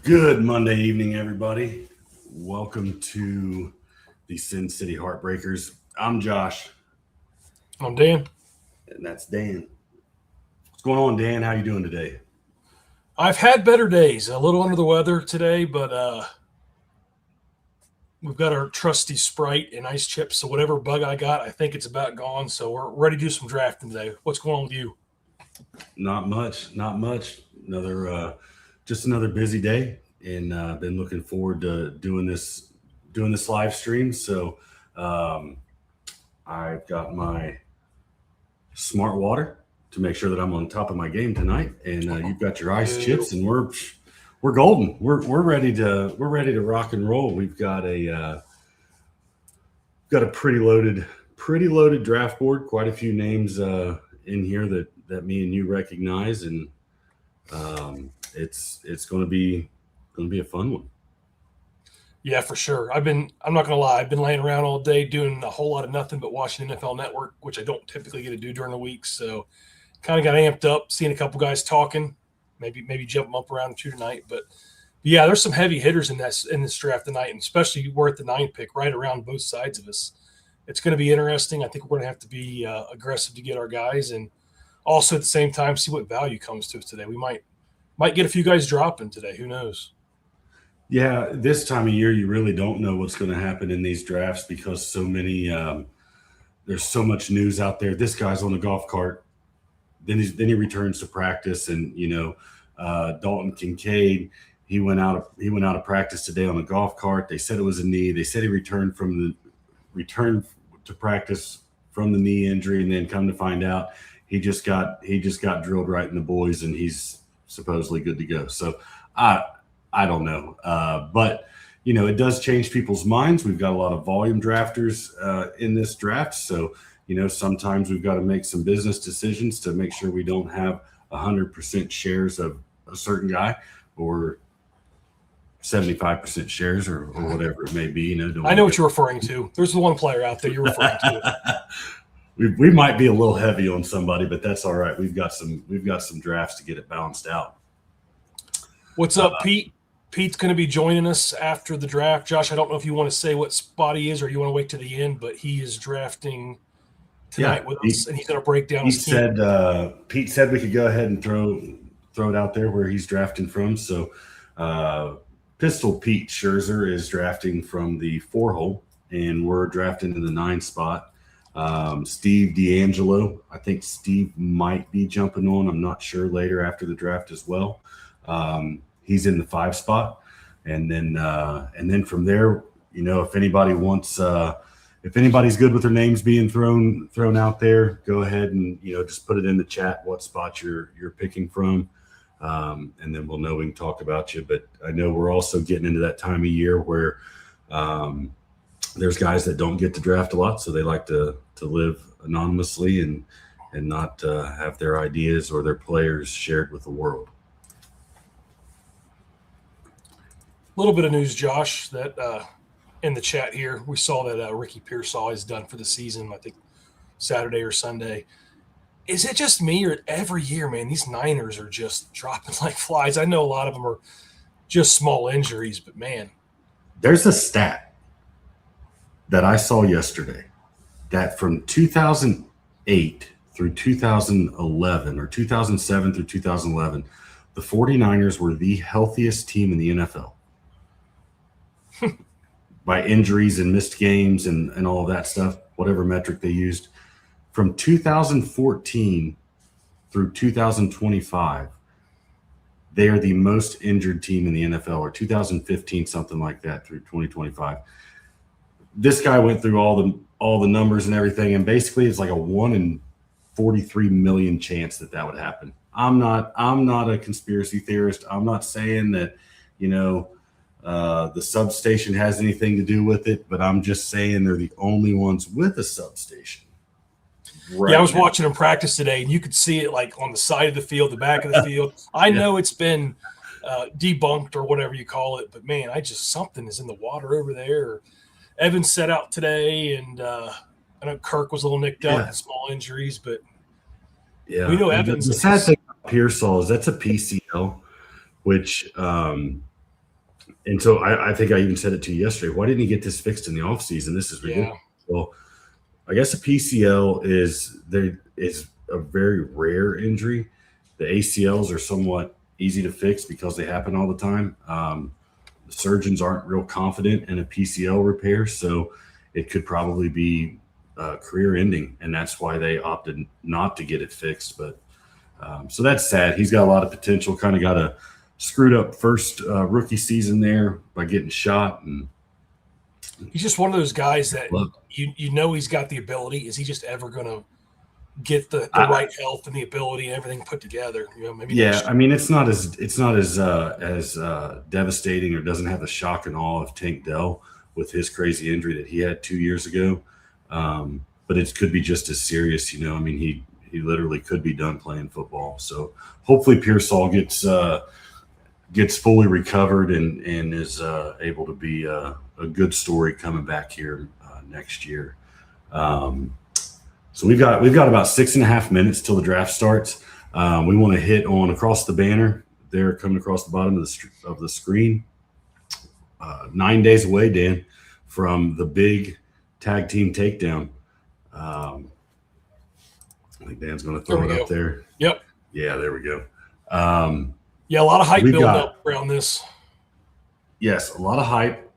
Good Monday evening, everybody. Welcome to the Cin-City Heartbreakers. I'm Josh. I'm Dan. And that's Dan. What's going on, Dan? How you doing today? I've had better days. A little under the weather today, but we've got our trusty Sprite and ice chips. So whatever bug I got, I think it's about gone. So we're ready to do some drafting today. What's going on with you? Not much. Just another busy day, and been looking forward to doing this live stream. So I've got my smart water to make sure that I'm on top of my game tonight, and you've got your ice chips, and we're golden. We're ready to rock and roll. We've got a pretty loaded draft board. Quite a few names in here that me and you recognize, and it's going to be a fun one. Yeah, for sure. I'm not going to lie. I've been laying around all day doing a whole lot of nothing but watching NFL Network, which I don't typically get to do during the week. So kind of got amped up, seeing a couple guys talking, maybe jump them up around two tonight. But yeah, there's some heavy hitters in this draft tonight, and especially we're at the 9 pick right around both sides of us. It's going to be interesting. I think we're going to have to be aggressive to get our guys, and also at the same time see what value comes to us today. We might get a few guys dropping today. Who knows? Yeah, this time of year, you really don't know what's going to happen in these drafts because so many. There's so much news out there. This guy's on a golf cart, then he returns to practice, and Dalton Kincaid. He went out of practice today on a golf cart. They said it was a knee. They said he returned to practice from the knee injury, and then come to find out he just got drilled right in the boys, and he's supposedly good to go. So I don't know, but it does change people's minds. We've got a lot of volume drafters in this draft, so sometimes we've got to make some business decisions to make sure we don't have 100% shares of a certain guy or 75% shares or whatever it may be. I know what you're referring to. There's the one player out there you're referring to. We might be a little heavy on somebody, but that's all right. We've got some drafts to get it balanced out. What's up, Pete? Pete's going to be joining us after the draft. Josh, I don't know if you want to say what spot he is or you want to wait to the end, but he is drafting tonight with us, and he's going to break down his team. Pete said we could go ahead and throw it out there where he's drafting from. So Pistol Pete Scherzer is drafting from the 4-hole, and we're drafting in the 9 spot. Steve D'Angelo, I think Steve might be jumping on. I'm not sure later after the draft as well. He's in the 5 spot, and then from there, if anybody wants, if anybody's good with their names being thrown out there, go ahead and just put it in the chat what spot you're picking from, and then we'll know we can talk about you. But I know we're also getting into that time of year where there's guys that don't get to draft a lot, so they like to live anonymously and not have their ideas or their players shared with the world. Little bit of news, Josh, that in the chat here, we saw that Ricky Pearsall is done for the season, I think Saturday or Sunday. Is it just me, or every year, man, these Niners are just dropping like flies? I know a lot of them are just small injuries, but man. There's a stat that I saw yesterday that from 2008 through 2011 or 2007 through 2011, the 49ers were the healthiest team in the NFL. By injuries and missed games and all of that stuff, whatever metric they used. From 2014 through 2025, they are the most injured team in the NFL, or 2015, something like that, through 2025. This guy went through all the numbers and everything, and basically it's like a 1 in 43 million chance that would happen. I'm not a conspiracy theorist. I'm not saying that, the substation has anything to do with it, but I'm just saying they're the only ones with a substation. Right. Yeah, I was watching them practice today, and you could see it like on the side of the field, the back of the field. I know it's been debunked or whatever you call it, but man, something is in the water over there. Evans set out today, and I know Kirk was a little nicked up, small injuries, but we know Evans. The sad thing about Pearsall is that's a PCL, which And so I think I even said it to you yesterday. Why didn't he get this fixed in the offseason? This is ridiculous. Well, I guess a PCL is a very rare injury. The ACLs are somewhat easy to fix because they happen all the time. The surgeons aren't real confident in a PCL repair, so it could probably be career ending, and that's why they opted not to get it fixed. But so that's sad. He's got a lot of potential. Kind of got a screwed up first rookie season there by getting shot, and he's just one of those guys that you know he's got the ability. Is he just ever going to get the right health and the ability and everything put together? Maybe. I mean, it's not as devastating, or doesn't have the shock and awe of Tank Dell with his crazy injury that he had 2 years ago. But it could be just as serious. I mean, he literally could be done playing football. So hopefully Pearsall gets fully recovered and is able to be a good story coming back here next year. So we've got about 6.5 minutes till the draft starts. We want to hit on across the banner there, coming across the bottom of the screen. 9 days away, Dan, from the big tag team takedown. I think Dan's going to throw it up there. Yep. Yeah, there we go. A lot of hype building up around this. Yes, a lot of hype,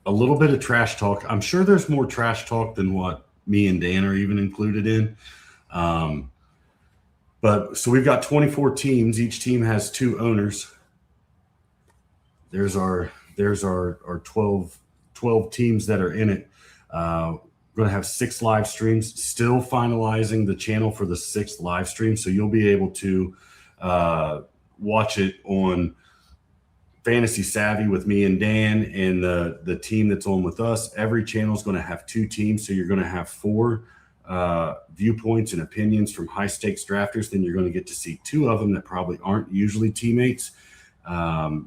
a little bit of trash talk. I'm sure there's more trash talk than what me and Dan are even included in. But so we've got 24 teams. Each team has 2 owners. There's our 12 teams that are in it. We're going to have 6 live streams, still finalizing the channel for the 6th live stream. So you'll be able to watch it on Fantasy Savvy with me and Dan and the team that's on with us. Every channel is going to have 2 teams. So you're going to have 4 viewpoints and opinions from HighStakes drafters. Then you're going to get to see 2 of them that probably aren't usually teammates,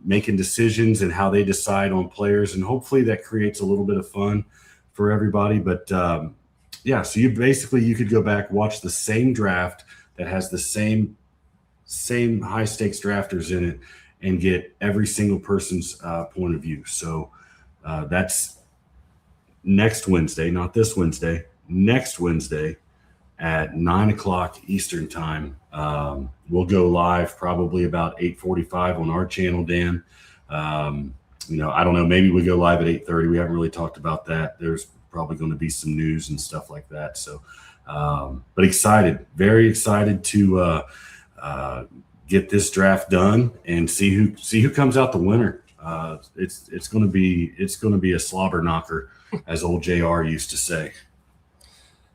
making decisions and how they decide on players. And hopefully that creates a little bit of fun for everybody. But so you could go back, watch the same draft that has the same HighStakes drafters in it, and get every single person's point of view. So that's next Wednesday, not this Wednesday, next Wednesday at 9:00 Eastern time. We'll go live probably about 8:45 on our channel, Dan. I don't know, maybe we go live at 8:30. We haven't really talked about that. There's probably going to be some news and stuff like that. So, but excited, very excited to get this draft done and see who comes out the winner. It's going to be a slobber knocker, as old JR used to say.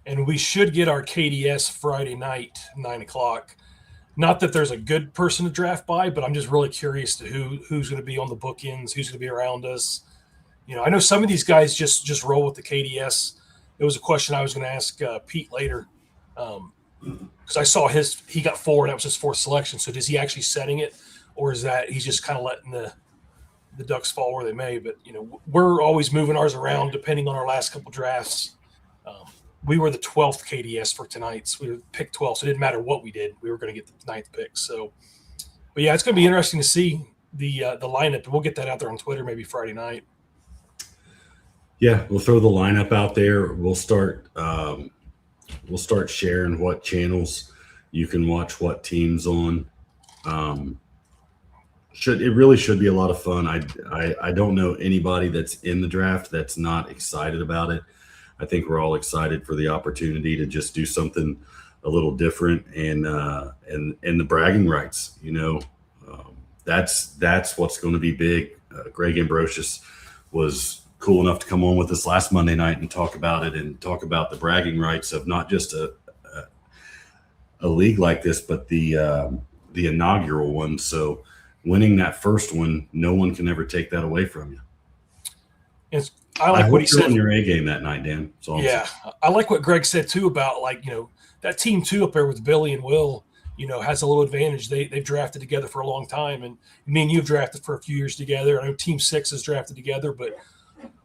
And we should get our KDS Friday night, 9:00. Not that there's a good person to draft by, but I'm just really curious to who's going to be on the bookends, who's going to be around us. I know some of these guys just roll with the KDS. It was a question I was going to ask Pete later, because I saw he got 4 and that was his 4th selection. So is he actually setting it, or is that he's just kind of letting the ducks fall where they may? But we're always moving ours around depending on our last couple drafts. We were the 12th KDS for tonight's. We were picked 12, so it didn't matter what we did. We were going to get the 9th pick. So, but yeah, it's going to be interesting to see the lineup, and we'll get that out there on Twitter maybe Friday night. Yeah, we'll throw the lineup out there. We'll start sharing what channels you can watch what teams on. It really should be a lot of fun. I don't know anybody that's in the draft that's not excited about it. I think we're all excited for the opportunity to just do something a little different and the bragging rights. That's what's going to be big. Greg Ambrosius was cool enough to come on with us last Monday night and talk about it and talk about the bragging rights of not just a league like this, but the inaugural one. So winning that first one, no one can ever take that away from you. I like what he said on your A game that night, Dan. I like what Greg said too about that team 2 up there with Billy and Will, has a little advantage. They've drafted together for a long time, and me and you have drafted for a few years together. I know Team 6 has drafted together, but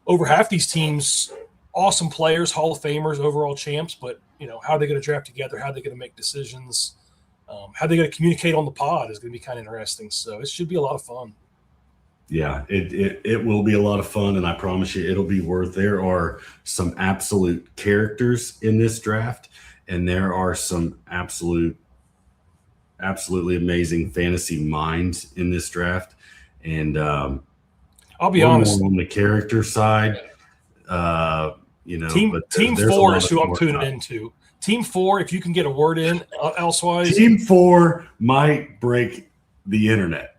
over half these teams, awesome players, Hall of Famers, overall champs. But how are they going to draft together? How are they going to make decisions? How are they going to communicate on the pod is going to be kind of interesting. So it should be a lot of fun. Yeah, it will be a lot of fun, and I promise you it'll be worth. There are some absolute characters in this draft, and there are some absolutely amazing fantasy minds in this draft. And I'll be we're honest. more on the character side, Team but Team there's a 4 lot is of who I'm smart tuning guys. into. Team 4, if you can get a word in elsewise. Team 4 might break the internet.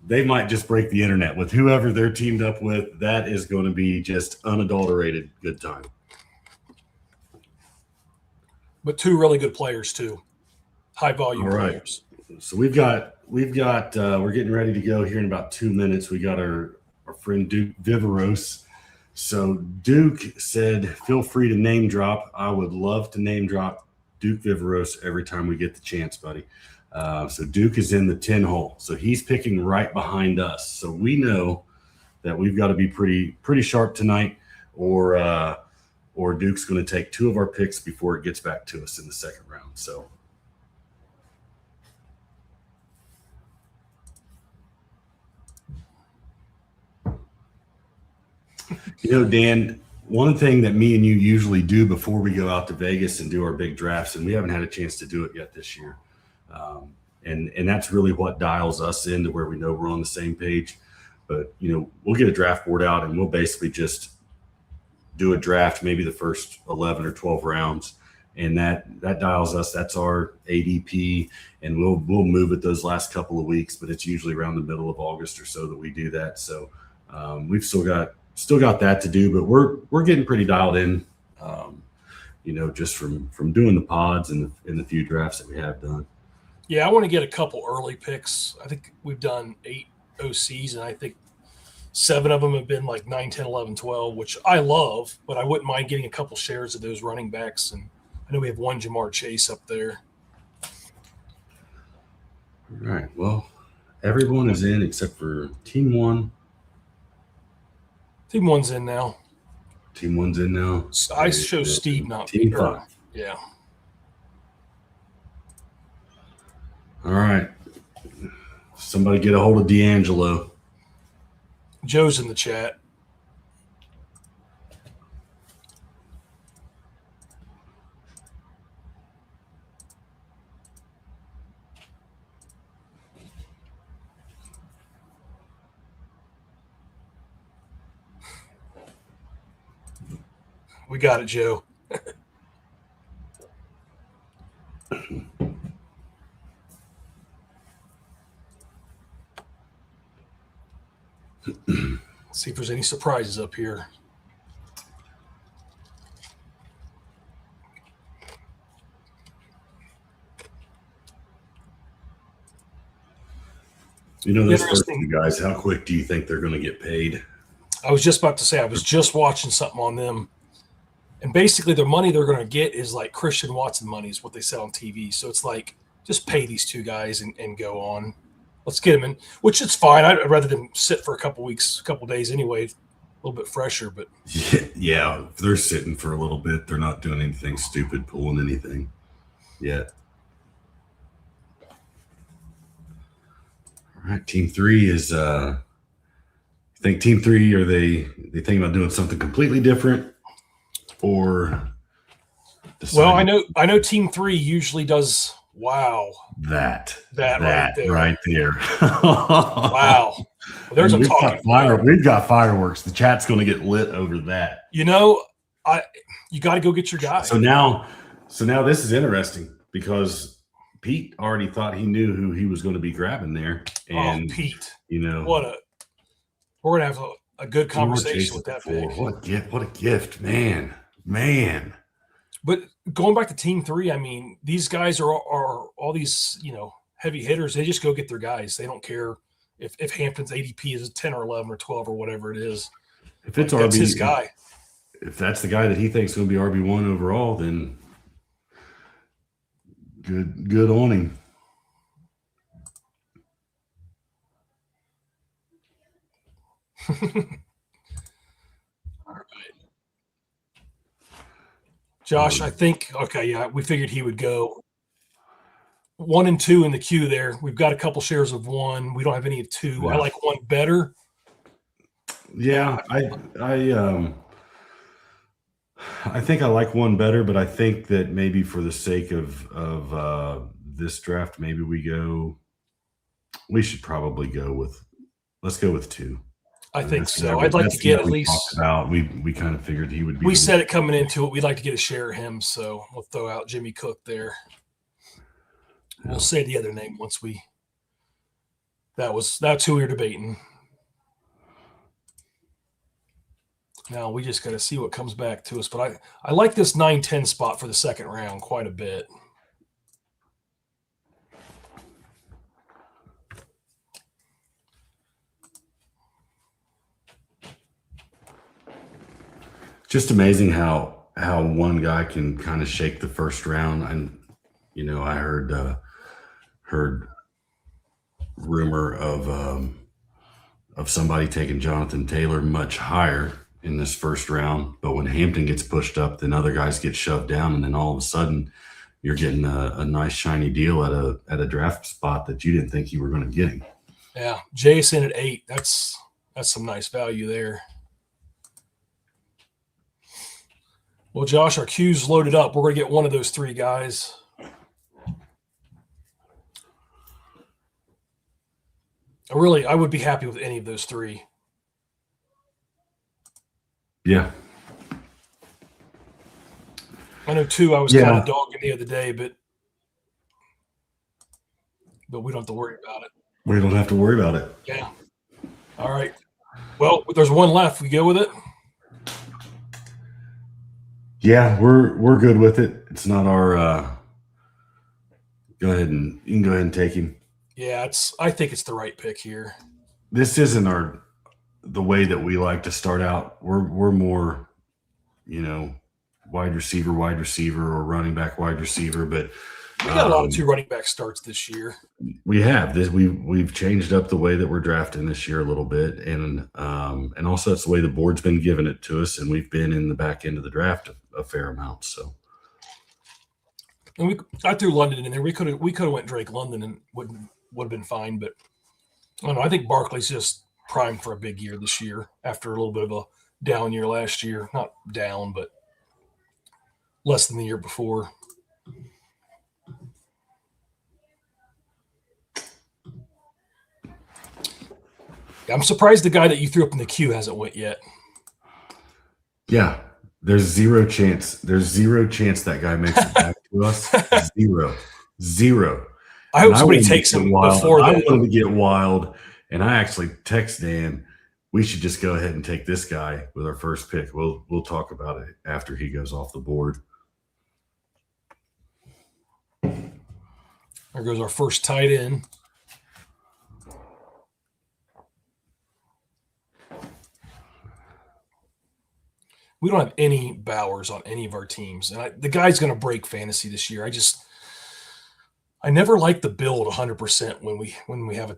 They might just break the internet with whoever they're teamed up with. That is going to be just unadulterated good time. But 2 really good players too, high volume players. So we're getting ready to go here in about 2 minutes. We got our friend Duke Viveros. So Duke said, feel free to name drop. I would love to name drop Duke Viveros every time we get the chance, buddy. So Duke is in the 10 hole. So he's picking right behind us. So we know that we've got to be pretty sharp tonight, or Duke's going to take 2 of our picks before it gets back to us in the second round. So Dan, one thing that me and you usually do before we go out to Vegas and do our big drafts, and we haven't had a chance to do it yet this year, and that's really what dials us into where we know we're on the same page. But we'll get a draft board out and we'll basically just do a draft, maybe the first 11 or 12 rounds, and that dials us. That's our ADP, and we'll move it those last couple of weeks. But it's usually around the middle of August or so that we do that. So we've still got that to do, but we're getting pretty dialed in. Just from doing the pods and the few drafts that we have done. Yeah, I want to get a couple early picks. I think we've done 8 OCs, and I think 7 of them have been like 9, 10, 11, 12, which I love, but I wouldn't mind getting a couple shares of those running backs. And I know we have one Jamar Chase up there. All right. Well, everyone is in except for Team 1. Team 1's in now. Team 1's in now. I show Steve not Team 5. Yeah. All right. Somebody get a hold of D'Angelo. Joe's in the chat. We got it, Joe. Let's see if there's any surprises up here. Those first 2 guys, how quick do you think they're going to get paid? I was just about to say, I was just watching something on them. And basically the money they're going to get is like Christian Watson money is what they said on TV. So it's like, just pay these 2 guys and go on. Let's get them in, which is fine. I'd rather them sit for a couple weeks, a couple days anyway, a little bit fresher. But yeah, if they're sitting for a little bit, they're not doing anything stupid, pulling anything yet. All right, Team 3 is I think Team 3, are they thinking about doing something completely different, or well, I know Team 3 usually does that right there. Wow. Well, there's we've got fireworks. The chat's going to get lit over that. You got to go get your guy. So now this is interesting because Pete already thought he knew who he was going to be grabbing there. And Pete, we're going to have a good conversation with that pick. What a gift, man. But going back to Team 3, I mean, these guys are all these, heavy hitters. They just go get their guys. They don't care if Hampton's ADP is 10 or 11 or 12 or whatever it is. If it's that's his guy. If that's the guy that he thinks is going to be RB1 overall, then good on him. All right. Josh, I think, we figured he would go 1 and 2 in the queue there. We've got a couple shares of 1. We don't have any of 2. Yeah. I like 1 better. Yeah, I think I like one better, but I think that maybe for the sake of this draft, maybe we should probably let's go with two. I think This guy, so. I'd like to that's the get guy at we talked least. about. We kind of figured he would be. We said it coming into it. We'd like to get a share of him, so we'll throw out Jimmy Cook there. Yeah. We'll say the other name once we. That's who we were debating. Now we just got to see what comes back to us. But I like this 9-10 spot for the second round quite a bit. Just amazing how one guy can kind of shake the first round. And I heard rumor of somebody taking Jonathan Taylor much higher in this first round, but when Hampton gets pushed up, then other guys get shoved down, and then all of a sudden you're getting a nice shiny deal at a draft spot that you didn't think you were going to get him. Yeah, Jason at 8. That's some nice value there. Well, Josh, our queue's loaded up. We're going to get one of those three guys. I would be happy with any of those three. Yeah. I know 2 I was kind of dogging the other day, but we don't have to worry about it. We don't have to worry about it. Yeah. All right. Well, there's one left. We go with it? Yeah, we're good with it. It's not our you can go ahead and take him. Yeah, I think it's the right pick here. This isn't the way that we like to start out. We're more, wide receiver, or running back, wide receiver. But we got a lot of 2 running back starts this year. We have this. We've changed up the way that we're drafting this year a little bit, and also that's the way the board's been giving it to us, and we've been in the back end of the draft a fair amount. So, and I threw London in there. We could have went Drake London and would have been fine, but I don't know. I think Barkley's just primed for a big year this year after a little bit of a down year last year. Not down, but less than the year before. I'm surprised the guy that you threw up in the queue hasn't went yet. Yeah, there's zero chance. That guy makes it back to us. Zero. I hope somebody takes him before that. I wanted to get wild, and I actually text Dan. We should just go ahead and take this guy with our first pick. We'll talk about it after he goes off the board. There goes our first tight end. We don't have any Bowers on any of our teams, and the guy's going to break fantasy this year. I never like the build 100% when we have a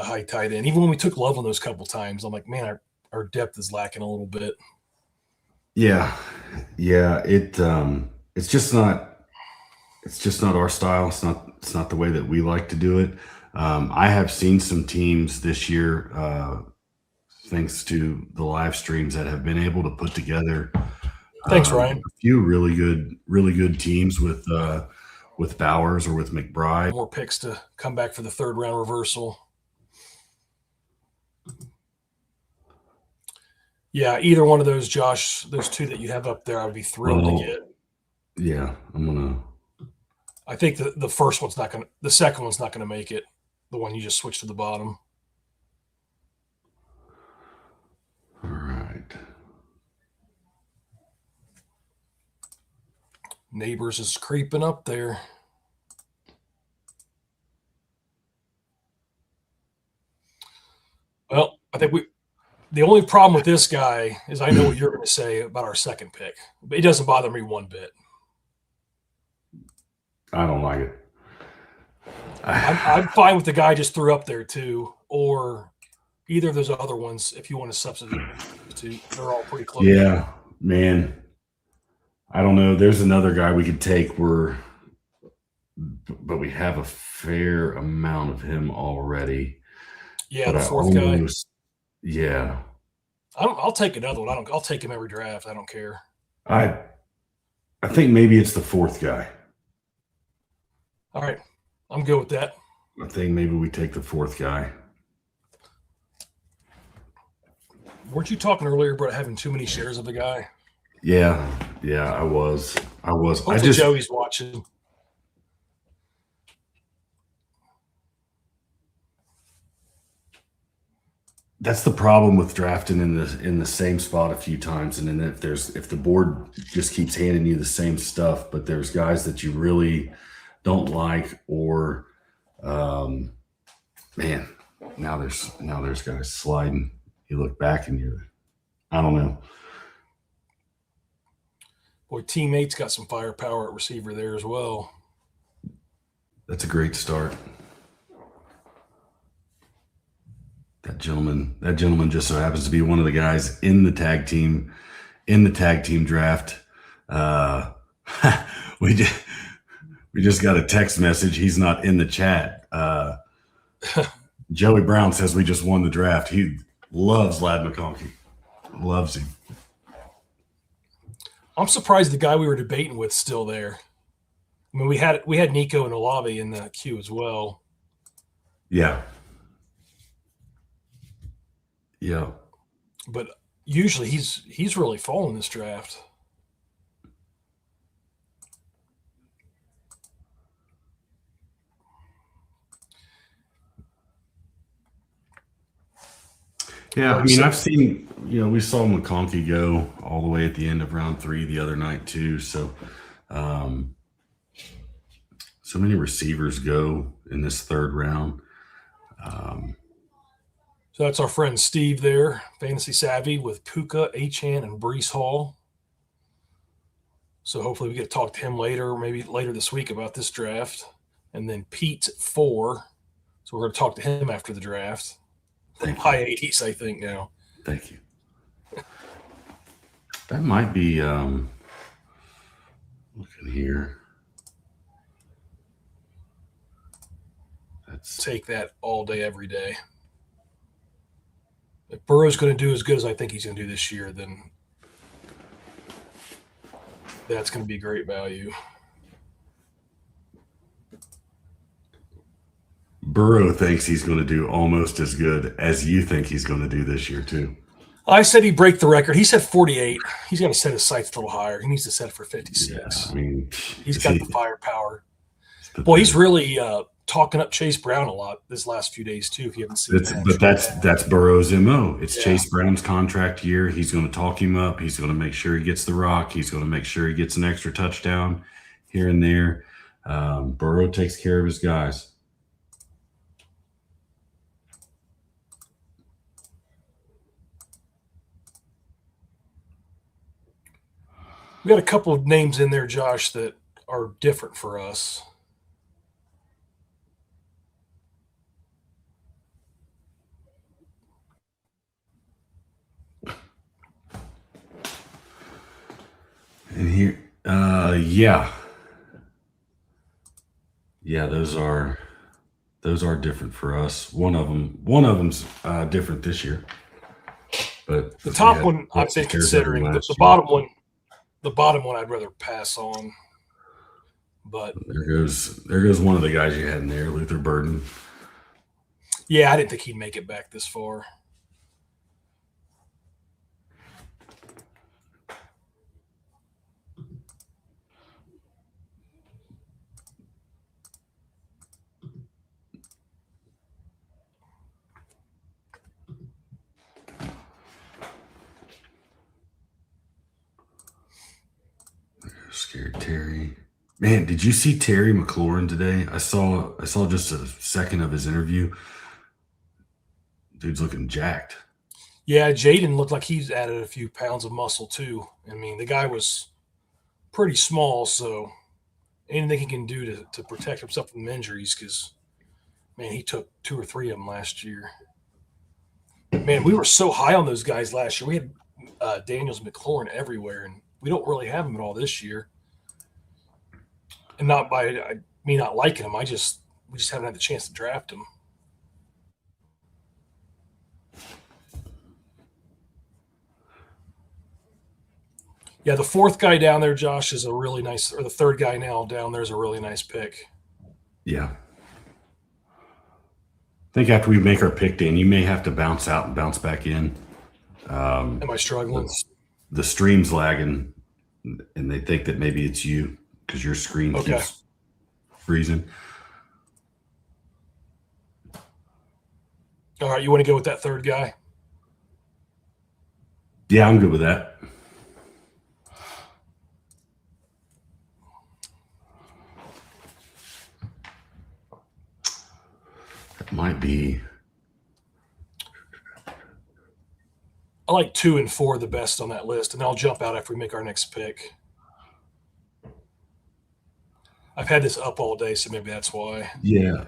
high tight end. Even when we took Love on those couple times, I'm like, man, our depth is lacking a little bit. Yeah. It's just not our style. It's not the way that we like to do it. I have seen some teams this year, thanks to the live streams, that have been able to put together. Thanks, Ryan. A few really good teams with Bowers or with McBride. More picks to come back for the third round reversal. Yeah, either one of those, Josh, those 2 that you have up there, I would be thrilled to get. Yeah, I think the first one's not gonna. The second one's not gonna make it. The one you just switched to the bottom. All right. Neighbors is creeping up there. Well, I think the only problem with this guy is I know what you're going to say about our second pick, but it doesn't bother me one bit. I don't like it. I'm fine with the guy just threw up there too, or either of those other ones if you want to substitute. They're all pretty close. Yeah, man. I don't know. There's another guy we could take but we have a fair amount of him already. Yeah, the fourth guy. Yeah. I'll take another one. I'll take him every draft. I don't care. I think maybe it's the fourth guy. All right. I'm good with that. I think maybe we take the fourth guy. Weren't you talking earlier about having too many shares of the guy? Yeah, I was. Hopefully Joey's watching. That's the problem with drafting in the same spot a few times, and then if the board just keeps handing you the same stuff, but there's guys that you really don't like, or man, now there's guys sliding. You look back and I don't know. Boy, teammates got some firepower at receiver there as well. That's a great start. That gentleman just so happens to be one of the guys in the tag team draft. We just got a text message. He's not in the chat. Joey Brown says we just won the draft. He loves Ladd McConkey. Loves him. I'm surprised the guy we were debating with still there. I mean, we had Nico and Olave in the queue as well. Yeah. But usually he's really fallen this draft. Yeah, I mean, I've seen, we saw McConkey go all the way at the end of round 3 the other night too. So, so many receivers go in this third round. So that's our friend Steve there, Fantasy Savvy, with Puka, Achane, and Breece Hall. So hopefully we get to talk to him later, maybe later this week about this draft. And then Pete 4. So we're going to talk to him after the draft. High 80s, I think, now. Thank you. That might be looking here. Take that all day, every day. If Burrow's going to do as good as I think he's going to do this year, then that's going to be great value. Burrow thinks he's going to do almost as good as you think he's going to do this year too. I said he'd break the record. He said 48. He's got to set his sights a little higher. He needs to set it for 56. Yeah, I mean, he's got the firepower. Boy, he's really talking up Chase Brown a lot this last few days too. If you haven't seen that, but that's Burrow's MO. It's Chase Brown's contract year. He's going to talk him up. He's going to make sure he gets the rock. He's going to make sure he gets an extra touchdown here and there. Burrow takes care of his guys. We got a couple of names in there, Josh, that are different for us. And here, those are different for us. One of them's different this year. But the top one I've been considering. The bottom one I'd rather pass on. But there goes one of the guys you had in there, Luther Burden. Yeah, I didn't think he'd make it back this far. Scared Terry. Man, did you see Terry McLaurin today? I saw just a second of his interview. Dude's looking jacked. Yeah, Jaden looked like he's added a few pounds of muscle too. I mean, the guy was pretty small, so anything he can do to protect himself from injuries, because, man, he took 2 or 3 of them last year. Man, we were so high on those guys last year. We had Daniels McLaurin everywhere, and we don't really have him at all this year. And not by me not liking him. We just haven't had the chance to draft him. Yeah, the fourth guy down there, Josh, is a really nice, or the third guy now down there is a really nice pick. Yeah. I think after we make our pick, Dan, you may have to bounce out and bounce back in. Am I struggling? The stream's lagging, and they think that maybe it's you because your screen keeps freezing. All right, you want to go with that third guy? Yeah, I'm good with that. That might be. I like 2 and 4 the best on that list, and I'll jump out after we make our next pick. I've had this up all day, so maybe that's why. Yeah.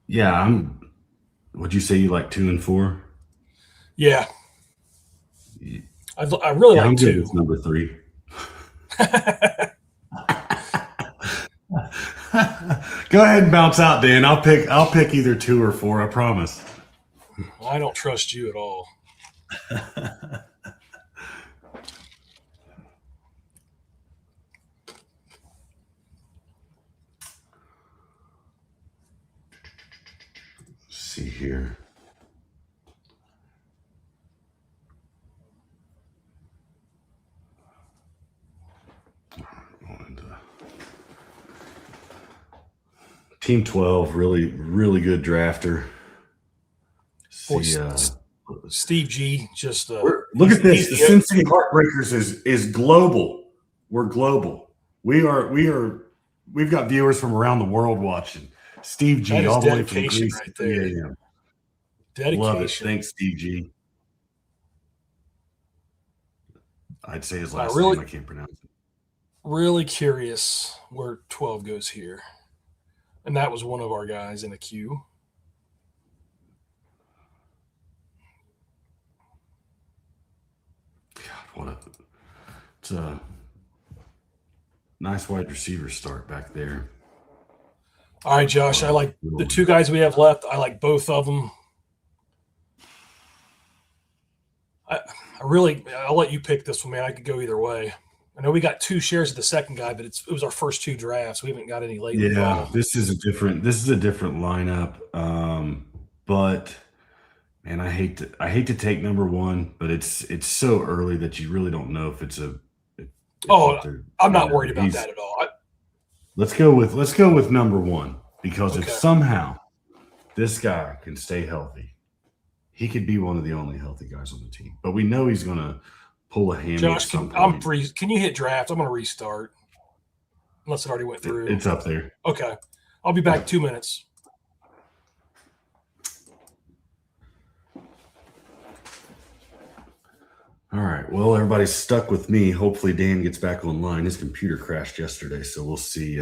Yeah, would you say you like 2 and 4? Yeah. I really like I'm 2. good with number 3. Go ahead and bounce out, Dan. I'll pick either 2 or 4, I promise. Well, I don't trust you at all. See here. Team 12, really good drafter. See, Steve G. Just look at this. The Cin-City Heartbreakers is global. We're global. We've got viewers from around the world watching. Steve G. all the way from Greece right at 3 a.m. Dedication. Love it. Thanks, Steve G. I'd say his last name. I can't pronounce it. Really curious where 12 goes here. And that was one of our guys in the queue. God, it's a nice wide receiver start back there. All right, Josh, I like the 2 guys we have left. I like both of them. I'll let you pick this one, man. I could go either way. I know we got 2 shares of the second guy, but it was our first 2 drafts. We haven't got any lately. Yeah, this is a different lineup. But man, I hate to take number 1, but it's so early that you really don't know if it's a. I'm not worried about that at all. Let's go with number 1, because if somehow this guy can stay healthy, he could be one of the only healthy guys on the team. But we know he's going to pull a hammy. Josh, I'm free. Can you hit draft? I'm going to restart. Unless it already went through. It's up there. Okay. I'll be back 2 minutes. All right. Well, everybody's stuck with me. Hopefully Dan gets back online. His computer crashed yesterday, so we'll see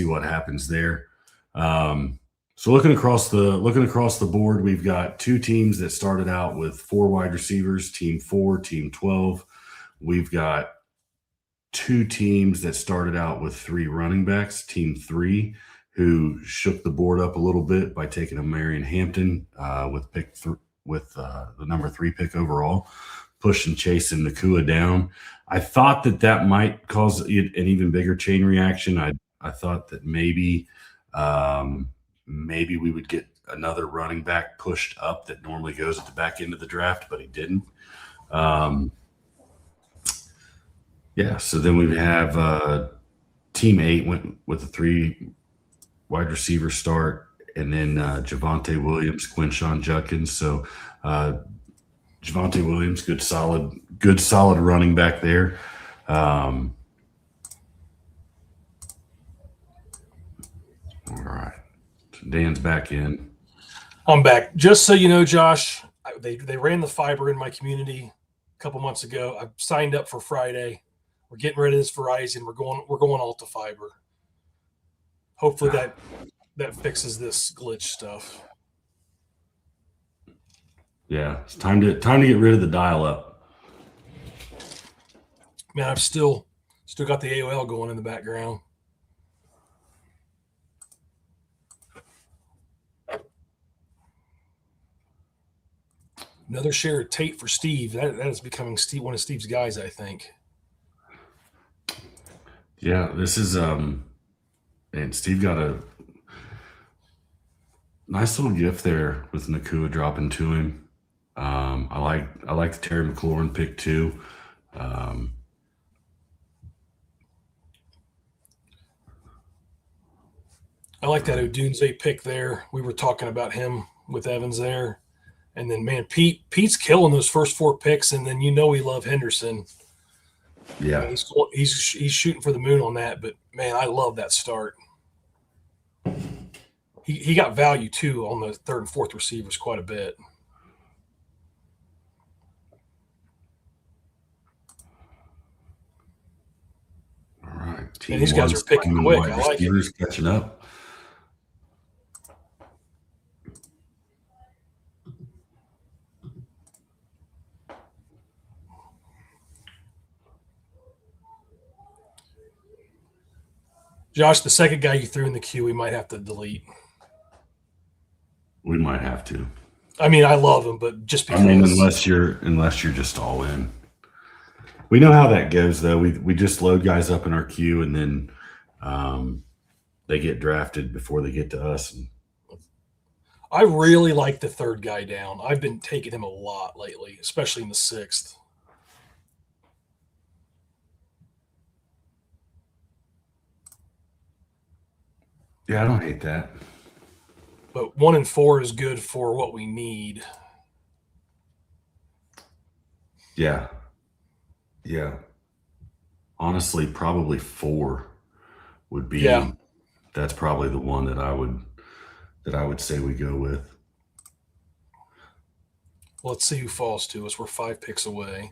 what happens there. So looking across the board, we've got 2 teams that started out with 4 wide receivers, team 4, team 12. We've got 2 teams that started out with 3 running backs, team 3, who shook the board up a little bit by taking a Marion Hampton with the number 3 pick overall, pushing Chase and Nakua down. I thought that might cause an even bigger chain reaction. I thought that maybe we would get another running back pushed up that normally goes at the back end of the draft, but he didn't. So then we have team 8 went with a 3 wide receiver start, and then Javonte Williams, Quinshawn Judkins. So Javonte Williams, good solid running back there. All right. Dan's back in. I'm back. Just so you know, Josh, they ran the fiber in my community a couple months ago. I signed up for Friday. We're getting rid of this Verizon. We're going all to fiber. Hopefully that fixes this glitch stuff. Yeah, it's time to get rid of the dial-up. Man, I've still got the AOL going in the background. Another share of Tate for Steve. That is becoming one of Steve's guys, I think. Yeah, this is and Steve got a nice little gift there with Nakua dropping to him. I like the Terry McLaurin pick too. I like that Odunze pick there. We were talking about him with Evans there. And then, man, Pete's killing those first 4 picks, and then we love Henderson. Yeah, I mean, he's shooting for the moon on that. But man, I love that start. He got value too on the 3rd and 4th receivers quite a bit. all right. And these guys are picking quick. I like it. Catching up. Josh, the second guy you threw in the queue, we might have to delete. We might have to. I mean, I love him, but just because. I mean, unless you're just all in. We know how that goes, though. We just load guys up in our queue, and then they get drafted before they get to us. I really like the 3rd guy down. I've been taking him a lot lately, especially in the 6th. Yeah, I don't hate that. But 1 and 4 is good for what we need. Yeah. Honestly, probably 4 would be. Yeah. That's probably the one that I would say we go with. Let's see who falls to us. We're 5 picks away.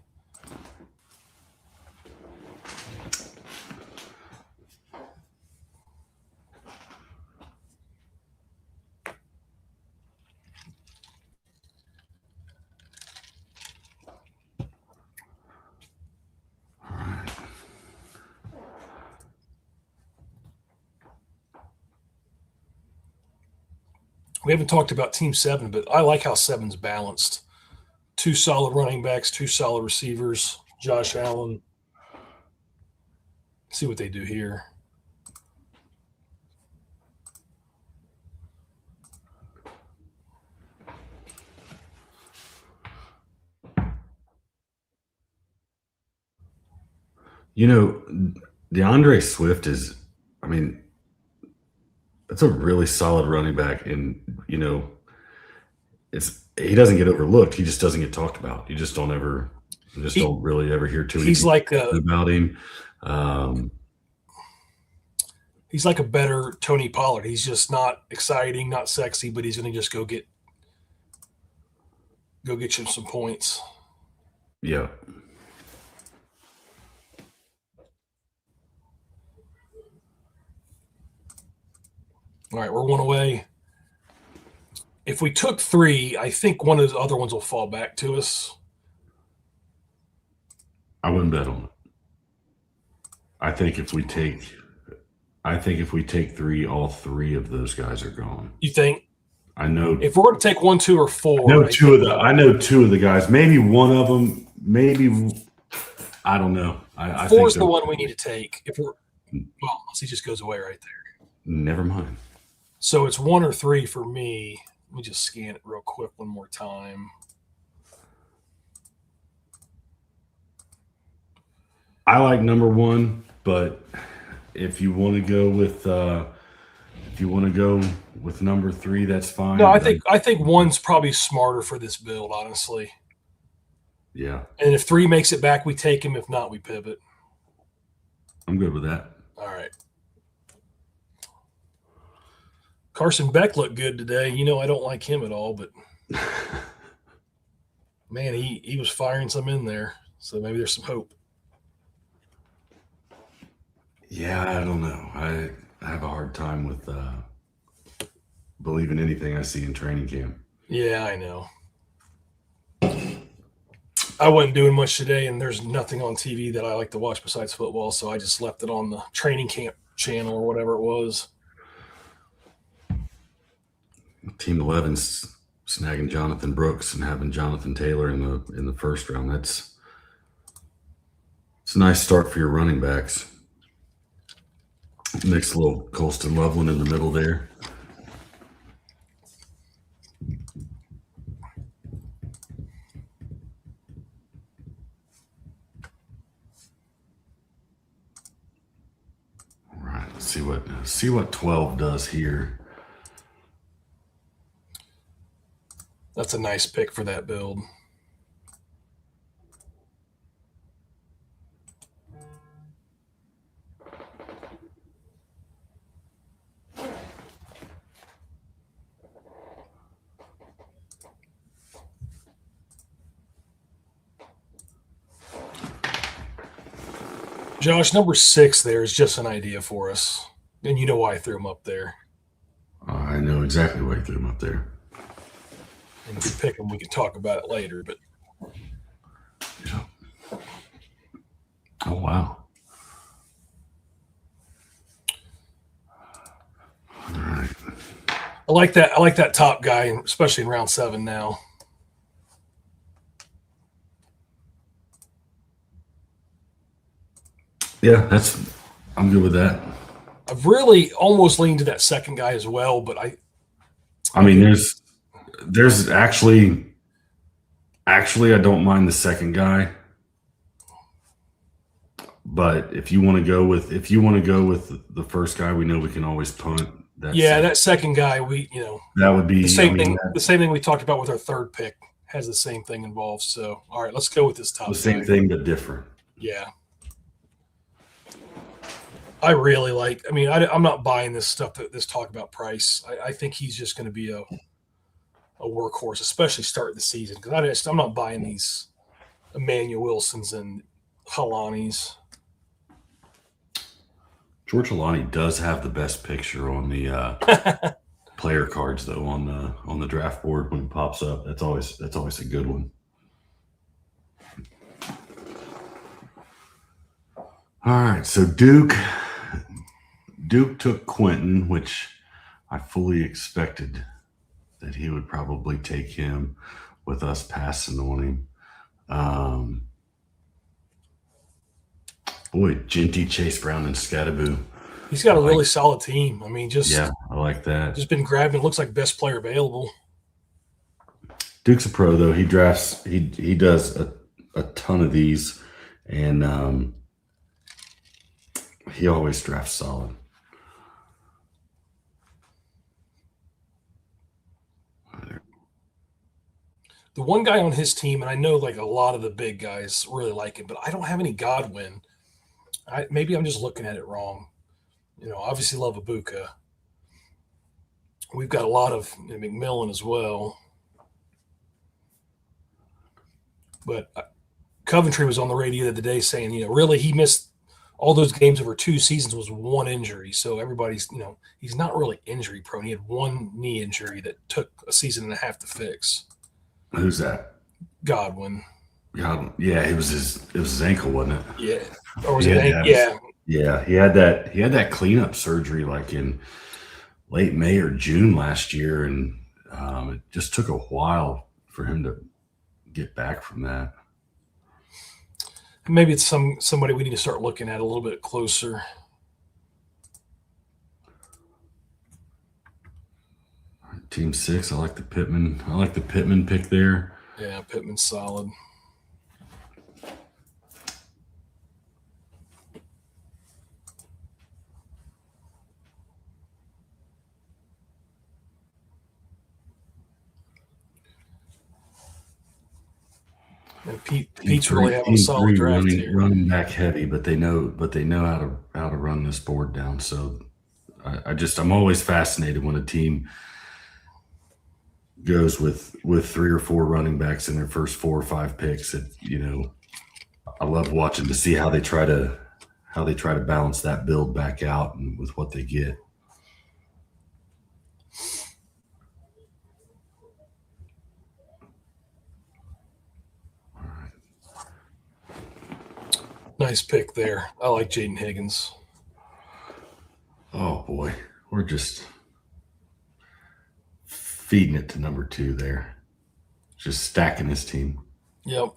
We haven't talked about Team 7, but I like how 7's balanced. 2 solid running backs, 2 solid receivers, Josh Allen. Let's see what they do here. DeAndre Swift is, I mean, that's a really solid running back, and he doesn't get overlooked. He just doesn't get talked about. You just don't really ever hear too many. He's like about him. He's like a better Tony Pollard. He's just not exciting, not sexy, but he's going to just go get you some points. Yeah. All right, we're 1 away. If we took 3, I think one of those other ones will fall back to us. I wouldn't bet on it. I think if we take 3, all 3 of those guys are gone. You think? I know. If we're going to take 1, 2, or 4, I know 2 of the guys. Maybe one of them. Maybe I don't know. I 4 is the one we need to take. Unless he just goes away right there. Never mind. So it's 1 or 3 for me. Let me just scan it real quick one more time. I like number 1, but if you want to go with number 3, that's fine. No, I think 1's probably smarter for this build, honestly. Yeah. And if 3 makes it back, we take him. If not, we pivot. I'm good with that. All right. Carson Beck looked good today. I don't like him at all, but man, he was firing some in there. So maybe there's some hope. Yeah, I don't know. I have a hard time with believing anything I see in training camp. Yeah, I know. I wasn't doing much today, and there's nothing on TV that I like to watch besides football, so I just left it on the training camp channel or whatever it was. Team 11's snagging Jonathan Brooks and having Jonathan Taylor in the first round. It's a nice start for your running backs. Mix a little Colston Loveland in the middle there. All right, let's see what 12 does here. That's a nice pick for that build. Josh, number 6 there is just an idea for us. And you know why I threw him up there. I know exactly why you threw him up there. And if you pick him, we can talk about it later. But yeah. Oh, wow. All right. I like that top guy, especially in round 7 now. Yeah, I'm good with that. I've really almost leaned to that second guy as well, but I mean, there's actually I don't mind the second guy, but if you want to go with the first guy, we know we can always punt. That second guy, that would be the same thing. The same thing we talked about with our third pick has the same thing involved. So, all right, let's go with this top. The same thing but different. Yeah. I really like. I mean, I'm not buying this stuff. This talk about Price. I think he's just going to be a workhorse, especially starting the season. Because I'm not buying these Emmanuel Wilsons and Halanis. George Halani does have the best picture on the player cards, though, on the draft board when it pops up. That's always a good one. All right, so Duke took Quentin, which I fully expected that he would probably take him with us passing on him. Boy, Ginty, Chase Brown, and Scattaboo. He's got a really solid team. I mean, I like that. Just been grabbing. Looks like best player available. Duke's a pro, though. He drafts. He does a ton of these, and he always drafts solid. The one guy on his team, and I know like a lot of the big guys really like him, but I don't have any Godwin. Maybe I'm just looking at it wrong. Obviously love Ibuka. We've got a lot of McMillan as well. But Coventry was on the radio the other day saying, really he missed all those games over 2 seasons was one injury. So everybody's, he's not really injury prone. He had one knee injury that took a season and a half to fix. Who's that? Godwin. Yeah, it was his ankle, wasn't it? Yeah. Or was it ankle? Yeah. Yeah, he had that cleanup surgery like in late May or June last year, and it just took a while for him to get back from that. Maybe it's somebody we need to start looking at a little bit closer. Team 6, I like the Pittman pick there. Yeah, Pittman's solid. And Pete's really having a solid draft here. Running back heavy, but they know how to run this board down. So I'm always fascinated when a team goes with 3 or 4 running backs in their first 4 or 5 picks. I love watching to see how they try to balance that build back out and with what they get. All right. Nice pick there. I like Jaden Higgins. Oh boy, we're just feeding it to number 2 there. Just stacking his team. Yep.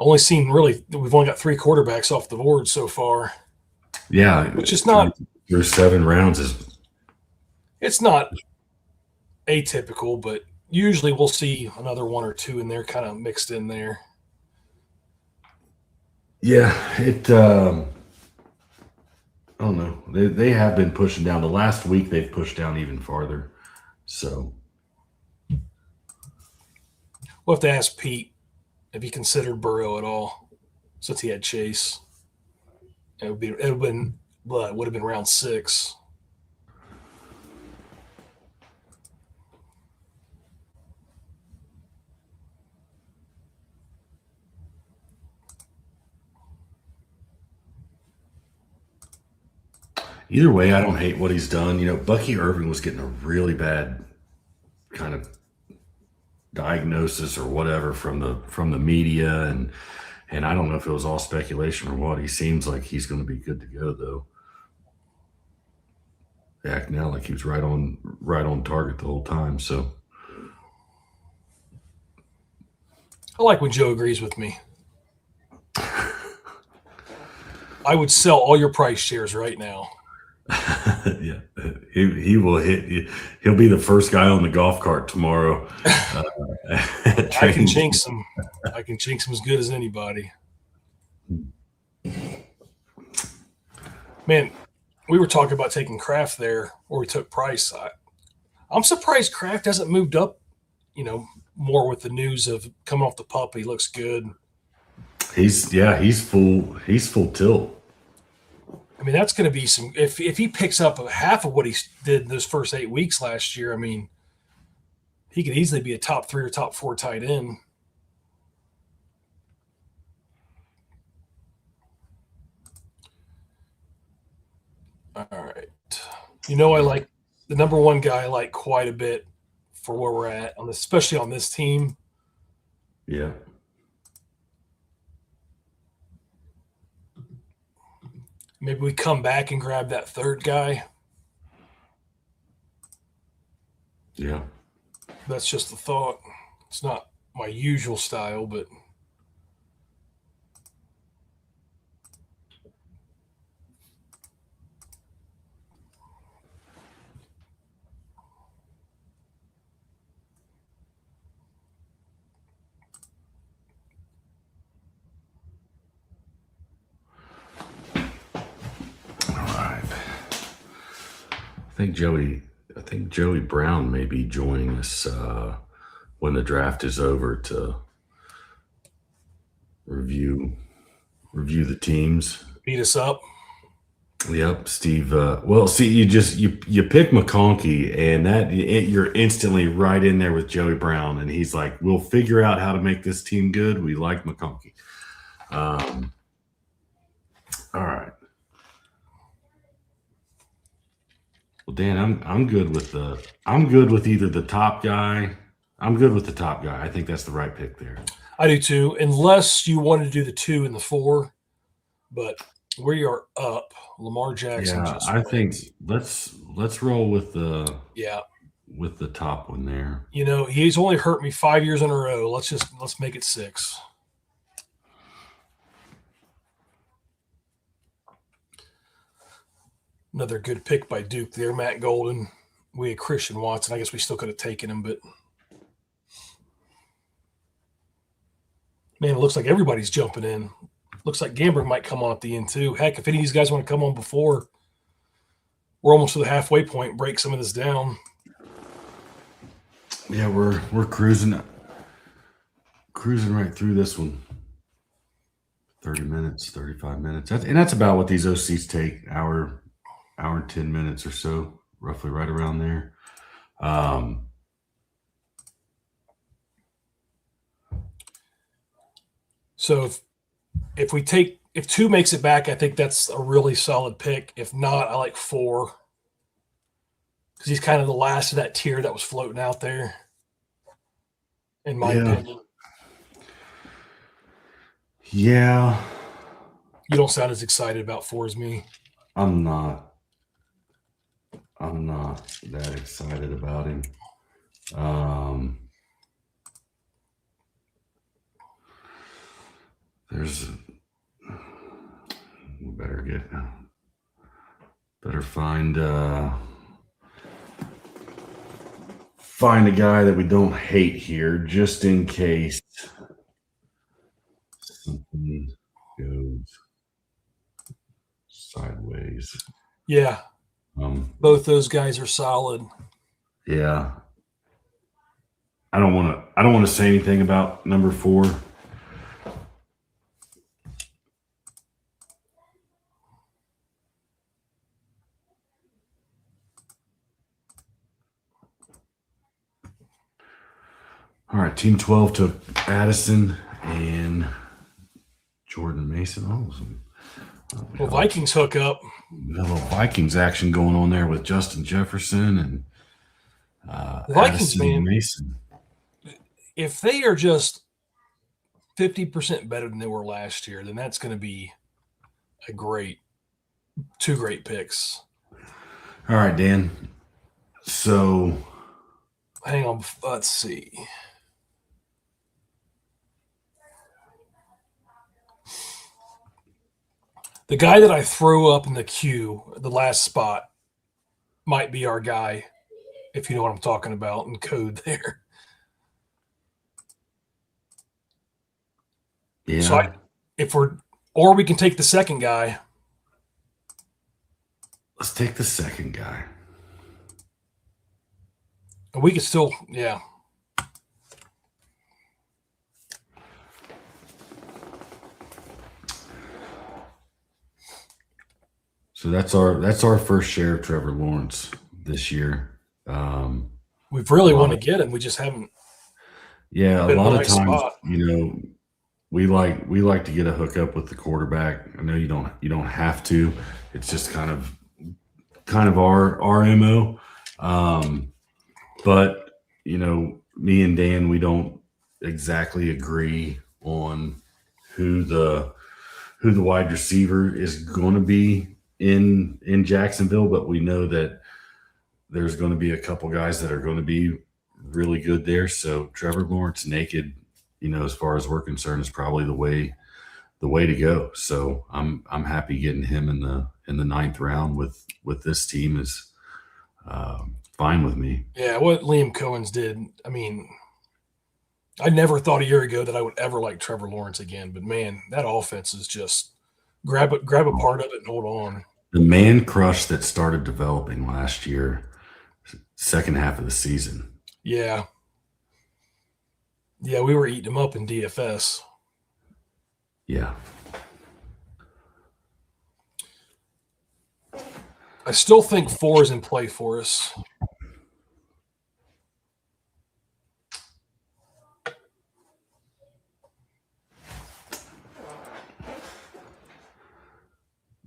Only seen really, we've only got 3 quarterbacks off the board so far. Yeah. Which is not. Through 7 rounds It's not atypical, but usually we'll see another 1 or 2 in there kind of mixed in there. Yeah, I don't know. They have been pushing down. The last week they've pushed down even farther. So we'll have to ask Pete if he considered Burrow at all, since he had Chase. It would have been round 6. either way, I don't hate what he's done. You know, Bucky Irving was getting a really bad kind of diagnosis or whatever from the media, and I don't know if it was all speculation or what. He seems like he's going to be good to go, though. They act now like he was right on target the whole time. So I like when Joe agrees with me. I would sell all your price shares right now. yeah, he will hit you. He'll be the first guy on the golf cart tomorrow. I can jinx him. I can jinx him as good as anybody. Man, we were talking about taking Kraft there, or we took Price. I'm surprised Kraft hasn't moved up, more with the news of coming off the pup. He looks good. He's full tilt. I mean, that's going to be some. If he picks up half of what he did those first 8 weeks last year, I mean, he could easily be a top 3 or top 4 tight end. All right. I like the number 1 guy I like quite a bit for where we're at on this, especially on this team. Yeah. Maybe we come back and grab that 3rd guy. Yeah. That's just a thought. It's not my usual style, but I think Joey Brown may be joining us when the draft is over to review the teams. beat us up. Yep, Steve. Well, see, you pick McConkey, and you're instantly right in there with Joey Brown, and he's like, "We'll figure out how to make this team good. We like McConkey." All right. Well, Dan, I'm good with either the top guy. I'm good with the top guy. I think that's the right pick there. I do too, unless you wanted to do the 2 and the 4, but we are up. Lamar Jackson. Yeah, I think let's roll with the top one there. He's only hurt me 5 years in a row. Let's make it 6. Another good pick by Duke there, Matt Golden. We had Christian Watson. I guess we still could have taken him, but man, it looks like everybody's jumping in. Looks like Gambrick might come on at the end too. Heck, if any of these guys want to come on before, we're almost to the halfway point. Break some of this down. Yeah, we're cruising right through this one. 30 minutes, 35 minutes. That's about what these OCs take, hour and 10 minutes or so, roughly right around there. So if 2 makes it back, I think that's a really solid pick. If not, I like 4 because he's kind of the last of that tier that was floating out there, in my opinion. Yeah. You don't sound as excited about 4 as me. I'm not. I'm not that excited about him. We better find a guy that we don't hate here, just in case something goes sideways. Yeah. Both those guys are solid. Yeah. I don't want to say anything about number 4. All right, Team 12 took Addison and Jordan Mason. Well, Vikings hook up. A little Vikings action going on there with Justin Jefferson and Vikings, Addison man. Mason. If they are just 50% better than they were last year, then that's going to be two great picks. All right, Dan. So, hang on. Let's see. The guy that I threw up in the queue, the last spot, might be our guy, if you know what I'm talking about in code there. Yeah. So or we can take the second guy. Let's take the second guy. And we could still, yeah. So that's our first share of Trevor Lawrence this year. We've really want to get him. We just haven't. Yeah, a lot of times, we like to get a hookup with the quarterback. I know you don't have to. It's just kind of our MO. But me and Dan, we don't exactly agree on who the wide receiver is going to be in Jacksonville, but we know that there's going to be a couple guys that are going to be really good there. So Trevor Lawrence naked, as far as we're concerned, is probably the way to go. So I'm happy getting him in the 9th round with this team is fine with me. Yeah, what Liam Cohen's did. I mean, I never thought a year ago that I would ever like Trevor Lawrence again, but man, that offense is just grab a part of it and hold on. The man crush that started developing last year, second half of the season. Yeah. Yeah, we were eating him up in DFS. Yeah. I still think 4 is in play for us.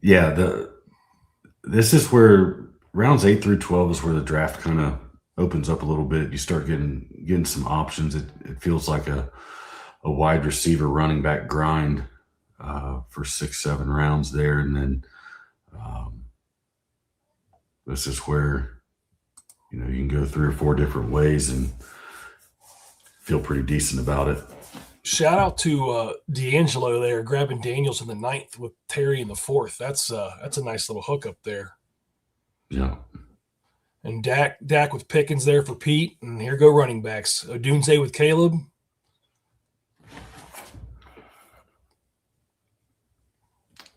Yeah, this is where rounds 8 through 12 is where the draft kind of opens up a little bit. You start getting some options. It feels like a wide receiver running back grind for 6-7 rounds there, and then this is where you can go 3 or 4 different ways and feel pretty decent about it. Shout out to D'Angelo there, grabbing Daniels in the 9th with Terry in the 4th. That's a nice little hookup there. Yeah. And Dak with Pickens there for Pete, and here go running backs. Odunze with Caleb.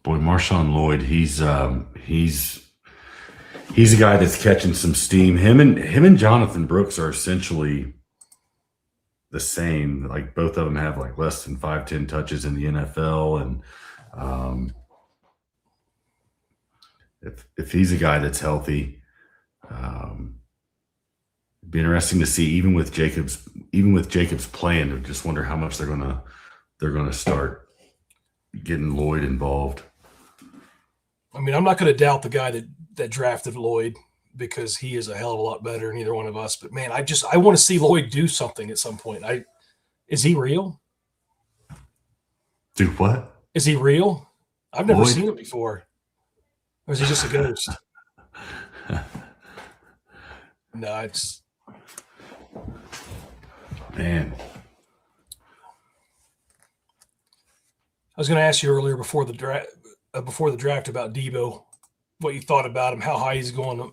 Boy, Marshawn Lloyd, he's a guy that's catching some steam. Him and Jonathan Brooks are essentially the same. Like both of them have like less than 5-10 touches in the NFL, and if he's a guy that's healthy, it'd be interesting to see. Even with Jacobs playing, I just wonder how much they're gonna start getting Lloyd involved. I mean, I'm not going to doubt the guy that drafted Lloyd because he is a hell of a lot better than either one of us. But man, I want to see Lloyd do something at some point. Is he real? Do what? Is he real? I've never Lloyd? seen him before. Or is he just a ghost? No, it's man. I was going to ask you earlier before the draft about Debo, what you thought about him, how high he's going.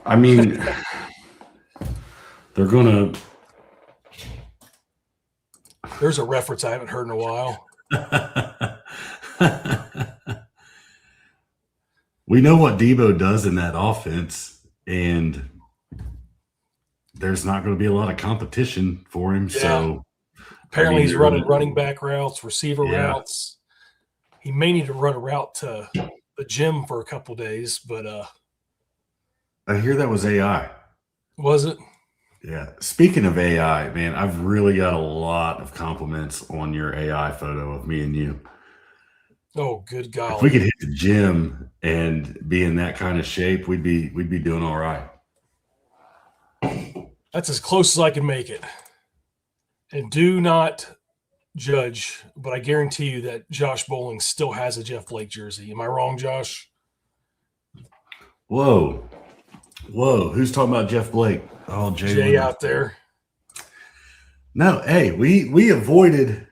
I mean, they're going to. There's a reference I haven't heard in a while. We know what Debo does in that offense, and there's not going to be a lot of competition for him. Yeah. So apparently he's running running back routes, receiver routes. He may need to run a route to the gym for a couple days, but I hear that was AI. Was it? Yeah. Speaking of AI, man, I've really got a lot of compliments on your AI photo of me and you. Oh, good golly. If we could hit the gym and be in that kind of shape, we'd be doing all right. That's as close as I can make it. And do not judge, but I guarantee you that Josh Bowling still has a Jeff Blake jersey. Am I wrong, Josh? Whoa. Who's talking about Jeff Blake? Oh, Jay out there. No, hey, we avoided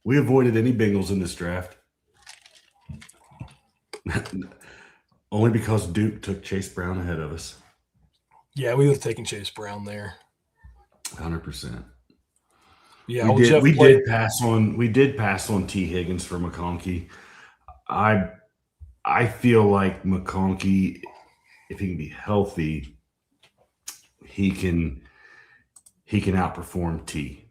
any Bengals in this draft. Only because Duke took Chase Brown ahead of us. Yeah, we would have taken Chase Brown there. 100%. Yeah, we did pass on T. Higgins for McConkey. I feel like McConkey, if he can be healthy, he can outperform T.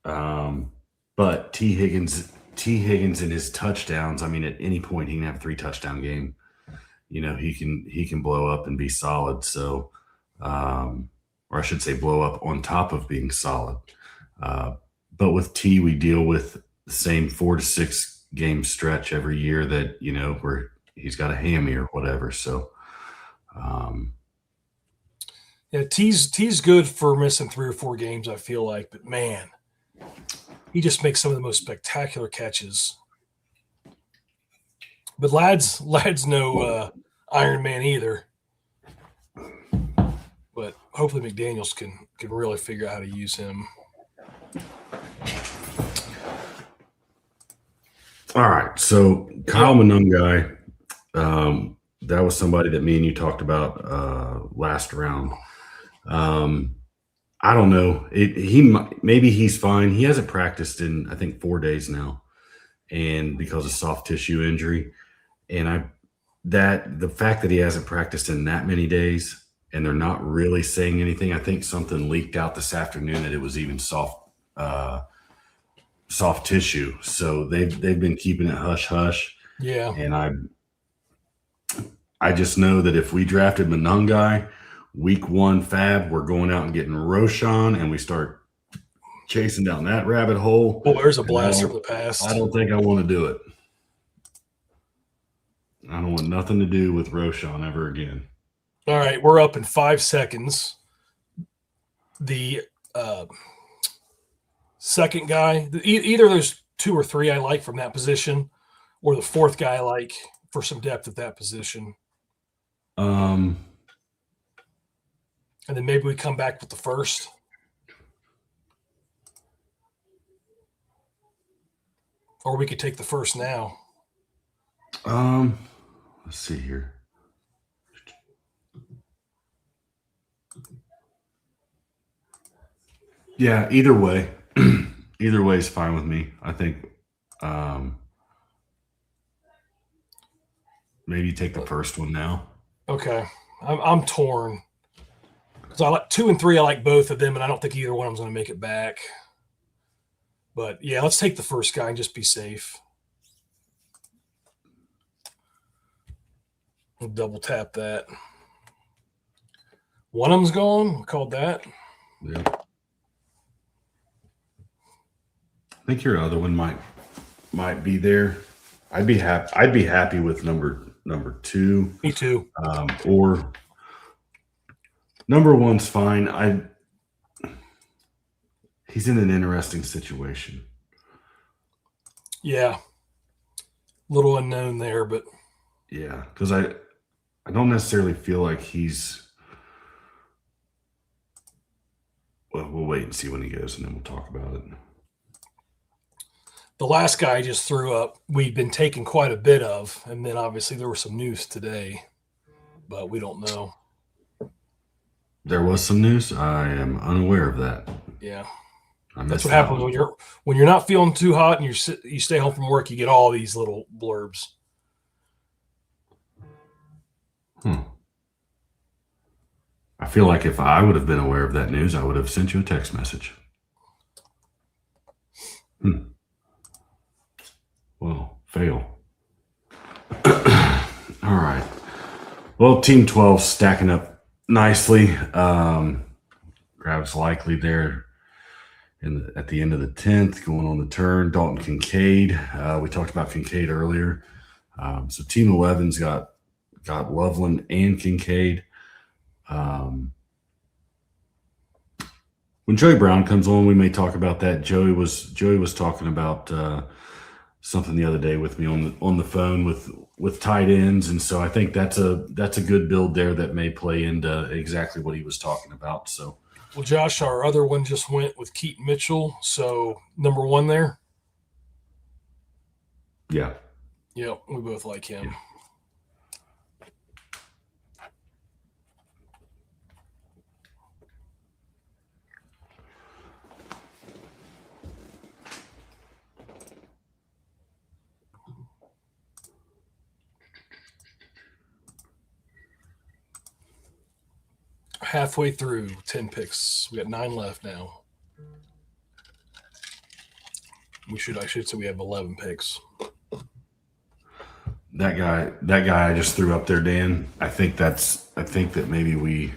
But T. Higgins in his touchdowns, I mean, at any point he can have a 3-touchdown game. You know, he can blow up and be solid. So, or I should say blow up on top of being solid. But with T, we deal with the same 4 to 6 game stretch every year that, you know, where he's got a hammy or whatever. So, yeah, T's good for missing 3 or 4 games, I feel like, but man, he just makes some of the most spectacular catches. But Lad's no Iron Man either. But hopefully McDaniels can really figure out how to use him. All right, so Kyle Monungai, that was somebody that me and you talked about last round. I don't know. Maybe he's fine. He hasn't practiced in I think 4 days now, and because of soft tissue injury, and the fact that he hasn't practiced in that many days, and they're not really saying anything. I think something leaked out this afternoon that it was even soft tissue. So they've been keeping it hush hush. Yeah. And I just know that if we drafted Monungai week 1 fab, we're going out and getting Roshan, and we start chasing down that rabbit hole. Oh, there's a blast from the past. I don't think I want to do it. I don't want nothing to do with Roshan ever again. All right, we're up in 5 seconds. The second guy, either there's 2 or 3 I like from that position, or the 4th guy I like for some depth at that position. And then maybe we come back with the 1st. Or we could take the 1st now. Let's see here. Yeah, either way. Either way is fine with me. I think maybe take the 1st one now. Okay. I'm torn. Because I like 2 and 3, I like both of them, and I don't think either one of them's going to make it back. But yeah, let's take the 1st guy and just be safe. We'll double tap that. One of them's gone. We called that. Yeah. I think your other one might be there. I'd be happy with number 2. Me too. Or number 1's fine. He's in an interesting situation. Yeah. A little unknown there, but yeah, because I don't necessarily feel like he's we'll wait and see when he goes, and then we'll talk about it. The last guy I just threw up, we've been taking quite a bit of, and then obviously there was some news today, but we don't know. There was some news. I am unaware of that. Yeah, I that's missed what that happens one. when you're not feeling too hot and you stay home from work. You get all these little blurbs. I feel like if I would have been aware of that news, I would have sent you a text message. Well, fail. All right. Well, Team 12 stacking up nicely. Grabs likely there at the end of the 10th, going on the turn. Dalton Kincaid. We talked about Kincaid earlier. So Team 11's got Loveland and Kincaid. When Joey Brown comes on, we may talk about that. Joey was talking about something the other day with me on the phone with tight ends, and so I think that's a good build there that may play into exactly what he was talking about. So, well, Josh, our other one just went with Keaton Mitchell, so number 1 there. Yeah, we both like him. Yeah. Halfway through 10 picks. We got 9 left now. I should say we have 11 picks. That guy I just threw up there, Dan. I think that maybe we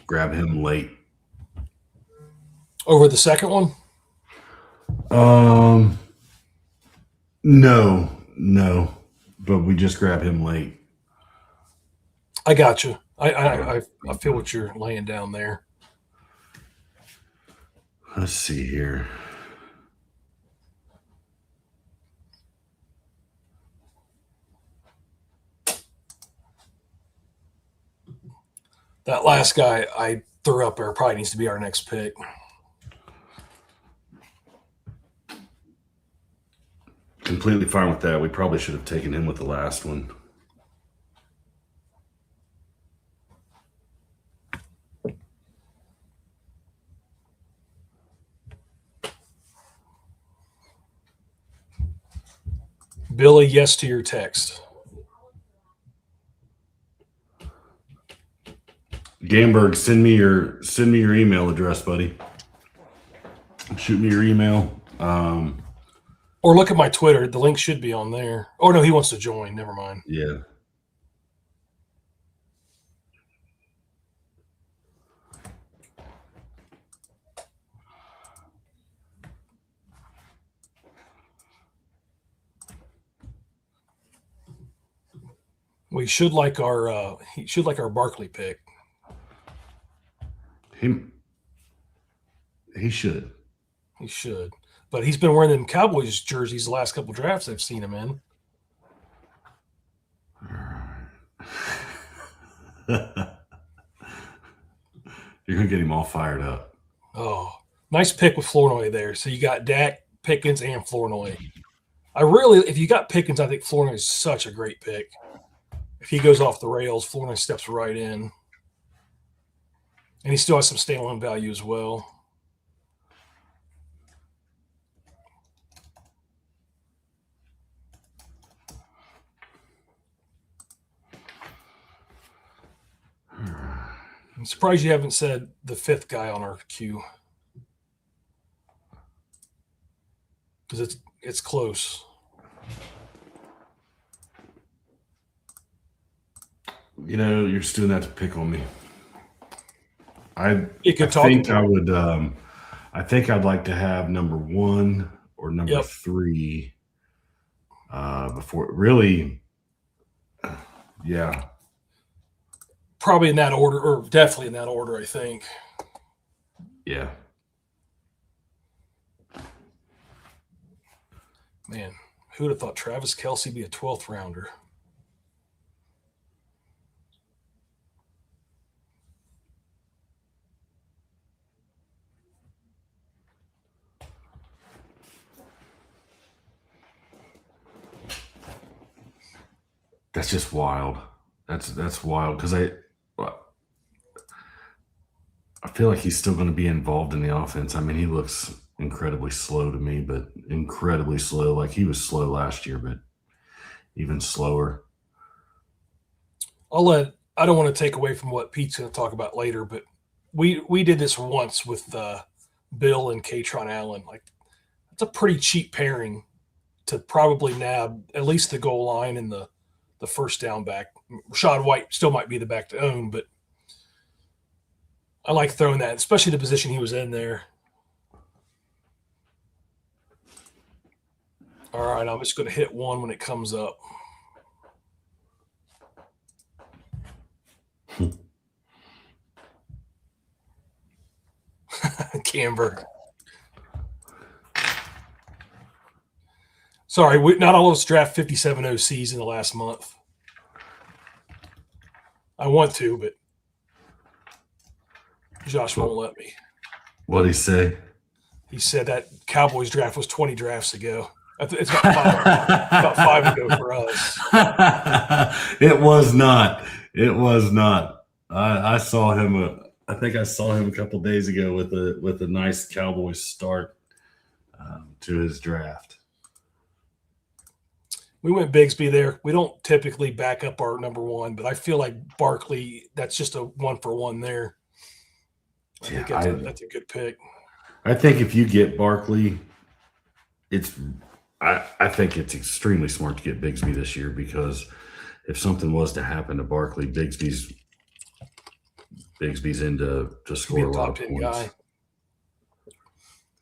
grab him late. Over the second one? No, but we just grab him late. I got you. I feel what you're laying down there. Let's see here. That last guy I threw up there probably needs to be our next pick. Completely fine with that. We probably should have taken him with the last one. Billy, yes to your text. Gamberg, send me your email address, buddy. Shoot me your email. Or look at my Twitter. The link should be on there. Oh, no, he wants to join. Never mind. Yeah. We should like our he should like our Barkley pick. He should. He should. But he's been wearing them Cowboys jerseys the last couple drafts I've seen him in. You're gonna get him all fired up. Oh, nice pick with Flournoy there. So you got Dak, Pickens, and Flournoy. If you got Pickens, I think Flournoy is such a great pick. If he goes off the rails, Flournoy steps right in. And he still has some standalone value as well. I'm surprised you haven't said the 5th guy on our queue. Because it's close. You're just doing that to pick on me. I think I'd like to have number 1 or number 3 before really. Yeah. Probably in that order, or definitely in that order, I think. Yeah. Man, who would have thought Travis Kelce be a 12th rounder? That's just wild. That's wild because I feel like he's still going to be involved in the offense. I mean, he looks incredibly slow to me, but incredibly slow. Like he was slow last year, but even slower. I don't want to take away from what Pete's going to talk about later, but we did this once with Bill and Katron Allen. Like, it's a pretty cheap pairing to probably nab at least the goal line and the first down back. Rashad White still might be the back to own, but I like throwing that, especially the position he was in there. All right, I'm just going to hit one when it comes up. Camberg. Sorry, not all of us draft 57 OCs in the last month. I want to, but Josh won't let me. What'd he say? He said that Cowboys draft was 20 drafts ago. It's about five ago for us. It was not. It was not. I saw him. I think I saw him a couple days ago with a nice Cowboys start to his draft. We went Bigsby there. We don't typically back up our number one, but I feel like Barkley, that's just a 1-for-1 there. I think that's a good pick. I think if you get Barkley, I think it's extremely smart to get Bigsby this year because if something was to happen to Barkley, Bigsby's in to score a lot of points. Guy.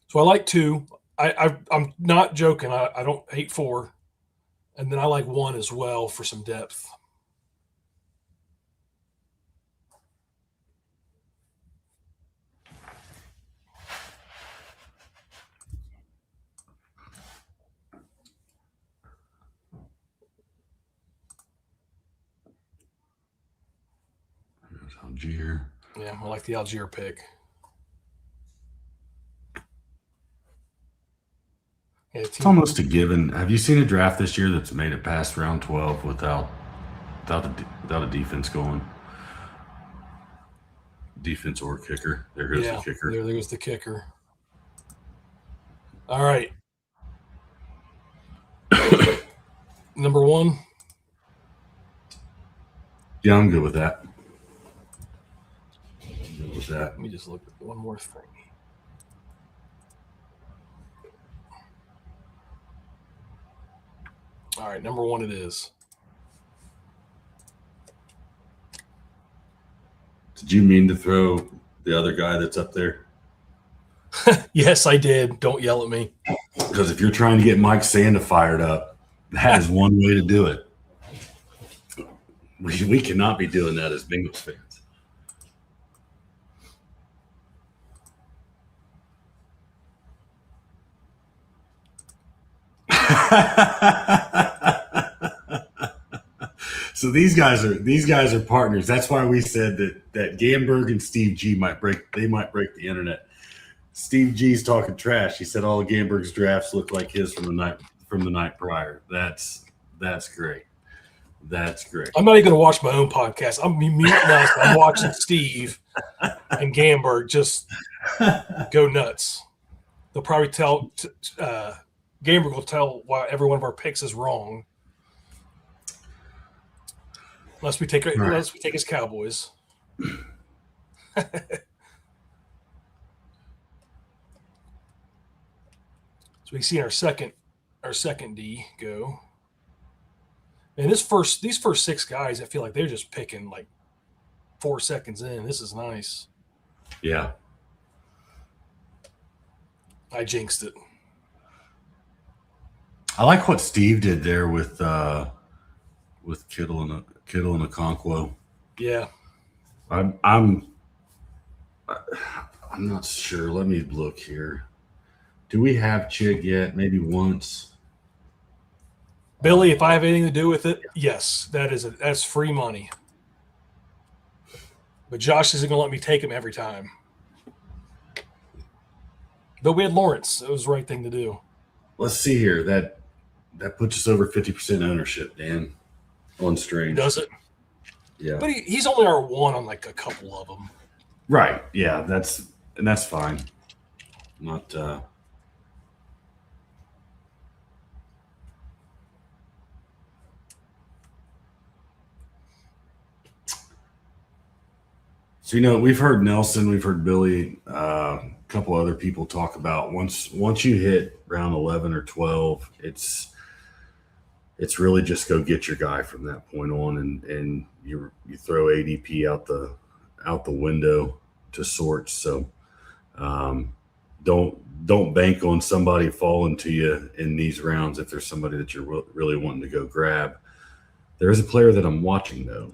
So I like 2. I'm not joking. I don't hate 4. And then I like 1 as well for some depth. There's Algier. Yeah, I like the Algier pick. It's almost a given. Have you seen a draft this year that's made it past round 12 without a defense going? Defense or kicker. There goes the kicker. There goes the kicker. All right. Number 1. Yeah, I'm good with that. Let me just look at one more thing. All right, number 1 it is. Did you mean to throw the other guy that's up there? Yes, I did. Don't yell at me. Because if you're trying to get Mike Sanda fired up, that is one way to do it. We cannot be doing that as Bengals fans. So these guys are partners. That's why we said that Gamberg and Steve G might break the internet. Steve G's talking trash. He said all of Gamberg's drafts look like his from the night prior. That's great. That's great. I'm not even gonna watch my own podcast. I'm muting us. I'm watching Steve and Gamberg just go nuts. They'll probably tell Gamberg will tell why every one of our picks is wrong. Unless we take his Cowboys. So we see our second D go. And these first 6 guys, I feel like they're just picking like 4 seconds in. This is nice. Yeah. I jinxed it. I like what Steve did there with Kittle and Okonkwo. Yeah. I'm not sure. Let me look here. Do we have Chig yet? Maybe once. Billy, if I have anything to do with it, yes, that's free money. But Josh isn't going to let me take him every time. Though we had Lawrence. It was the right thing to do. Let's see here. That puts us over 50% ownership, Dan. on Strange. Does it? Yeah. But he's only R1 on like a couple of them. Right. Yeah. That's fine. Not. So we've heard Nelson, we've heard Billy, a couple other people talk about once you hit round 11 or 12, it's really just go get your guy from that point on, and you throw ADP out the window to sorts. So don't bank on somebody falling to you in these rounds if there's somebody that you're really wanting to go grab. There is a player that I'm watching though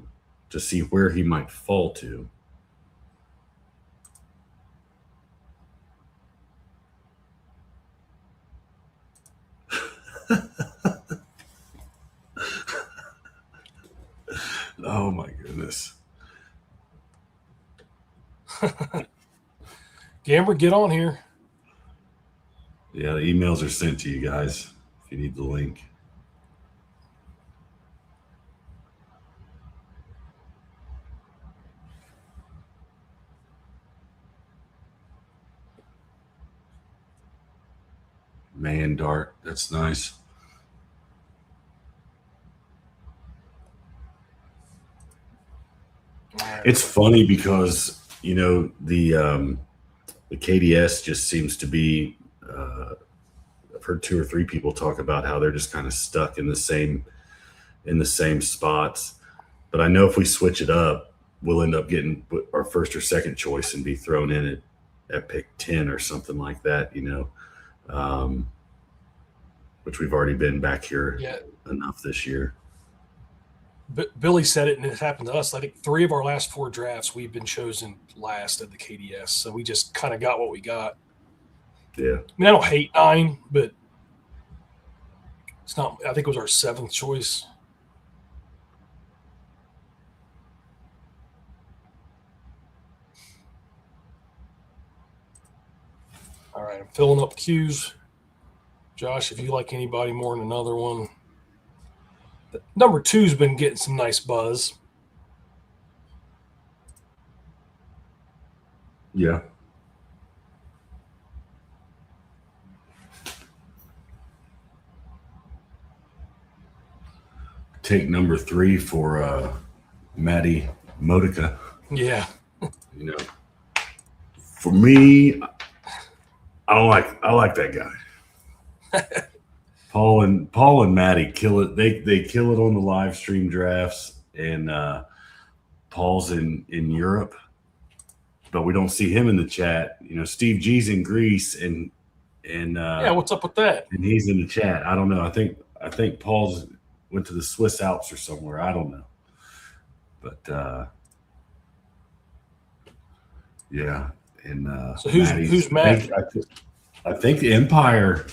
to see where he might fall to. Oh my goodness. Gamber, get on here. Yeah, the emails are sent to you guys if you need the link. Man Dart, that's nice. It's funny because the KDS just seems to be. I've heard 2 or 3 people talk about how they're just kind of stuck in the same spots. But I know if we switch it up, we'll end up getting our first or second choice and be thrown in at pick 10 or something like that. Which we've already been back here enough this year. Billy said it, and it happened to us. I think 3 of our last 4 drafts, we've been chosen last at the KDS. So we just kind of got what we got. Yeah. I mean, I don't hate 9, but it's not. I think it was our 7th choice. All right, I'm filling up queues. Josh, if you like anybody more than another one. Number 2's been getting some nice buzz. Yeah. Take number 3 for Maddie Modica. Yeah. For me, I like that guy. Paul and Maddie kill it. They kill it on the live stream drafts, and Paul's in Europe, but we don't see him in the chat. Steve G's in Greece, and what's up with that? And he's in the chat. I don't know. I think Paul's went to the Swiss Alps or somewhere. I don't know, but yeah. And so who's Matt? I think the Empire.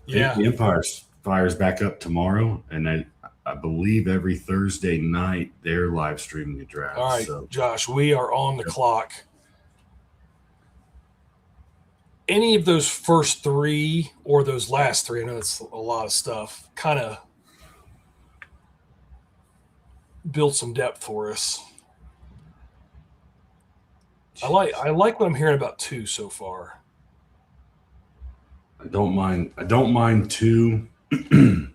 Yeah, the Empire fires back up tomorrow, and I believe every Thursday night they're live streaming the draft. All right, so. Josh, we are on the clock. Any of those first 3 or those last 3, I know it's a lot of stuff, kind of build some depth for us. I like what I'm hearing about 2 so far. I don't mind 2. And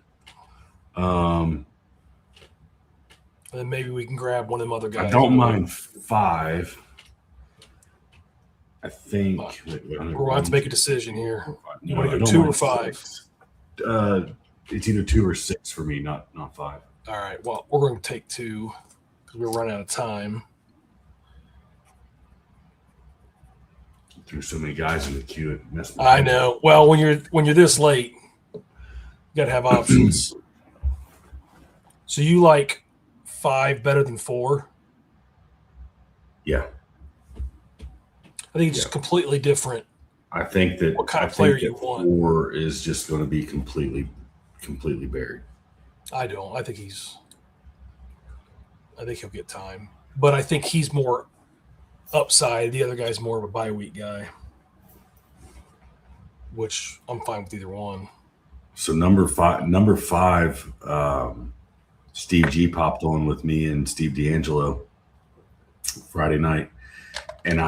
then maybe we can grab one of them other guys. I don't mind 5. I think we're going to have to make a decision here. You want to go 2 or 5? It's either 2 or 6 for me, not 5. All right. Well, we're going to take 2 because we're running out of time. Threw so many guys in the queue. It messed me I know. Well, when you're this late, you got to have options. So you like 5 better than 4? Yeah. I think it's just completely different. I think that what kind of player you want. 4 is just going to be completely buried. I don't. I think he'll get time, but I think he's more upside. The other guy's more of a bye week guy, which I'm fine with either one. So number five, Steve G popped on with me and Steve D'Angelo Friday night, and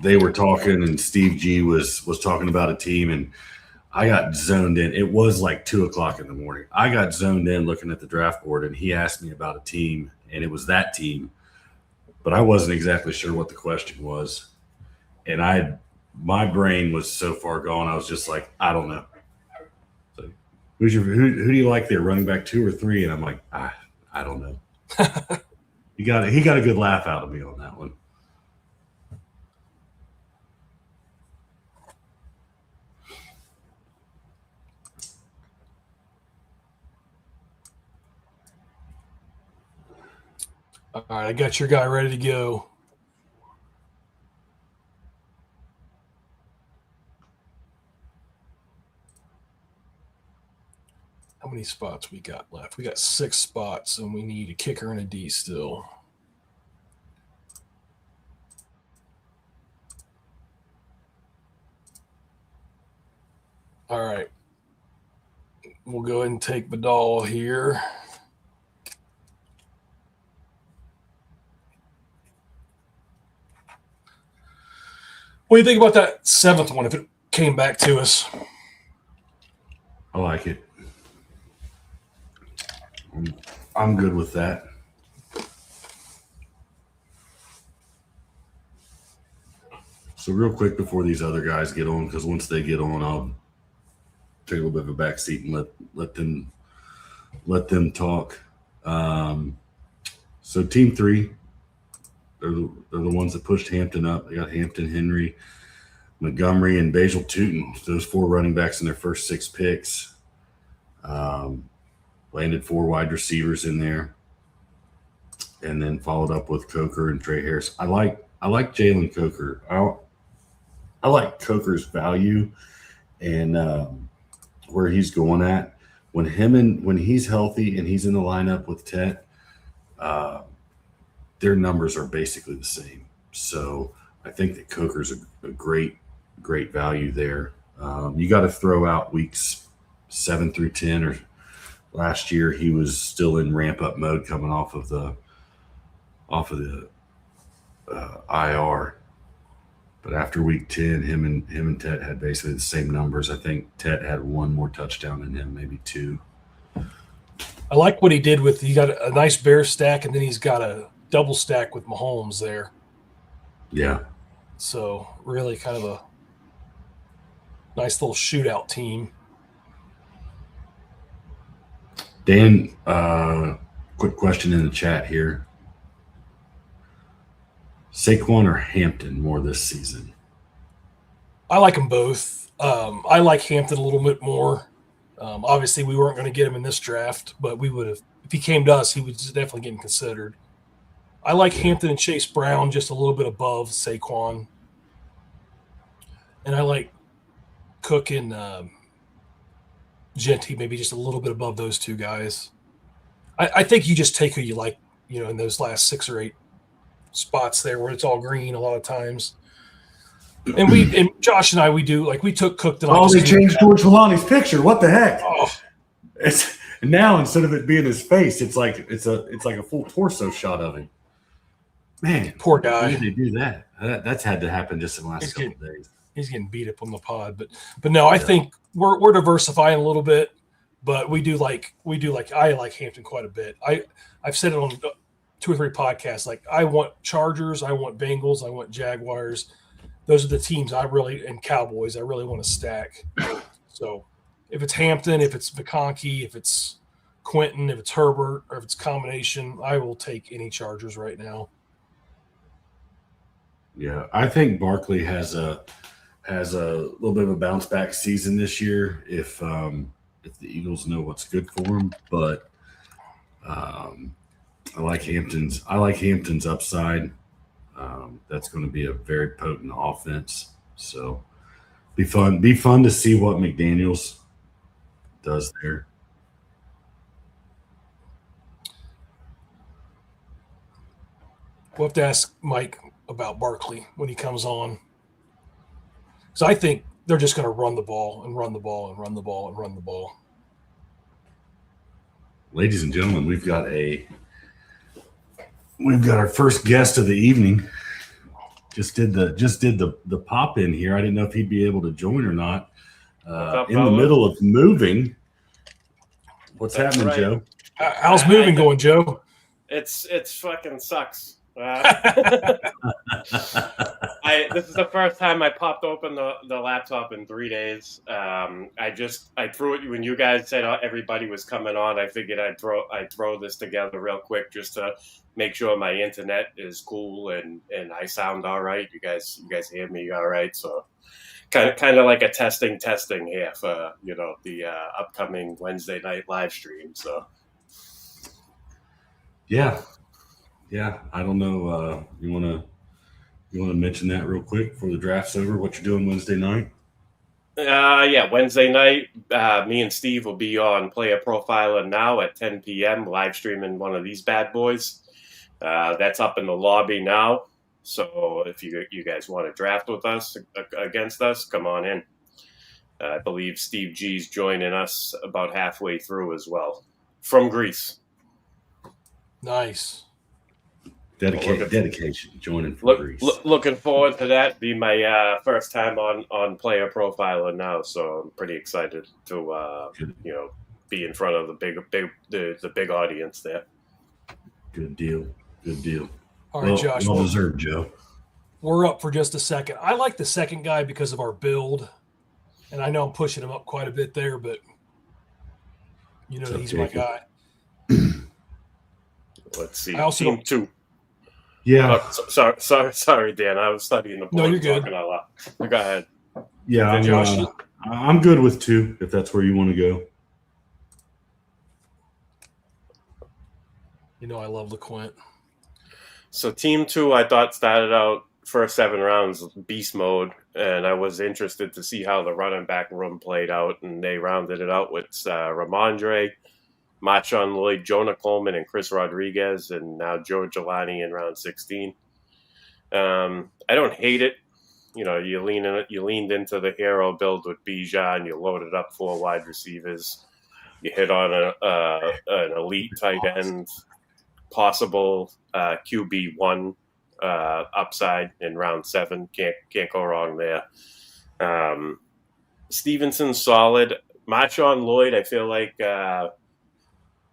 they were talking, and Steve G was talking about a team, and I got zoned in. It was like 2:00 in the morning. I got zoned in looking at the draft board, and he asked me about a team, and it was that team, but I wasn't exactly sure what the question was, and my brain was so far gone. I was just like, I don't know. So, who do you like there, running back 2 or 3? And I'm like, I don't know. He got a good laugh out of me on that one. All right, I got your guy ready to go. How many spots we got left? We got 6 spots, and we need a kicker and a D still. All right. We'll go ahead and take Badal here. What do you think about that 7th one if it came back to us? I like it. I'm good with that. So real quick before these other guys get on, because once they get on, I'll take a little bit of a back seat and let them talk. So team 3, they're the ones that pushed Hampton up. They got Hampton, Henry, Montgomery, and Basil Tootin. Those 4 running backs in their first 6 picks. Landed 4 wide receivers in there, and then followed up with Coker and Trey Harris. I like Jalen Coker. I like Coker's value and where he's going at. When he's healthy and he's in the lineup with Tet, their numbers are basically the same. So I think that Coker's a great value there. You got to throw out weeks 7 through 10, or last year he was still in ramp up mode coming off of the IR. But after week 10, him and Tet had basically the same numbers. I think Tet had 1 more touchdown than him, maybe 2. I like what he did with, he got a nice bear stack, and then he's got a double stack with Mahomes there. Yeah. So really kind of a nice little shootout team. Dan, quick question in the chat here. Saquon or Hampton more this season? I like them both. I like Hampton a little bit more. Obviously, we weren't going to get him in this draft, but we would have, if he came to us, he was definitely getting considered. I like Hampton and Chase Brown just a little bit above Saquon. And I like Cook and Genty maybe just a little bit above those 2 guys. I think you just take who you like, in those last 6 or 8 spots there where it's all green a lot of times. And Josh and I, we took Cook to they changed George Villani's picture. What the heck? Oh. It's now, instead of it being his face, it's like a full torso shot of him. Man, poor guy. Why did they do that? That's had to happen just in the last couple of days. He's getting beat up on the pod, but no, I think we're diversifying a little bit, but I like Hampton quite a bit. I've said it on 2 or 3 podcasts. Like, I want Chargers, I want Bengals, I want Jaguars. Those are the teams and Cowboys I really want to stack. So if it's Hampton, if it's McConkey, if it's Quentin, if it's Herbert, or if it's combination, I will take any Chargers right now. Yeah, I think Barkley has a little bit of a bounce back season this year if the Eagles know what's good for him. But I like Hampton's upside. That's going to be a very potent offense. So be fun to see what McDaniels does there. We'll have to ask Mike about Barkley when he comes on. Because I think they're just going to run the ball and run the ball and run the ball and run the ball. ladies and gentlemen, we've got our first guest of the evening. Just did the pop in here. I didn't know if he'd be able to join or not. Up, in the middle of moving. What's happening, right. Joe? How's moving going, Joe? It's fucking sucks. This is the first time I popped open the laptop in 3 days. I threw it when you guys said everybody was coming on. I figured I'd throw this together real quick just to make sure my internet is cool and I sound all right. You guys hear me all right? So kind of like a testing here for the upcoming Wednesday night live stream. So yeah. I don't know. You want to mention that real quick before the draft's over? What you're doing Wednesday night? Wednesday night. Me and Steve will be on Player Profiler now at 10 p.m. live streaming one of these bad boys. That's up in the lobby now. So if you guys want to draft with us against us, come on in. I believe Steve G's joining us about halfway through as well from Greece. Nice. Dedication, joining from Greece. Looking forward to that. Be my first time on Player Profiler now, so I'm pretty excited to be in front of the big audience there. Good deal. All right, Josh. Well deserved, Joe. We're up for just a second. I like the second guy because of our build, and I know I'm pushing him up quite a bit there, but he's my guy. Let's see. Team 2. Yeah. Sorry, Dan. I was studying the board. No, you're good. Go ahead. Yeah, Josh. I'm good with 2 if that's where you want to go. I love LeQuint. So Team 2, I thought started out first 7 rounds beast mode, and I was interested to see how the running back room played out, and they rounded it out with Ramondre, Marshawn Lloyd, Jonah Coleman, and Chris Rodriguez, and now Joe Gelani in round 16. I don't hate it. You leaned into the hero build with Bijan. You loaded up 4 wide receivers. You hit on an elite tight end, possible QB1 upside in round 7. Can't go wrong there. Stevenson's solid. Marshawn Lloyd, I feel like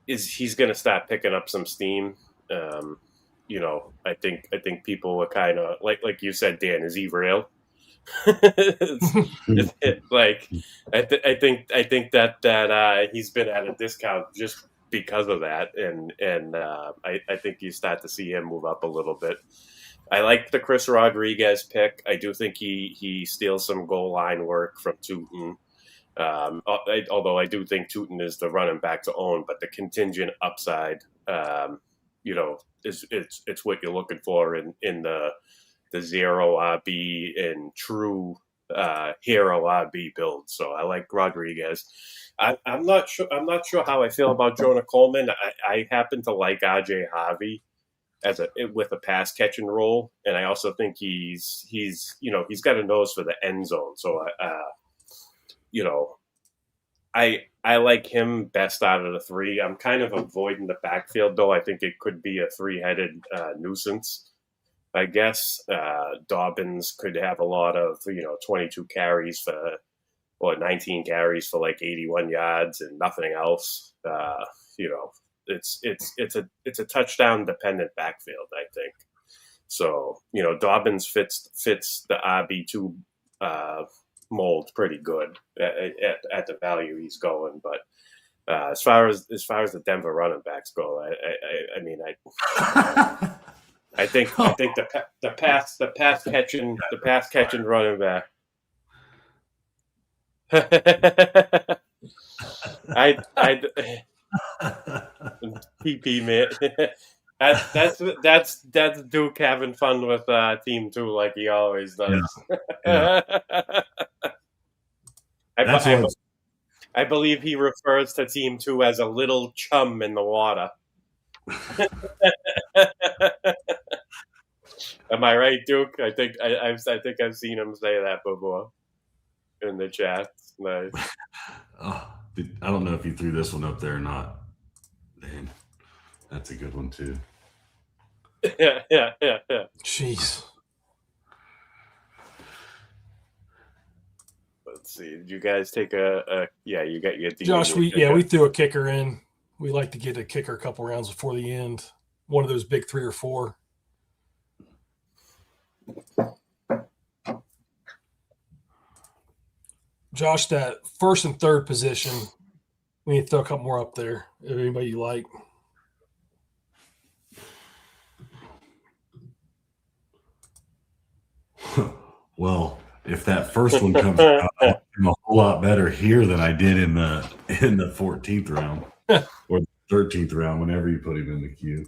he's going to start picking up some steam. I think people were kind of like you said, Dan. Is he real? I think that he's been at a discount just because of that, and I think you start to see him move up a little bit. I like the Chris Rodriguez pick. I do think he steals some goal line work from Tootin. Although I do think Tootin is the running back to own, but the contingent upside, it's what you're looking for in the zero RB and true hero RB build. So I like Rodriguez. I'm not sure how I feel about Jonah Coleman. I happen to like RJ Harvey with a pass catching role, and I also think he's got a nose for the end zone. So I like him best out of the 3. I'm kind of avoiding the backfield, though. I think it could be a 3-headed nuisance, I guess. Dobbins could have a lot of, 22 carries or 19 carries for like 81 yards and nothing else. It's a touchdown dependent backfield, I think. So, Dobbins fits the RB2 mold pretty good at the value he's going, but as far as the Denver running backs go, I think the pass catching running back. PP man. That's Duke having fun with Team 2 like he always does. Yeah. I believe he refers to Team 2 as a little chum in the water. Am I right, Duke? I think I've seen him say that before in the chat. Nice. I don't know if you threw this one up there or not. That's a good one too. Yeah. Jeez. Let's see. Did you guys take a you got your Josh, we threw a kicker in. We like to get a kicker a couple rounds before the end. One of those big 3 or 4. Josh, that first and third position, we need to throw a couple more up there. If anybody you like. Well, if that first one comes out, I'm a whole lot better here than I did in the 14th round or the 13th round, whenever you put him in the queue.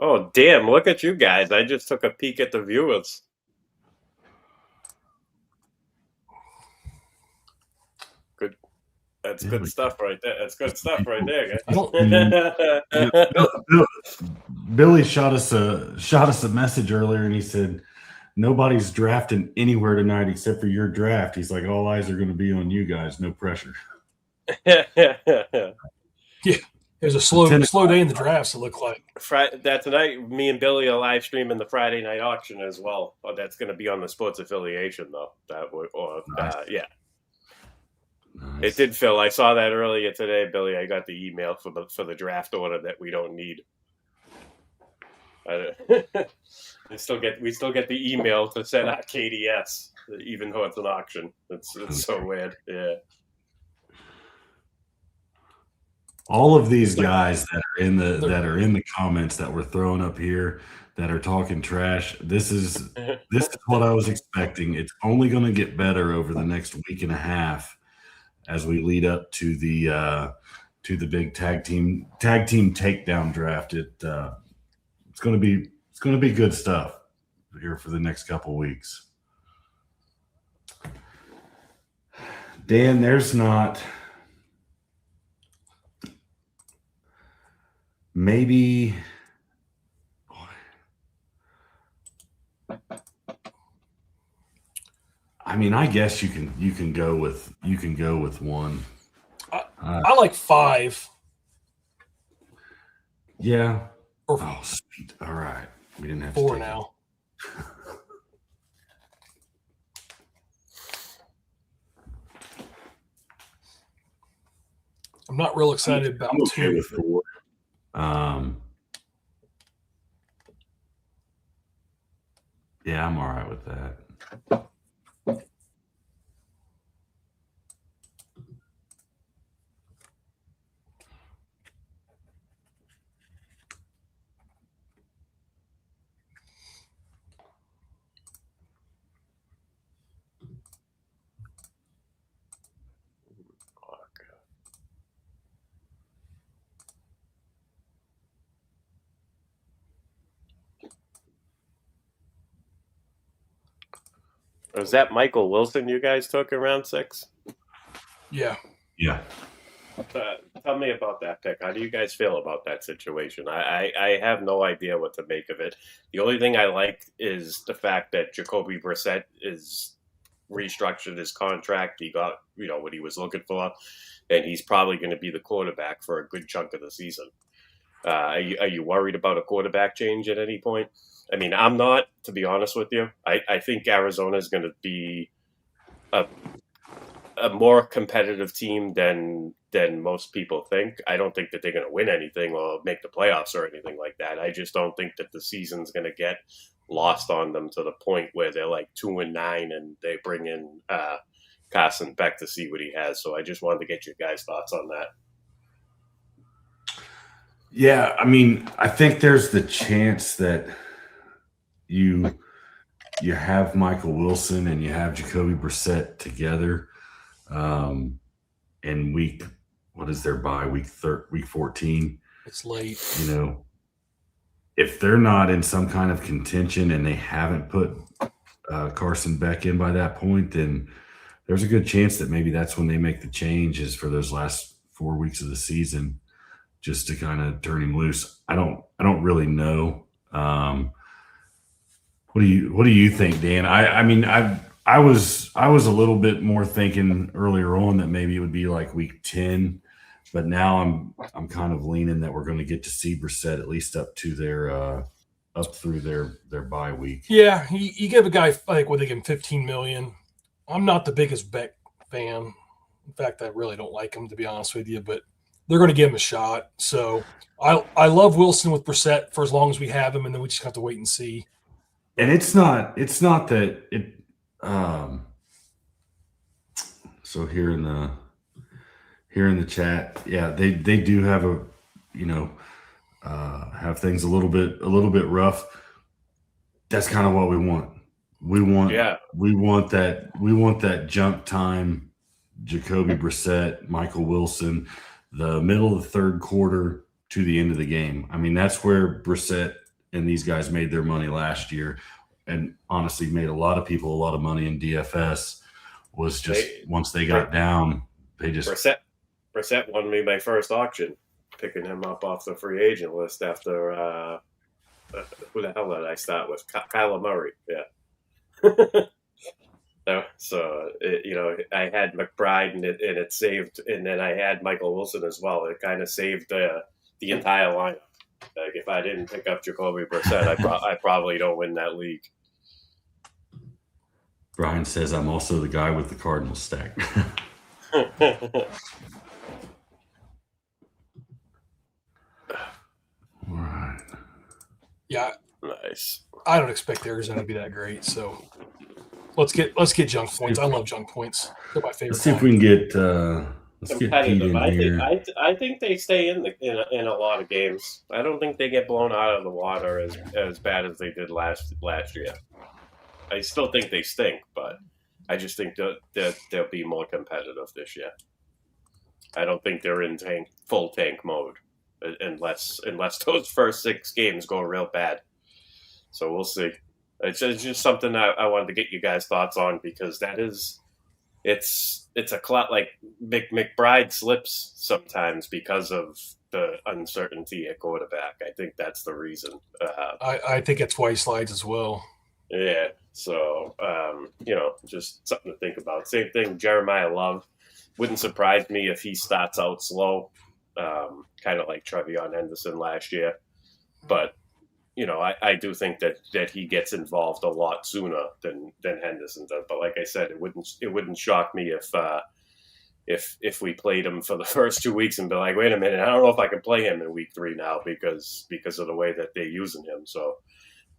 Oh, damn, look at you guys. I just took a peek at the viewers. Good. That's good stuff right there. That's good stuff right there, guys. Billy shot us a message earlier, and he said, nobody's drafting anywhere tonight except for your draft. He's like, all eyes are going to be on you guys. No pressure. Yeah. It was a slow day in the drafts, it looked like. That tonight, me and Billy are live streaming the Friday night auction as well. Oh, that's going to be on the sports affiliation, though. Nice. Yeah. Nice. It did, Phil. I saw that earlier today, Billy. I got the email for the draft order that we don't need. We still get the email to send out KDS, even though it's an auction. It's so weird. Yeah. All of these guys that are in the comments that we're throwing up here that are talking trash, this is what I was expecting. It's only going to get better over the next week and a half as we lead up to the big tag team takedown draft. It's going to be good stuff here for the next couple weeks. Dan, there's not maybe I mean, I guess you can go with one. I like 5. Yeah. Or oh, sweet. All right. We didn't have 4 to now. I'm not real excited about I'm okay 2. with 4. Yeah, I'm all right with that. Was that Michael Wilson you guys took in round 6? Yeah. Yeah. Tell me about that pick. How do you guys feel about that situation? I have no idea what to make of it. The only thing I like is the fact that Jacoby Brissett is restructured his contract. He got what he was looking for, and he's probably going to be the quarterback for a good chunk of the season. Are you worried about a quarterback change at any point? I mean, I'm not, to be honest with you. I think Arizona is going to be a more competitive team than most people think. I don't think that they're going to win anything or make the playoffs or anything like that. I just don't think that the season's going to get lost on them to the point where they're like 2-9 and they bring in Carson Beck to see what he has. So I just wanted to get your guys' thoughts on that. Yeah, I mean, I think there's the chance that you have Michael Wilson and you have Jacoby Brissett together in week, what is their bye, week 14? It's late. If they're not in some kind of contention and they haven't put Carson Beck in by that point, then there's a good chance that maybe that's when they make the changes for those last 4 weeks of the season, just to kind of turn him loose. I don't really know. What do you think, Dan? I mean, I was a little bit more thinking earlier on that maybe it would be like week 10, but now I'm kind of leaning that we're going to get to see Brissett at least up to their up through their bye week. Yeah, you give a guy like what they give him $15 million. I'm not the biggest Beck fan. In fact, I really don't like him, to be honest with you, but they're going to give him a shot. So I love Wilson with Brissett for as long as we have him, and then we just have to wait and see. And it's not that it. So here in the chat, yeah, they do have a, have things a little bit rough. That's kind of what we want. We want that jump time. Jacoby Brissett, Michael Wilson, the middle of the third quarter to the end of the game. I mean, that's where Brissett and these guys made their money last year, and honestly made a lot of people a lot of money in DFS. Was just once they got down, they just Brissett won me my first auction, picking him up off the free agent list after who the hell did I start with? Kyler Murray, yeah. So I had McBride and it saved, and then I had Michael Wilson as well. It kind of saved the entire lineup. Like if I didn't pick up Jacoby Brissett, I probably don't win that league. Brian says I'm also the guy with the Cardinals stack. All right. Yeah. Nice. I don't expect Arizona to be that great, so let's get junk points. I love junk points. They're my favorite. Let's see if we can get let's get Pete in here. I think they stay in a lot of games. I don't think they get blown out of the water as bad as they did last year. I still think they stink, but I just think that they'll be more competitive this year. I don't think they're in full tank mode unless those first 6 games go real bad. So we'll see. It's just something I wanted to get you guys' thoughts on, because it's a clot. Like McBride slips sometimes because of the uncertainty at quarterback. I think that's the reason. I think it's why he slides as well. Yeah. So, just something to think about. Same thing, Jeremiah Love. Wouldn't surprise me if he starts out slow, kind of like Trevion Henderson last year. But, I do think that he gets involved a lot sooner than Henderson does. But like I said, it wouldn't shock me if we played him for the first 2 weeks and be like, wait a minute, I don't know if I can play him in week 3 now because of the way that they're using him. So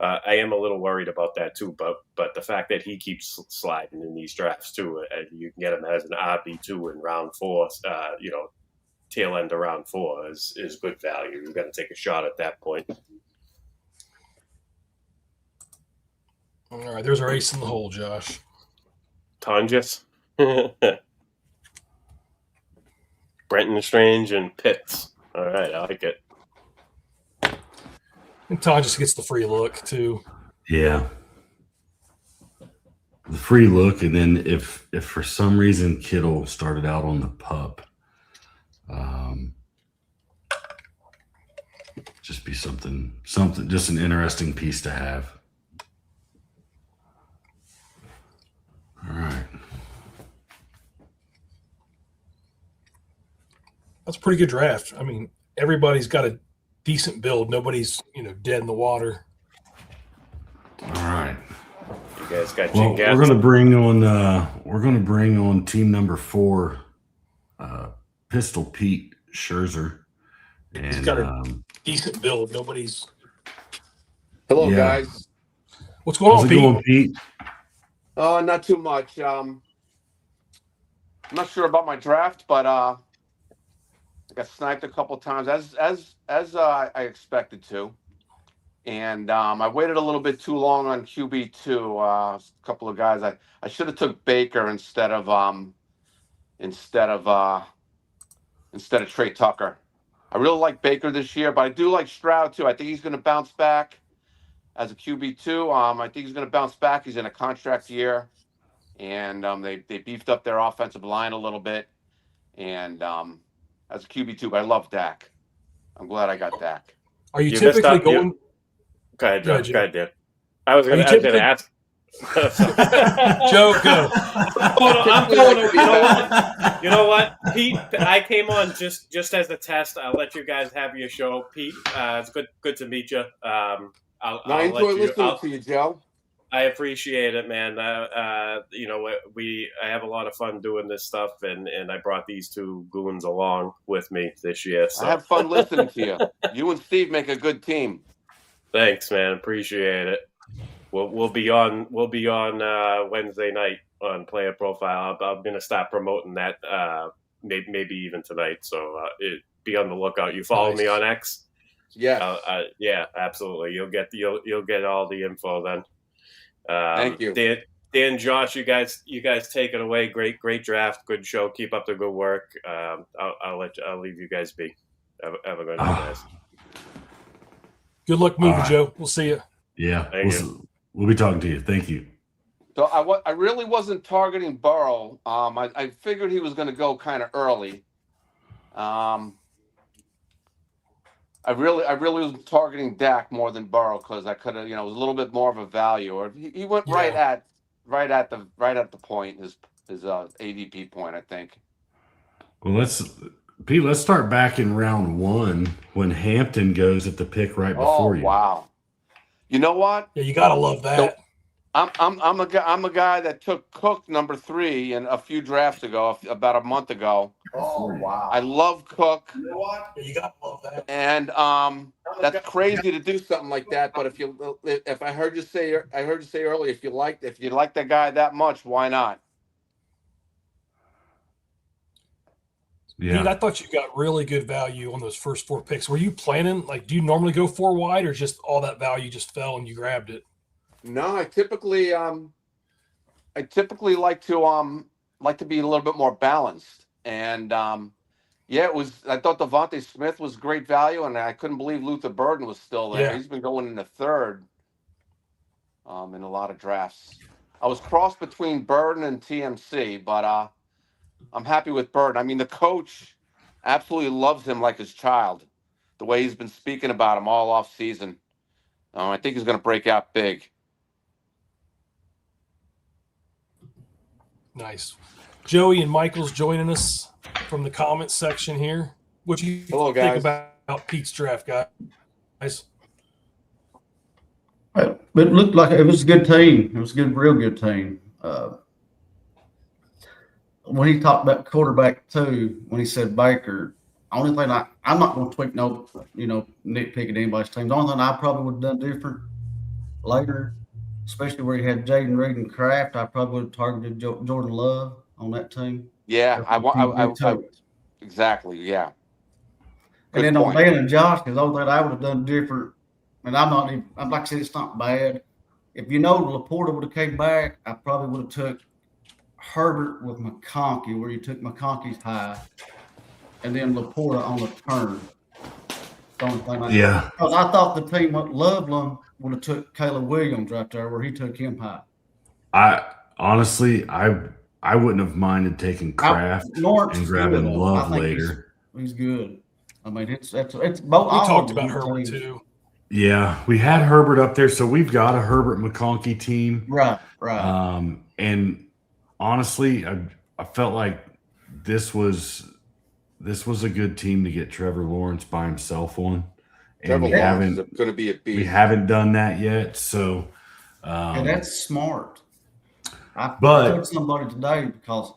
I am a little worried about that too. But the fact that he keeps sliding in these drafts too, you can get him as an RB2 in round 4, tail end of round 4 is good value. You've got to take a shot at that point. All right, there's our ace in the hole, Josh. Tonjes. Brenton Strange and Pitts. All right, I like it. And Tonjes gets the free look too. Yeah. The free look, and then if for some reason Kittle started out on the pup, just be something, just an interesting piece to have. All right. That's a pretty good draft. I mean, everybody's got a decent build. Nobody's, dead in the water. All right. You guys got we're gonna bring on team number 4, Pistol Pete Scherzer. And he's got a decent build. Nobody's. Hello, guys. What's going on, Pete? Going, Pete? Not too much. I'm not sure about my draft, but I got sniped a couple times as I expected to, and I waited a little bit too long on QB2. A couple of guys I should have took Baker instead of Trey Tucker. I really like Baker this year, but I do like Stroud too. I think he's going to bounce back as a QB2. I think he's going to bounce back. He's in a contract year, and they beefed up their offensive line a little bit, and as a QB2, but I love Dak. I'm glad I got Dak. Are you typically going? Go ahead, Dan. I was going to ask. Joe, go. I'm going to, you know what, Pete? I came on just as a test. I'll let you guys have your show, Pete. It's good to meet you. I enjoy listening to you, Joe. I appreciate it, man. You know, I have a lot of fun doing this stuff, and I brought these two goons along with me this year. So I have fun listening to you. You and Steve make a good team. Thanks, man. Appreciate it. We'll be on Wednesday night on Player Profile. I'm gonna start promoting that maybe even tonight. So be on the lookout. You follow me on X? Yes. Yeah, absolutely. You'll get all the info then. Thank you, Dan, Josh. You guys take it away. Great draft. Good show. Keep up the good work. I'll leave you guys be. Have a good night, guys. Good luck moving, Joe. We'll see you. Yeah, we'll be talking to you. Thank you. So I really wasn't targeting Burrow. I figured he was going to go kind of early. I really was targeting Dak more than Burrow because I could have, it was a little bit more of a value. Or he went right at the point, his ADP point, I think. Well, let's start back in round 1 when Hampton goes at the pick right before you. Oh wow! You know what? Yeah, you gotta love that. So, I'm a guy that took Cook number 3 and a few drafts ago, about a month ago. Oh wow! I love Cook. You know what? Yeah, you gotta love that. And that's crazy to do something like that. But if I heard you say earlier, if you like that guy that much, why not? Yeah. Pete, I thought you got really good value on those first 4 picks. Were you planning, do you normally go 4 wide, or just all that value just fell and you grabbed it? No, I typically like to be a little bit more balanced. And I thought Devontae Smith was great value, and I couldn't believe Luther Burden was still there. Yeah. He's been going in the 3rd in a lot of drafts. I was crossed between Burden and TMC, but I'm happy with Burden. I mean, the coach absolutely loves him like his child, the way he's been speaking about him all off season. I think he's going to break out big. Nice. Joey and Michael's joining us from the comments section here. What do you think about Pete's draft, guys? But it looked like it was a good team. It was a real good team. When he talked about quarterback too, when he said Baker, only thing I'm not going to tweak nitpick at anybody's team. The only thing I probably would have done different later, especially where he had Jaden Reed and Kraft, I probably would have targeted Jordan Love on that team. Yeah, exactly. Yeah. And then on Dan and Josh, because all that I would have done different. And I'm like I said, it's not bad. If Laporta would have came back, I probably would have took Herbert with McConkey, where you took McConkey's high, and then Laporta on the turn. Because I thought the team Loveland would have took Caleb Williams right there, where he took him high. I honestly wouldn't have minded taking Kraft and grabbing Love later. He's good. I mean, it's both. We talked about Herbert too. Yeah, we had Herbert up there, so we've got a Herbert McConkey team. Right. And honestly, I felt like this was a good team to get Trevor Lawrence by himself on. And Trevor Lawrence is going to be a beast. We haven't done that yet, so and that's smart. I told somebody today, because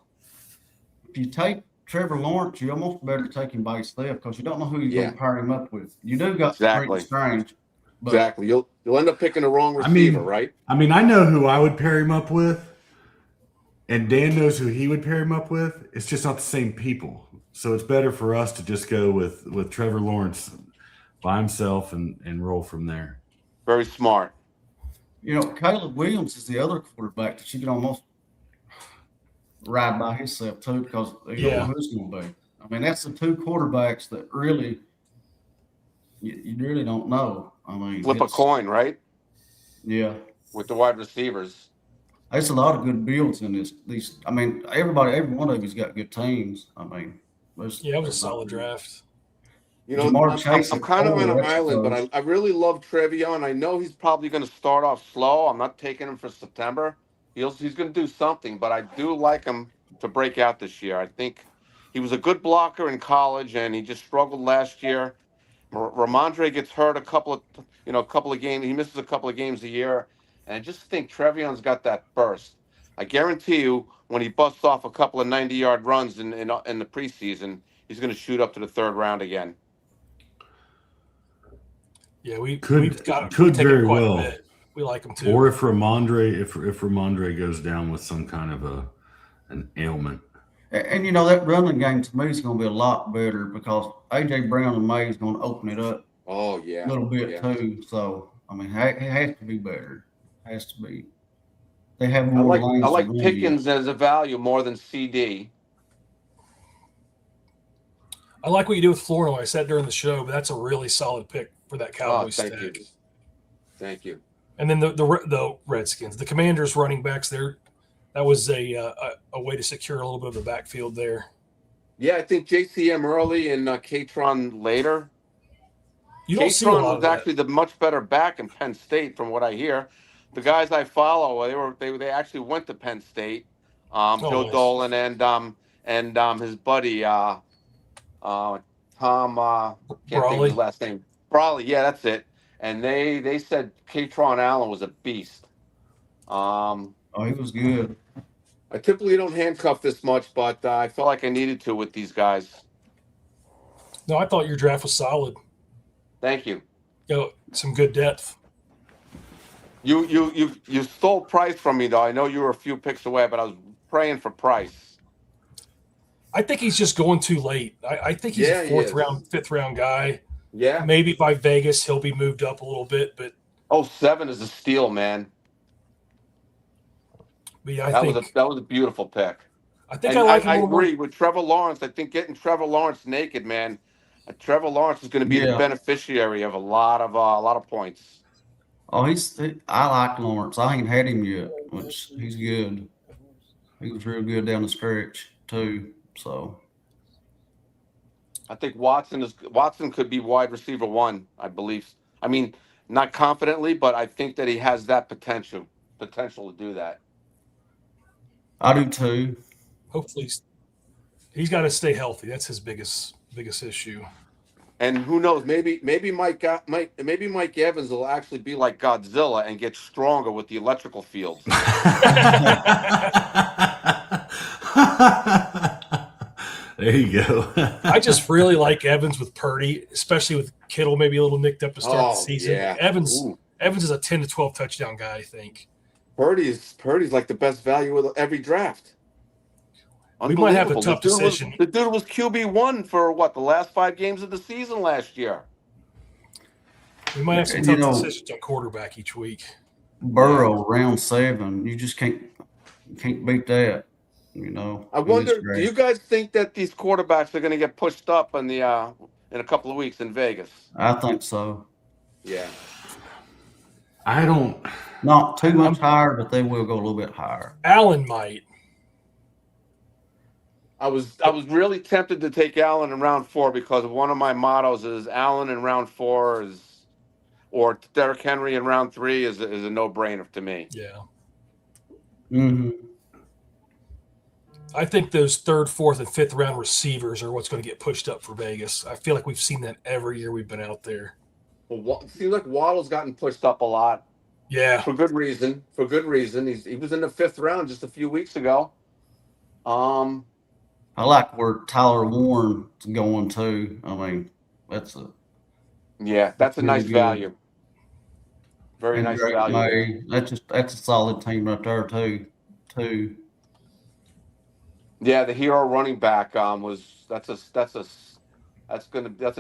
if you take Trevor Lawrence, you almost better take him by himself, because you don't know who you're going to pair him up with. You do got Brenton Strange. But exactly. You'll end up picking the wrong receiver, right? I mean, I know who I would pair him up with, and Dan knows who he would pair him up with. It's just not the same people. So it's better for us to just go with Trevor Lawrence by himself and roll from there. Very smart. Caleb Williams is the other quarterback that you can almost ride by himself too, because you don't know who's going to be. I mean, that's the 2 quarterbacks that really you really don't know. I mean, flip a coin, right? Yeah. With the wide receivers. There's a lot of good builds in these. I mean, every one of you's got good teams. I mean, it was a solid draft. You know, Jamar Chase I'm at kind of on 4, an that's island, but close. I really love Trevion. I know he's probably going to start off slow. I'm not taking him for September. He's going to do something, but I do like him to break out this year. I think he was a good blocker in college, and he just struggled last year. Ramondre gets hurt a couple of games. He misses a couple of games a year, and I just think Trevion's got that burst. I guarantee you, when he busts off a couple of 90-yard runs in the preseason, he's going to shoot up to the third round again. Yeah, we've Could taken very quite well. a bit. We like him too. Or if Ramondre goes down with some kind of an ailment. And you know, that running game to me is going to be a lot better because AJ Brown and May is going to open it up Oh yeah, a little bit too. So I mean, it has to be better. It has to be. They have I more lanes. like to run Pickens as a value more than CD. I like what you do with Flournoy. I said during the show, but that's a really solid pick for that Cowboys stack. Thank you. And then the Redskins, the Commanders running backs there, that was a way to secure a little bit of the backfield there. Yeah, I think JCM early and Katron later. You don't see a lot was of that. actually the much better back in Penn State, from what I hear. The guys I follow, they actually went to Penn State. Joe nice. Dolan and his buddy Tom. Can't think of his last name. Brawley. Yeah, that's it. And they said Katron Allen was a beast. Oh, he was good. I typically don't handcuff this much, but I felt like I needed to with these guys. No, I thought your draft was solid. Thank you. Some good depth. You stole Price from me, though. I know you were a few picks away, but I was praying for Price. I think he's just going too late. I think he's a fourth round, fifth round guy. Yeah. Maybe by Vegas he'll be moved up a little bit, but 7 is a steal, man. But yeah, that was a beautiful pick. I think I agree with Trevor Lawrence. I think getting Trevor Lawrence naked, man. Trevor Lawrence is going to be the beneficiary of a lot of points. Oh, I like Lawrence. I ain't had him yet, which he's good. He was real good down the stretch too. So I think Watson could be wide receiver 1, I believe. I mean, not confidently, but I think that he has that potential to do that. I do too. Hopefully he's got to stay healthy. That's his biggest issue. And who knows? Maybe Mike Evans will actually be like Godzilla and get stronger with the electrical fields. There you go. I just really like Evans with Purdy, especially with Kittle maybe a little nicked up to start the season. Yeah. Evans is a 10 to 12 touchdown guy, I think. Purdy's like the best value of every draft. We might have a tough decision. The dude was QB1 for the last 5 games of the season last year. We might have some tough decisions on quarterback each week. Burrow round 7, you just can't beat that. I wonder, do you guys think that these quarterbacks are going to get pushed up in a couple of weeks in Vegas? I think so. Yeah. I don't. Not too much higher, but they will go a little bit higher. Allen might. I was really tempted to take Allen in round 4 because one of my mottos is Allen in round 4 or Derrick Henry in round 3 is a no-brainer to me. Yeah. Mm-hmm. I think those 3rd, 4th, and 5th round receivers are what's going to get pushed up for Vegas. I feel like we've seen that every year we've been out there. Well, it seems like Waddle's gotten pushed up a lot. Yeah. For good reason. He was in the 5th round just a few weeks ago. I like where Tyler Warren's going too. I mean, that's a nice value. Very nice value. That's a solid team right there too. Yeah, the hero running back that's a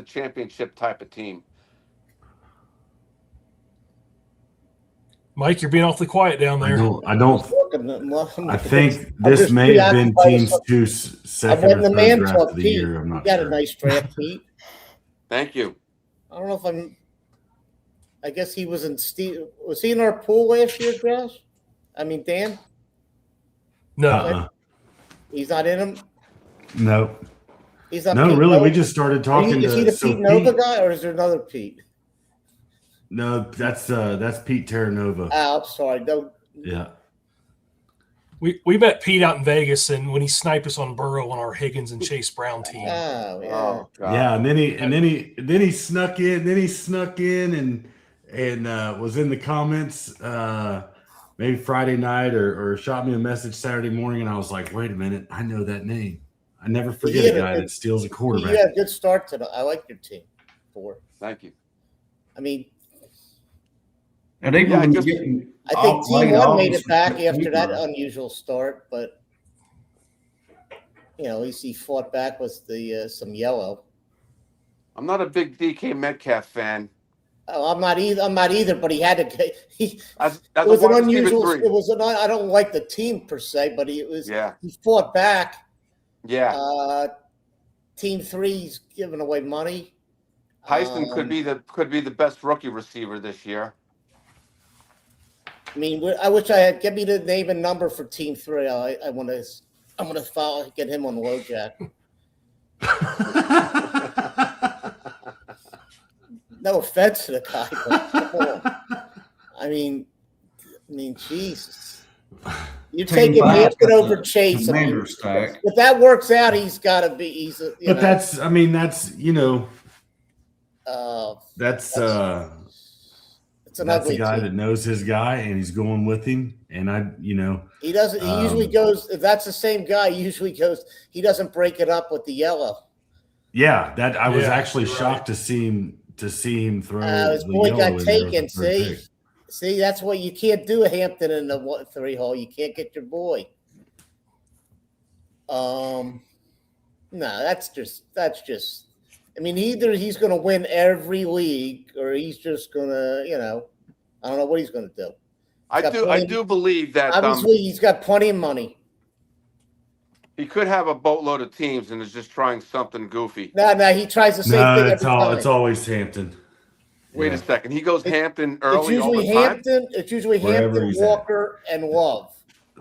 championship type of team. Mike, you're being awfully quiet down there. I think this may have been teams 2's second or third draft of the year. I'm not sure. Got a nice draft, Pete. Thank you. I don't know if I guess he was was he in our pool last year, Josh? I mean, Dan? No. He's not in them? No. He's not No, Pete really, Nova? we just started talking Is he to the Pete Nova guy, or is there another Pete? No, that's Pete Terranova. Oh, I'm sorry. No, Yeah. We met Pete out in Vegas, and when he sniped us on Burrow on our Higgins and Chase Brown team. oh, yeah. Oh God. Yeah, and then he snuck in and was in the comments maybe Friday night or shot me a message Saturday morning, and I was like, wait a minute, I know that name. I never forget a guy that steals a quarterback. You had a good start today. I like your team. Thank you. I mean, And even Yeah, when just- you're getting I think off late Team One August, made it back after you that were- unusual start, but at least he fought back with the some yellow. I'm not a big DK Metcalf fan. Oh, I'm not either. But he had to. He That's it a was an wide receiver unusual. 3. It was an. I don't like the team per se, but he fought back. Yeah. Team 3's giving away money. Heiston could be the best rookie receiver this year. I mean, I wish I had. Give me the name and number for Team 3. I want to. I'm going to get him on LoJack. No offense to the guy, but come on. I mean, Jesus. You're Team taking five Hampton got over the Chase. Commander stack. If that works out, he's got to be. But that's uh, it's an that's ugly a guy team. that knows his guy and he's going with him. And He doesn't. He usually goes. If that's the same guy, he usually goes. He doesn't break it up with the yellow. yeah, that I was Yeah, actually you're shocked to see him throw. His the boy yellow got in there with taken. the third pick. See, that's what you can't do. Hampton in the 3 hole. You can't get your boy. No, that's just. I mean, either he's going to win every league, or he's just going to, I don't know what he's going to do. I do believe that Obviously, he's got plenty of money. he could have a boatload of teams and is just trying something goofy. No, he tries the same thing every time. It's always Hampton. Wait a second. He goes Hampton It's early all usually the time. Hampton. It's usually Wherever Hampton, he's at. Walker, and Love.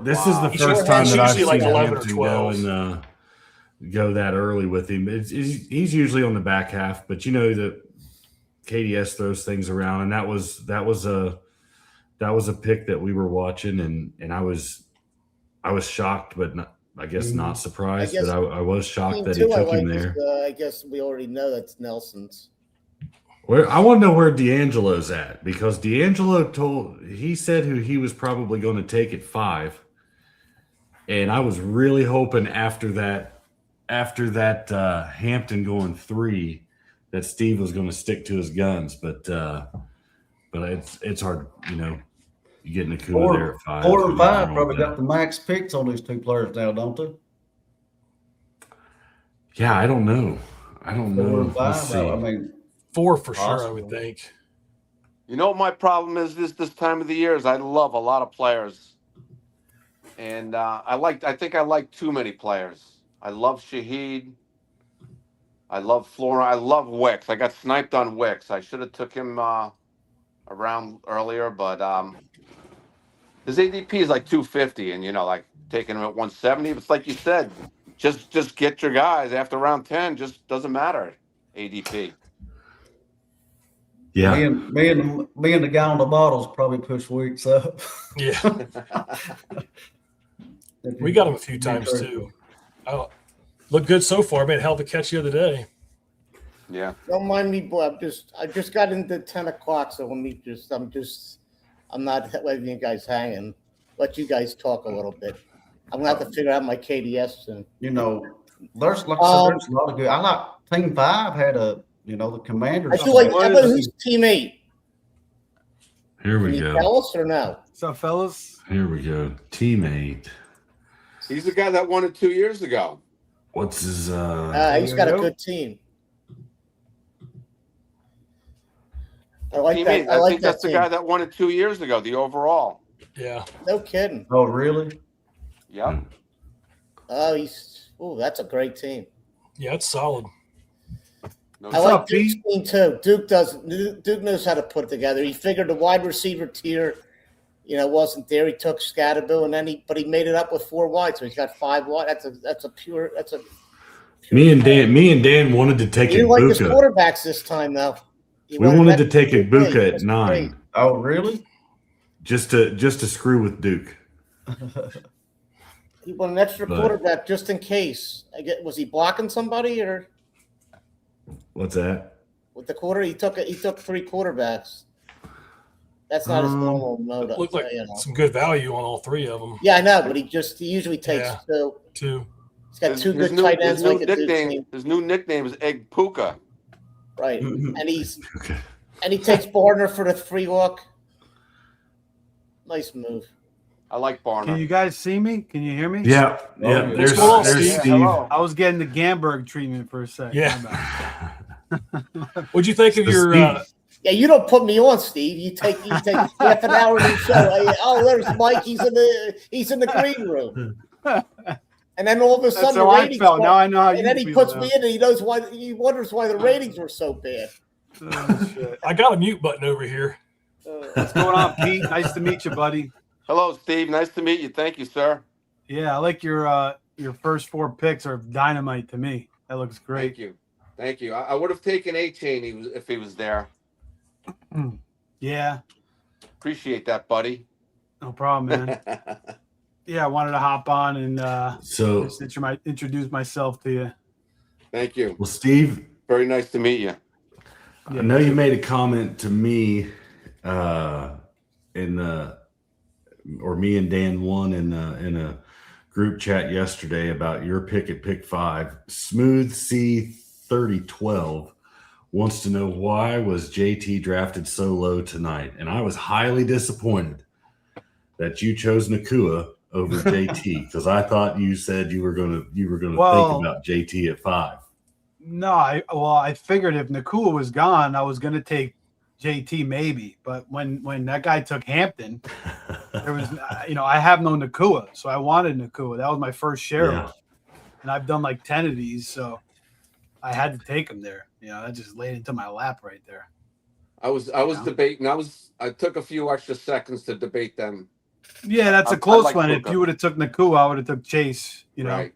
This Wow. is the He's first time that I've usually seen like 11 or Hampton go 12. and go that early with him. He's usually on the back half, but that KDS throws things around, and that was a pick that we were watching, and I was shocked, but I guess not surprised. I guess But I was shocked that he Team 2 I took him like there. is, I guess we already know that's Nelson's. I want to know where D'Angelo's at, because D'Angelo he said who he was probably going to take at 5, and I was really hoping after that Hampton going 3 that Steve was going to stick to his guns, but it's hard, you get Nakua there at 5. 4 and 5 probably got the max picks on these 2 players now, don't they? Yeah, I don't know. 4 and 5. Let's see. I mean, 4 for sure, I Possible. would think. You know what my problem is this time of the year is I love a lot of players. And I think I like too many players. I love Shaheed. I love Flora. I love Wicks. I got sniped on Wicks. I should have took him around earlier, but his ADP is like 250, and like taking him at 170. It's like you said, just get your guys after round 10. Just doesn't matter. ADP. Yeah. me and the guy on the bottles probably push Weeks up. Yeah, we got him a few times too. Looked good so far. Made a hell of a catch the other day. Yeah. Don't mind me, boy. I just got into 10 o'clock, so I'm not letting you guys hanging. Let you guys talk a little bit. I'm gonna have to figure out my KDS soon. There's like I said, there's a lot of good. I like Team 5 had the Commanders. I feel like how about who's Team 8? Here Can we you go. tell us or no? What's up, fellas? Here we go. Teammate. He's the guy that won it 2 years ago. What's his He's got a go. good team. I like Teammate, that. I like think that that's the team. guy that won it 2 years ago, the overall. Yeah, No kidding. Oh, really? Yeah. Oh, that's a great team. yeah, it's solid. No I doubt. like up, Duke's Pete? team too. Duke knows how to put it together. He figured the wide receiver tier, wasn't there. He took Scatterbill, and then he made it up with 4 wide, so he's got 5 wide. That's a pure Me and Dan wanted to take You didn't like his Ibuka. quarterbacks this time, though. You We wanted to that take play. Ibuka at That's 9, great. Oh, really? just to screw with Duke. He won an extra But- quarterback just in case. Was he blocking somebody or What's that? with the quarter? He took 3 quarterbacks. That's not his normal mode. Looked like you know. some good value on all 3 of them. Yeah, I know, but he usually takes Yeah. 2. 2. He's got 2 good tight ends. His new nickname is Egg Puka. Right, and Okay. he takes Barner for the free hook. Nice move. I like Can Barner. you guys see me? Can you hear me? Yeah. yeah. What's going on, There's Steve? Steve. Hello. I was getting the Gamberg treatment for a second. Yeah. My bad. What'd you think of So your? Steve- Yeah, you don't put me on, Steve. You take half an hour to show. Oh, there's Mike. He's in the green room. And then all of a That's sudden how the I ratings. felt. Now I know how and you then he feel puts now. me in, and he wonders why the ratings were so bad. Oh, shit. I got a mute button over here. What's going on, Pete? Nice to meet you, buddy. Hello, Steve. Nice to meet you. Thank you, sir. Yeah, I like your first 4 picks are dynamite to me. That looks great. Thank you. Thank you. I would have taken A-Chain if he was there. Yeah, Appreciate that, buddy. no problem, man. Yeah, I wanted to hop on and So, just introduce myself to you. Thank you. well, Steve, Very nice to meet you. I know you made a comment to me or me and Dan won in a group chat yesterday about your pick at pick 5. Smooth C 3012 wants to know why was JT drafted so low tonight, and I was highly disappointed that you chose Nakua over JT because I thought you said you were gonna Well, think about JT at 5. No, I figured if Nakua was gone, I was gonna take JT maybe, but when that guy took Hampton, there was I have no Nakua, so I wanted Nakua. That was my first share Yeah. of it. And I've done like 10 of these, so I had to take him there. That just laid into my lap right there. I was debating. I took a few extra seconds to debate them. Yeah, that's I a close like one. If Puka. you would have took Nakua, I would have took Chase. Right.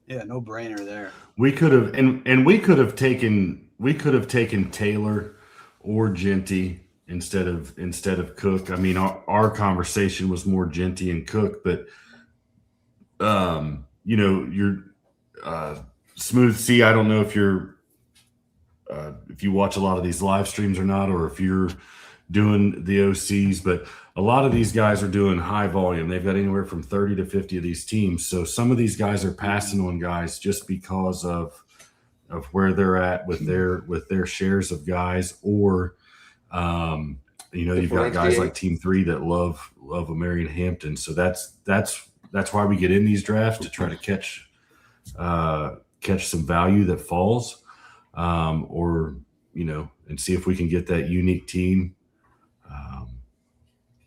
Yeah, no brainer there. We could have and we could have taken Taylor or Genty instead of Cook. I mean, our conversation was more Genty and Cook, but you're Smooth C. I don't know if you watch a lot of these live streams or not, or if you're doing the OCs, but a lot of these guys are doing high volume. They've got anywhere from 30 to 50 of these teams. So some of these guys are passing on guys just because of where they're at with their shares of guys, or you've got guys like Team 3 that love a Marion Hampton. So that's why we get in these drafts, to try to catch some value that falls, and see if we can get that unique team.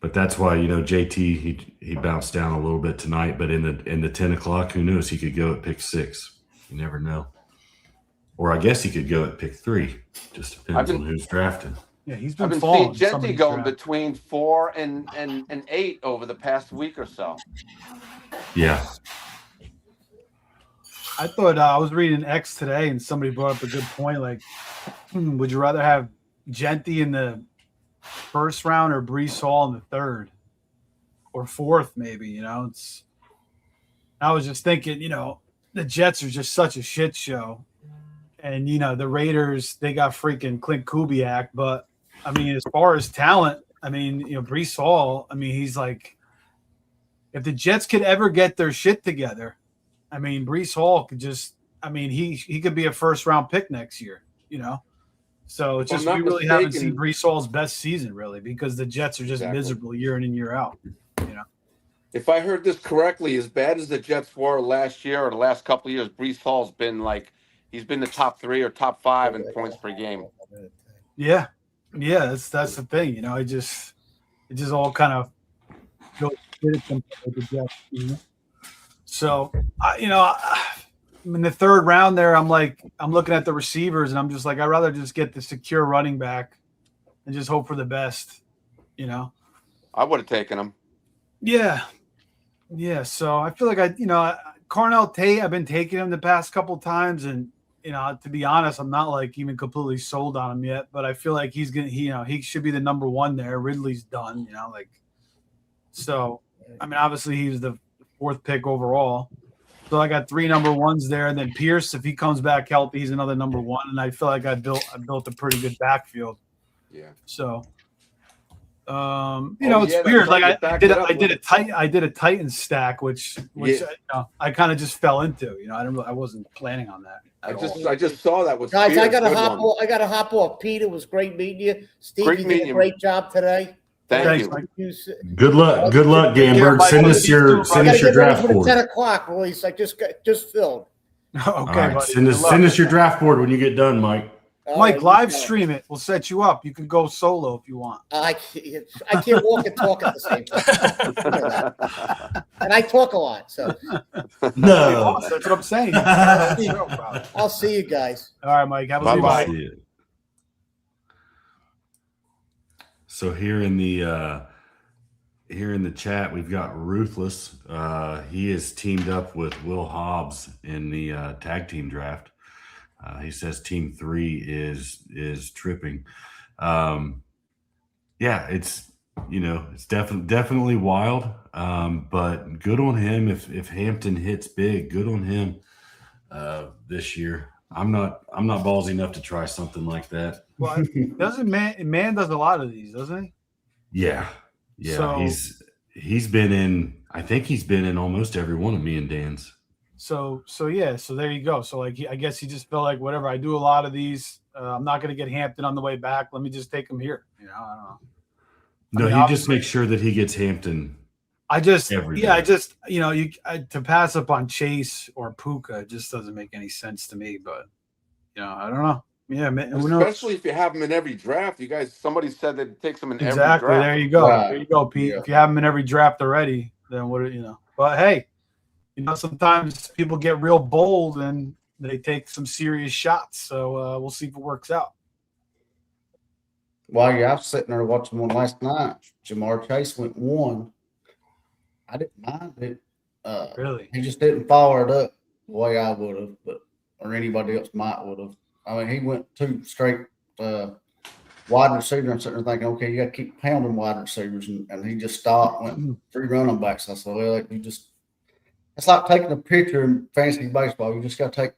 But that's why, JT, he bounced down a little bit tonight, but in the 10 o'clock, who knows? He could go at pick 6. You never know. Or I guess he could go at pick 3. Just depends on who's drafted. Yeah, he's I've been been seeing falling. some of Genty these going drafts. between 4 and 8 over the past week or so. Yeah. I thought I was reading X today, and somebody brought up a good point. Like, would you rather have Genty in the first round or Brees Hall in the 3rd or 4th? Maybe I was just thinking, the Jets are just such a shit show, and the Raiders, they got freaking Clint Kubiak, but I mean, as far as talent, I mean, Brees Hall, I mean, he's like, if the Jets could ever get their shit together, I mean, Brees Hall could just, I mean, he could be a first round pick next year, So it's If I'm just, not we really haven't mistaken- seen Brees Hall's best season, really, because the Jets are just Exactly. miserable year in and year out. If I heard this correctly, as bad as the Jets were last year or the last couple of years, Brees Hall's been he's been the top 3 or top 5 in points per game. Yeah. Yeah. That's the thing, it just all kind of goes with the Jets, So, in the 3rd round there, I'm looking at the receivers, and I'm just like, I'd rather just get the secure running back and just hope for the best, I would have taken him. Yeah. Yeah. So I feel like Cornell Tate, I've been taking him the past couple times, and to be honest, I'm not like even completely sold on him yet. But I feel like he's gonna, he should be the number one there. Ridley's done, so. I mean, obviously he's the 4th pick overall. So I got 3 number ones there, and then Pierce, if he comes back healthy, he's another number 1. And I feel like I built a pretty good backfield. Yeah. So, yeah, weird. Like I I did a Titan stack, which I kind of just fell into. I wasn't planning on that. I just saw that with Guys, Spears. I gotta Good hop. one. I gotta hop off. Pete, it was great meeting you. Steve, Great you did meeting a you. great job today. Thank you. Mike. Good luck, Gamberg. Send us your draft For the board. 10 o'clock release. I just filled. Okay, All right, buddy. send us your draft board when you get done, Mike. Mike, live stream it. We'll set you up. You can go solo if you want. I can't walk and talk at the same time. And I talk a lot, so No. That's what I'm saying. I'll see you guys. All right, Mike. Have a good Bye-bye. night. So here in the chat, we've got Ruthless. He is teamed up with Will Hobbs in the tag team draft. He says Team 3 is tripping. Yeah, it's it's definitely wild. But good on him if Hampton hits big. Good on him this year. I'm not ballsy enough to try something like that. Well, man does a lot of these, doesn't he? Yeah. So, he's been in. I think he's been in almost every one of me and Dan's. So there you go. So I guess he just felt like whatever. I do a lot of these. I'm not going to get Hampton on the way back. Let me just take him here. I don't know. No, he just makes sure that he gets Hampton. To pass up on Chase or Puka just doesn't make any sense to me. But I don't know. Yeah, man, especially if you have them in every draft. Somebody said that it takes them in every exactly. draft. There you go. Right. There you go, Pete. Yeah. If you have them in every draft already, then what? But hey, sometimes people get real bold and they take some serious shots. So we'll see if it works out. Well, yeah, I was sitting there watching one last night. Jamar Chase went 1. I didn't mind it. Really? He just didn't follow it up the way I would have, or anybody else might would have. I mean, he went 2 straight wide receiver and sitting there thinking, okay, you got to keep pounding wide receivers, and he just stopped, went 3 running backs. I said, well, it's like taking a pitcher in fantasy baseball. You just got to take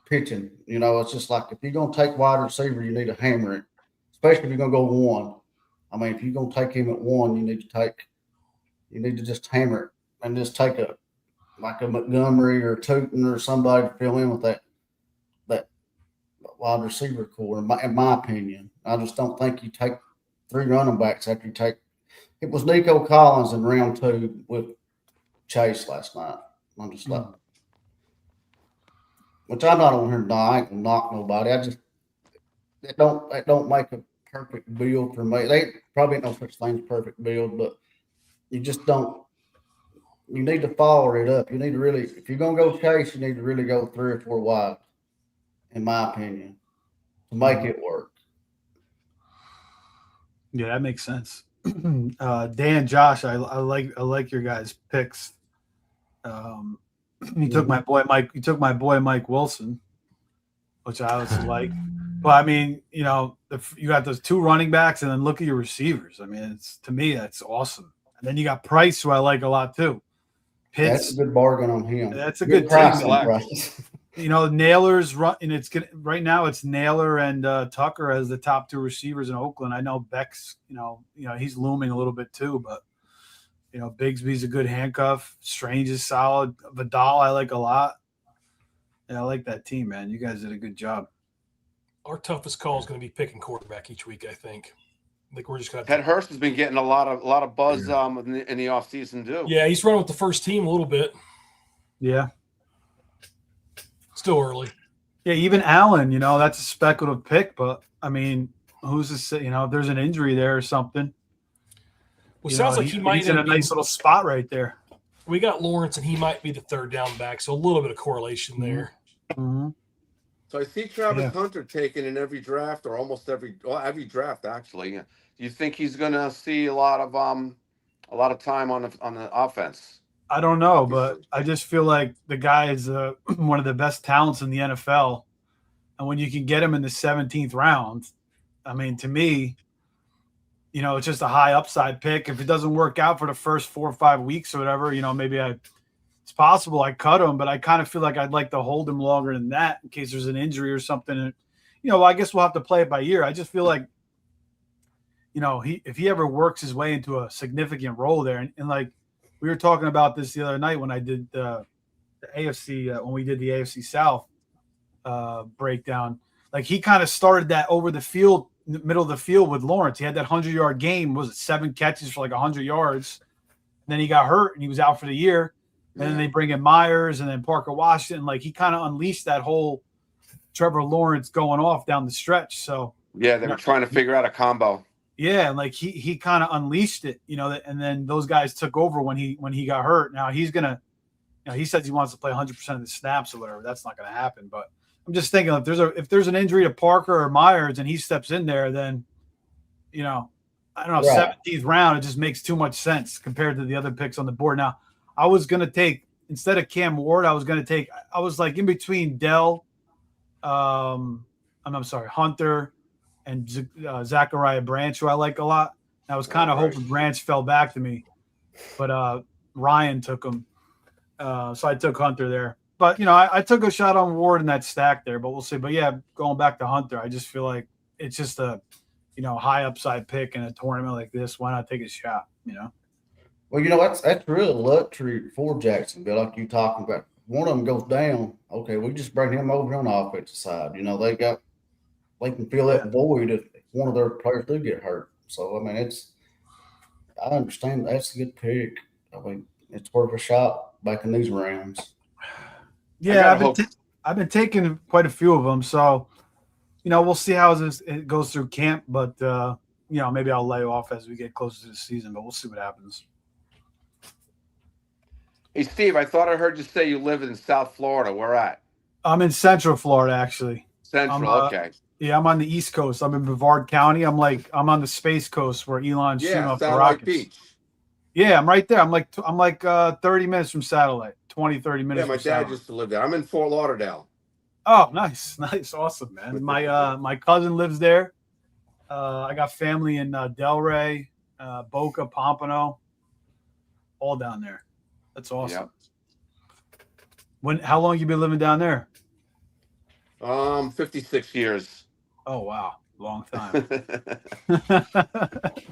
pitching. It's just like if you're going to take wide receiver, you need to hammer it, especially if you're going to go 1. I mean, if you're going to take him at 1, you need to just hammer it and just take a Montgomery or Tootin or somebody to fill in with that wide receiver core. In my opinion, I just don't think you take 3 running backs after you take. It was Nico Collins in round 2 with Chase last night. I'm just like, which I'm not on here. No, I ain't gonna knock nobody. I just it don't make a perfect build for me. They probably ain't no such thing as perfect build, but you just don't. You need to follow it up. You need to really, if you're gonna go Chase, you need to really go 3 or 4 wide, in my opinion, to make it work. Yeah, that makes sense. Dan, Josh, I like your guys' picks. You took my boy Mike. You took my boy Mike Wilson, which I also like. But I mean, you got those 2 running backs, and then look at your receivers. I mean, to me that's awesome. And then you got Price, who I like a lot too. Pitts, That's a good bargain on him. That's a good price team. on Price. Naylor's run, and right now it's Naylor and Tucker as the top 2 receivers in Oakland. I know Beck's, he's looming a little bit too, but Bigsby's a good handcuff. Strange is solid. Vidal I like a lot. Yeah, I like that team, man. You guys did a good job. Our toughest call is going to be picking quarterback each week, I think. We're just going to. Ted Hurst has been getting a lot of buzz in the offseason too. Yeah, he's running with the first team a little bit. Yeah. Still early. Yeah, even Allen, that's a speculative pick, but I mean, who's to say, if there's an injury there or something. Well, sounds like he might he's in a nice little spot right there. We got Lawrence, and he might be the 3rd down back, so a little bit of correlation there. Mm-hmm. So I see Travis Hunter taken in every draft, or almost every draft actually. Do you think he's going to see a lot of time on the offense? I don't know, but I just feel like the guy is one of the best talents in the NFL. And when you can get him in the 17th round, I mean, to me, you know, it's just a high upside pick. If it doesn't work out for the first 4 or 5 weeks or whatever, you know, maybe it's possible I cut him, but I kind of feel like I'd like to hold him longer than that in case there's an injury or something. And, you know, I guess we'll have to play it by ear. I just feel like, you know, if he ever works his way into a significant role there, and like we were talking about this the other night when I did the AFC, when we did the AFC South breakdown, like he kind of started that over the field, middle of the field with Lawrence. He had that 100-yard game. Was it 7 catches for like 100 yards? And then he got hurt and he was out for the year. And then they bring in Myers and then Parker Washington. Like he kind of unleashed that whole Trevor Lawrence going off down the stretch. So yeah, they were trying to figure out a combo. Yeah, and like he kind of unleashed it, you know, and then those guys took over when he got hurt. Now he's gonna, you know, he says he wants to play 100% of the snaps or whatever. That's not gonna happen. But I'm just thinking if there's an injury to Parker or Myers and he steps in there, then, you know, I don't know, Right. 17th round, it just makes too much sense compared to the other picks on the board. Now, I was gonna take instead of Cam Ward, I was like in between Dell, I'm sorry, Hunter, and Zachariah Branch, who I like a lot. And I was kind of hoping Branch fell back to me, but Ryan took him. So I took Hunter there. But, you know, I took a shot on Ward in that stack there, but we'll see. But, yeah, going back to Hunter, I just feel like it's just a, you know, high upside pick in a tournament like this. Why not take a shot, you know? Well, you know, that's real luxury for Jacksonville, like you talking about. One of them goes down. Okay, we just bring him over on the offensive side. You know, they can fill that void if one of their players do get hurt. So, I mean, I understand that's a good pick. I mean, it's worth a shot back in these rounds. Yeah, I've been taking quite a few of them. So, you know, we'll see how it goes through camp. But, you know, maybe I'll lay off as we get closer to the season. But we'll see what happens. Hey, Steve, I thought I heard you say you live in South Florida. Where at? I'm in Central Florida, actually. Central, okay. Yeah, I'm on the East Coast. I'm in Brevard County. I'm on the Space Coast where Elon's shooting off the rockets. Beach. Yeah, I'm right there. I'm like 30 minutes from Satellite, 20, 30 minutes. Yeah, my dad used to live there. I'm in Fort Lauderdale. Oh, nice, awesome, man. My cousin lives there. I got family in Delray, Boca, Pompano, all down there. That's awesome. Yep. How long you been living down there? 56 years. Oh wow, long time.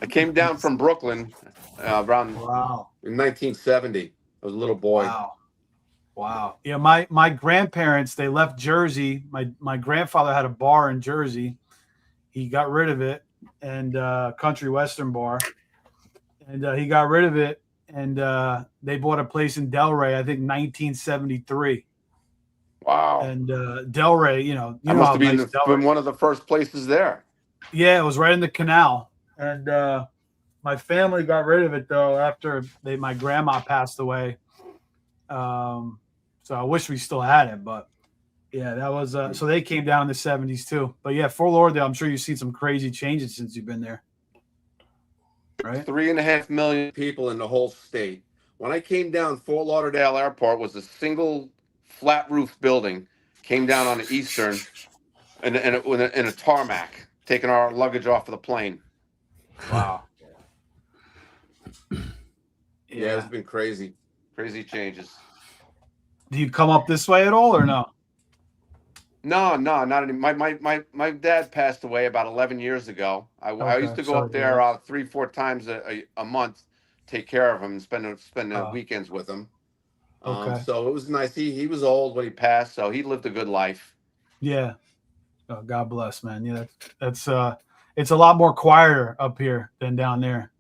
I came down from Brooklyn around in 1970. I was a little boy. Wow. Yeah, my grandparents, they left Jersey. My grandfather had a bar in Jersey. He got rid of it, and country western bar, and he got rid of it, and they bought a place in Delray, I think 1973. Wow. And Delray, you know I must have been one of the first places there. Yeah, it was right in the canal. And my family got rid of it, though, after my grandma passed away. So I wish we still had it. But, yeah, that was so they came down in the 70s, too. But, yeah, Fort Lauderdale, I'm sure you've seen some crazy changes since you've been there. Right? 3.5 million people in the whole state. When I came down, Fort Lauderdale Airport was a single flat roof building. Came down on the Eastern in a tarmac, taking our luggage off of the plane. Wow. Yeah, it's been crazy changes. Do you come up this way at all or no? No, not any. My dad passed away about 11 years ago. I used to go up there 3-4 times a month, take care of him and spend weekends with him. So it was nice. He was old when he passed, so he lived a good life. Yeah. Oh, God bless, man. Yeah, that's it's a lot more quieter up here than down there.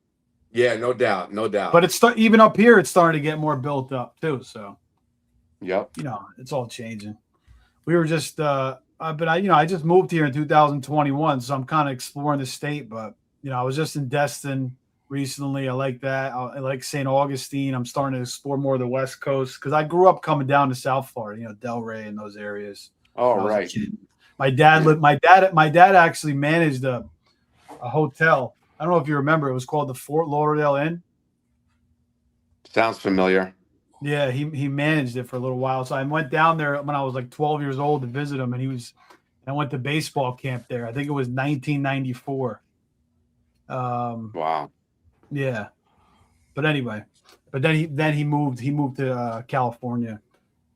Yeah, no doubt. But it's even up here, it's starting to get more built up too. So, yep. You know, it's all changing. We were just, I just moved here in 2021, so I'm kind of exploring the state. But you know, I was just in Destin recently. I like that. I like St. Augustine. I'm starting to explore more of the West Coast because I grew up coming down to South Florida. You know, Delray and those areas. Oh, right. My dad actually managed a hotel. I don't know if you remember. It was called the Fort Lauderdale Inn. Sounds familiar. Yeah, he managed it for a little while. So I went down there when I was like 12 years old to visit him, and I went to baseball camp there. I think it was 1994. Wow. Yeah, but anyway, then he moved to California,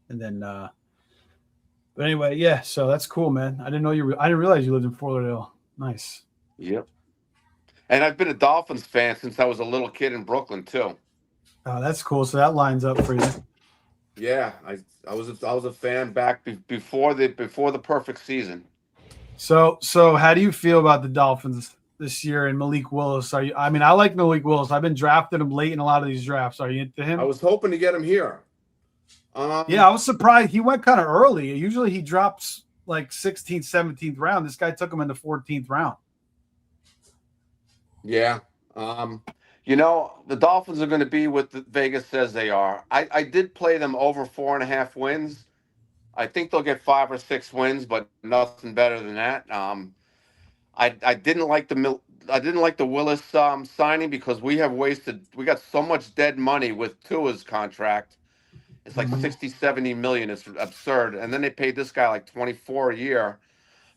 and then but anyway, yeah. So that's cool, man. I didn't realize you lived in Fort Lauderdale. Nice. Yep. And I've been a Dolphins fan since I was a little kid in Brooklyn too. Oh, that's cool. So that lines up for you. Yeah, I was a fan back before the perfect season. So how do you feel about the Dolphins this year and Malik Willis? I like Malik Willis. I've been drafting him late in a lot of these drafts. Are you into him? I was hoping to get him here. Yeah, I was surprised. He went kind of early. Usually he drops like 16th, 17th round. This guy took him in the 14th round. Yeah. The Dolphins are going to be what Vegas says they are. I did play them over 4.5 wins. I think they'll get 5 or 6 wins, but nothing better than that. I didn't like the Willis signing because we got so much dead money with Tua's contract. It's like 60-70 million. It's absurd. And then they paid this guy like 24 a year.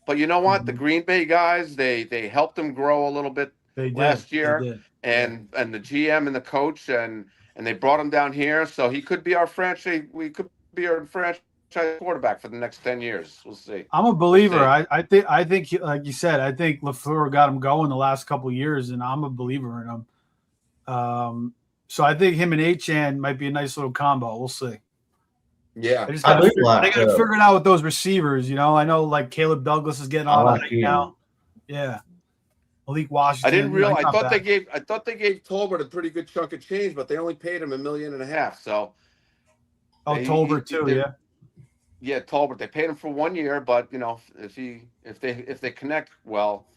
But you know what? The Green Bay guys, they helped him grow a little bit last year. And the GM and the coach and they brought him down here. So he could be our franchise. We could be our franchise quarterback for the next 10 years. We'll see. I'm a believer. I think like you said, I think LaFleur got him going the last couple of years, and I'm a believer in him. So I think him and Achane might be a nice little combo. We'll see. Yeah, they got to figure it out with those receivers. I know like Caleb Douglas is getting on right now. Yeah, Malik Washington. I didn't realize. I thought they gave Tolbert a pretty good chunk of change, but they only paid him $1.5 million. So. Tolbert too. Yeah. Yeah, Tolbert. They paid him for 1 year, but if they connect well,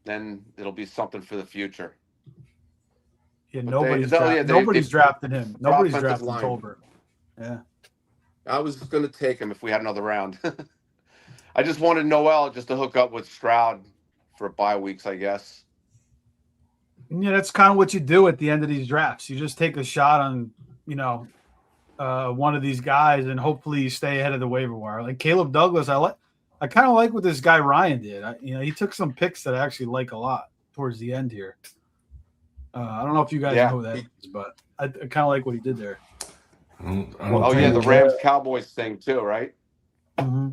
then it'll be something for the future. Yeah, nobody's drafted him. Nobody's drafted Tolbert. Yeah, I was going to take him if we had another round. I just wanted Noel just to hook up with Stroud for bye weeks, I guess. Yeah, that's kind of what you do at the end of these drafts. You just take a shot on, one of these guys, and hopefully you stay ahead of the waiver wire. Like Caleb Douglas, I kind of like what this guy Ryan did. He took some picks that I actually like a lot towards the end here. I don't know if you guys know who that is, but I kind of like what he did there. The Rams Cowboys thing too, right? Mm-hmm.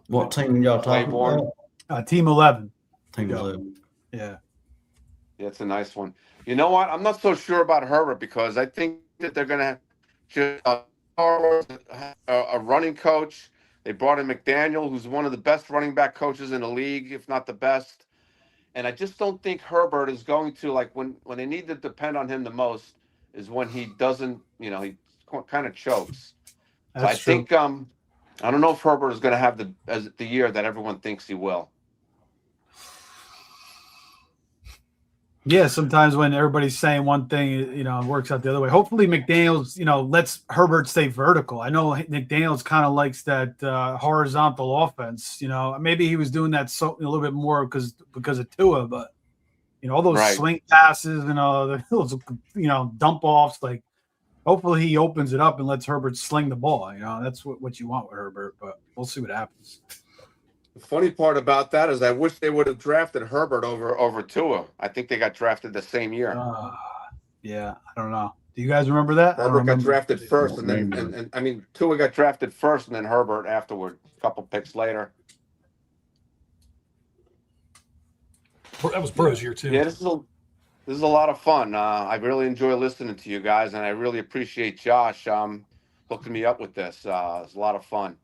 What team y'all talking about? Team 11. Team 11. Yeah. Yeah, it's a nice one. You know what? I'm not so sure about Herbert because I think that they're going to a running coach. They brought in McDaniel, who's one of the best running back coaches in the league, if not the best. And I just don't think Herbert is going to, like, when they need to depend on him the most is when he doesn't, he kind of chokes. So I think I don't know if Herbert is going to have the year that everyone thinks he will. Yeah, sometimes when everybody's saying one thing, it works out the other way. Hopefully McDaniels, lets Herbert stay vertical. I know McDaniels kind of likes that horizontal offense. Maybe he was doing that a little bit more because of Tua, but all those swing passes and those dump offs. Like, hopefully he opens it up and lets Herbert sling the ball. That's what you want with Herbert. But we'll see what happens. The funny part about that is I wish they would have drafted Herbert over Tua. I think they got drafted the same year. Yeah, I don't know. Do you guys remember that? Herbert got drafted first, and then Tua got drafted first, and then Herbert afterward, a couple picks later. That was Burrow's year too. Yeah, this is a lot of fun. I really enjoy listening to you guys, and I really appreciate Josh hooking me up with this. It's a lot of fun.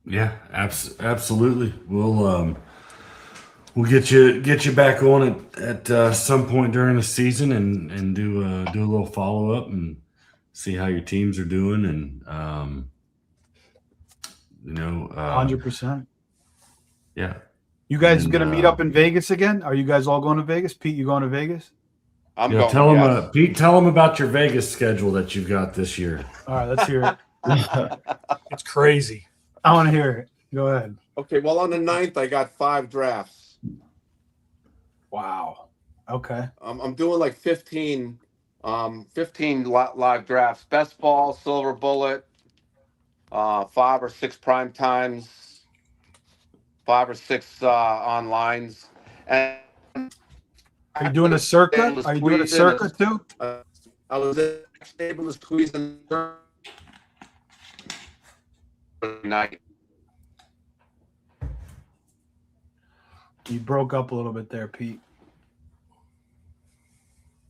Yeah, absolutely. We'll get you back on at some point during the season and do a little follow up and see how your teams are doing and 100%. Yeah. You guys gonna meet up in Vegas again? Are you guys all going to Vegas? Pete, you going to Vegas? I'm going. Pete, tell them about your Vegas schedule that you've got this year. All right, let's hear it. It's crazy. I want to hear it. Go ahead. Okay, well, on the 9th, I got 5 drafts. Wow. Okay. I'm doing like 15 15 live drafts. Best ball, silver bullet, 5 or 6 prime times, 5 or 6 onlines. And Are you doing a circa? Are you doing a circa too? I was able to squeeze in night. You broke up a little bit there, Pete.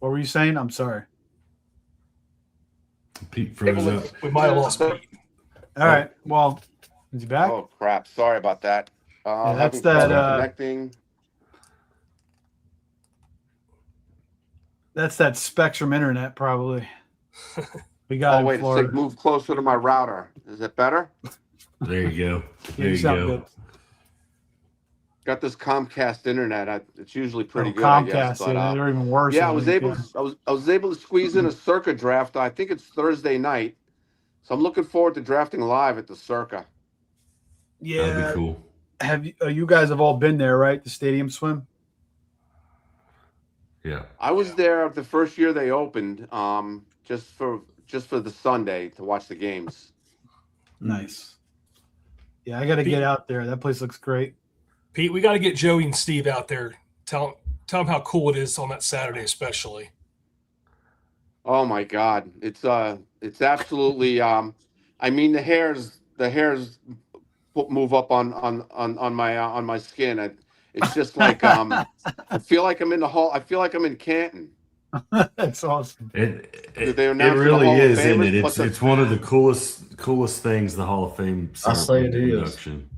What were you saying? I'm sorry. Pete froze up. We might have lost Pete. All right. Well, is he back? Oh crap! Sorry about that. Yeah, that's having that, trouble connecting. That's that Spectrum internet, probably. We got. Oh wait a sec. Move closer to my router. Is it better? There you go. There You you sound go. good. Got this Comcast internet. It's usually pretty good, Comcast, I guess. But, yeah, they're even worse. yeah, I was able to squeeze in a Circa draft. I think it's Thursday night, so I'm looking forward to drafting live at the Circa. Yeah, That'd be cool. Have you guys have all been there, right? The stadium swim. Yeah. I was there the first year they opened, just for the Sunday to watch the games. Nice. Yeah, I got to get out there. That place looks great. Pete, we got to get Joey and Steve out there. Tell them how cool it is on that Saturday, especially. Oh my God, it's absolutely. I mean, the hairs move up on my skin. It's just like I feel like I'm in the hall. I feel like I'm in Canton. That's awesome. It They announced the really Hall of is, isn't Famers, it? It's one of the coolest things, the Hall of Fame I say it is. induction.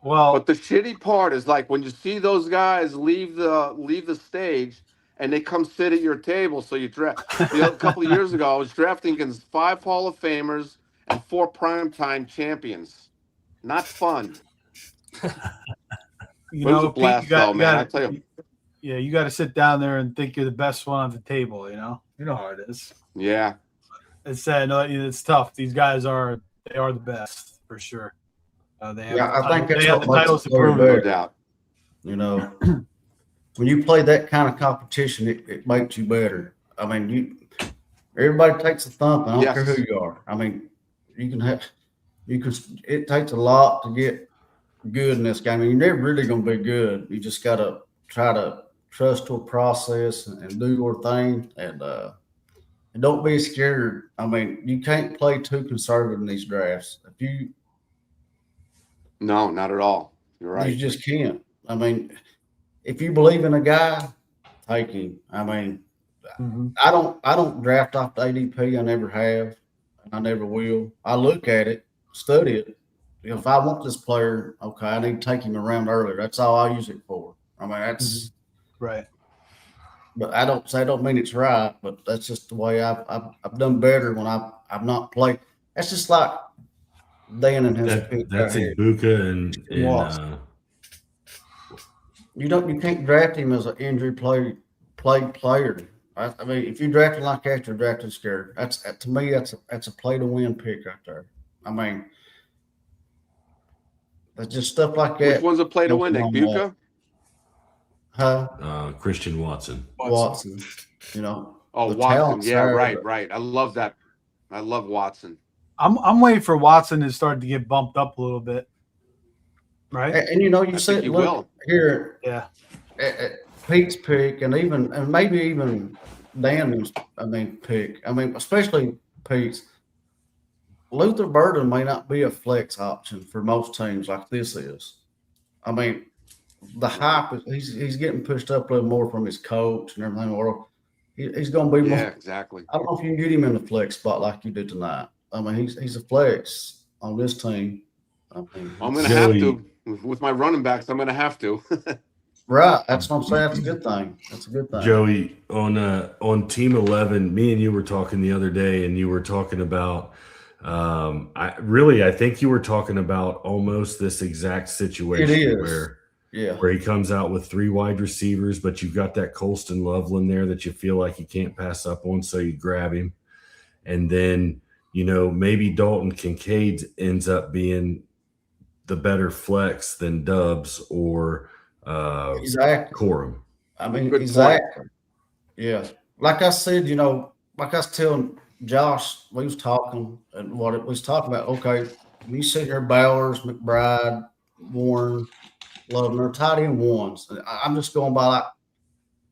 Well, But the shitty part is like when you see those guys leave the stage and they come sit at your table. So you draft. A couple of years ago, I was drafting against 5 Hall of Famers and 4 primetime champions. Not fun. you It was know, a blast, Pete, you got, though, man. I tell you. Yeah, you got to sit down there and think you're the best one on the table. You know how it is. Yeah. It's sad. It's tough. These guys are the best for sure. They have Yeah, I think they that's have the what makes titles it to prove better. No it. doubt. You know, when you play that kind of competition, it makes you better. I mean, everybody takes a thump. I don't Yes. care who you are. I mean, it takes a lot to get good in this game. I mean, you're never really going to be good. You just got to try to trust your process and do your thing. And don't be scared. I mean, you can't play too conservative in these drafts. No, not at all. You're right. You just can't. I mean, if you believe in a guy, take him. I mean, I don't draft off the ADP. I never have. I never will. I look at it, study it. If I want this player, okay, I need to take him around earlier. That's all I use it for. I mean, that's right. But I don't mean it's right. But that's just the way I've done better when I've not played. That's just like Dan and his pick. That's Ibuka and you can't draft him as an injury player. I mean, if you draft him like that, you're drafting scared. To me, that's a play to win pick right there. I mean, that's just stuff like that. Which one's a play to win, Nick? Buka? Huh? Christian Watson. Watson. You know. Oh, the Watson. talent's Yeah, there, right. I love that. I love Watson. I'm waiting for Watson to start to get bumped up a little bit. Right. And you know, you think see, he look will. here. Yeah. At Pete's pick, and maybe even Dan's, pick. I mean, especially Pete's. Luther Burden may not be a flex option for most teams like this is. I mean, the hype is he's getting pushed up a little more from his coach and everything in the world. He's going to be more. Yeah, exactly. I don't know if you can get him in the flex spot like you did tonight. I mean, he's a flex on this team. I'm going to have to with my running backs. I'm going to have to. Right. That's what I'm saying. That's a good thing. That's a good thing. Joey, on Team 11, me and you were talking the other day, and you were talking about I think you were talking about almost this exact situation where he comes out with 3 wide receivers, but you've got that Colston Loveland there that you feel like you can't pass up on, so you grab him. And then, maybe Dalton Kincaid ends up being the better flex than Dubs or exactly. Corum. I mean, Good exactly. point. Yeah. like I said, like I was telling Josh, we was talking and what it was talking about. Okay, you sit here, Bowers, McBride, Warren, Love, they're tight end ones. I'm just going by like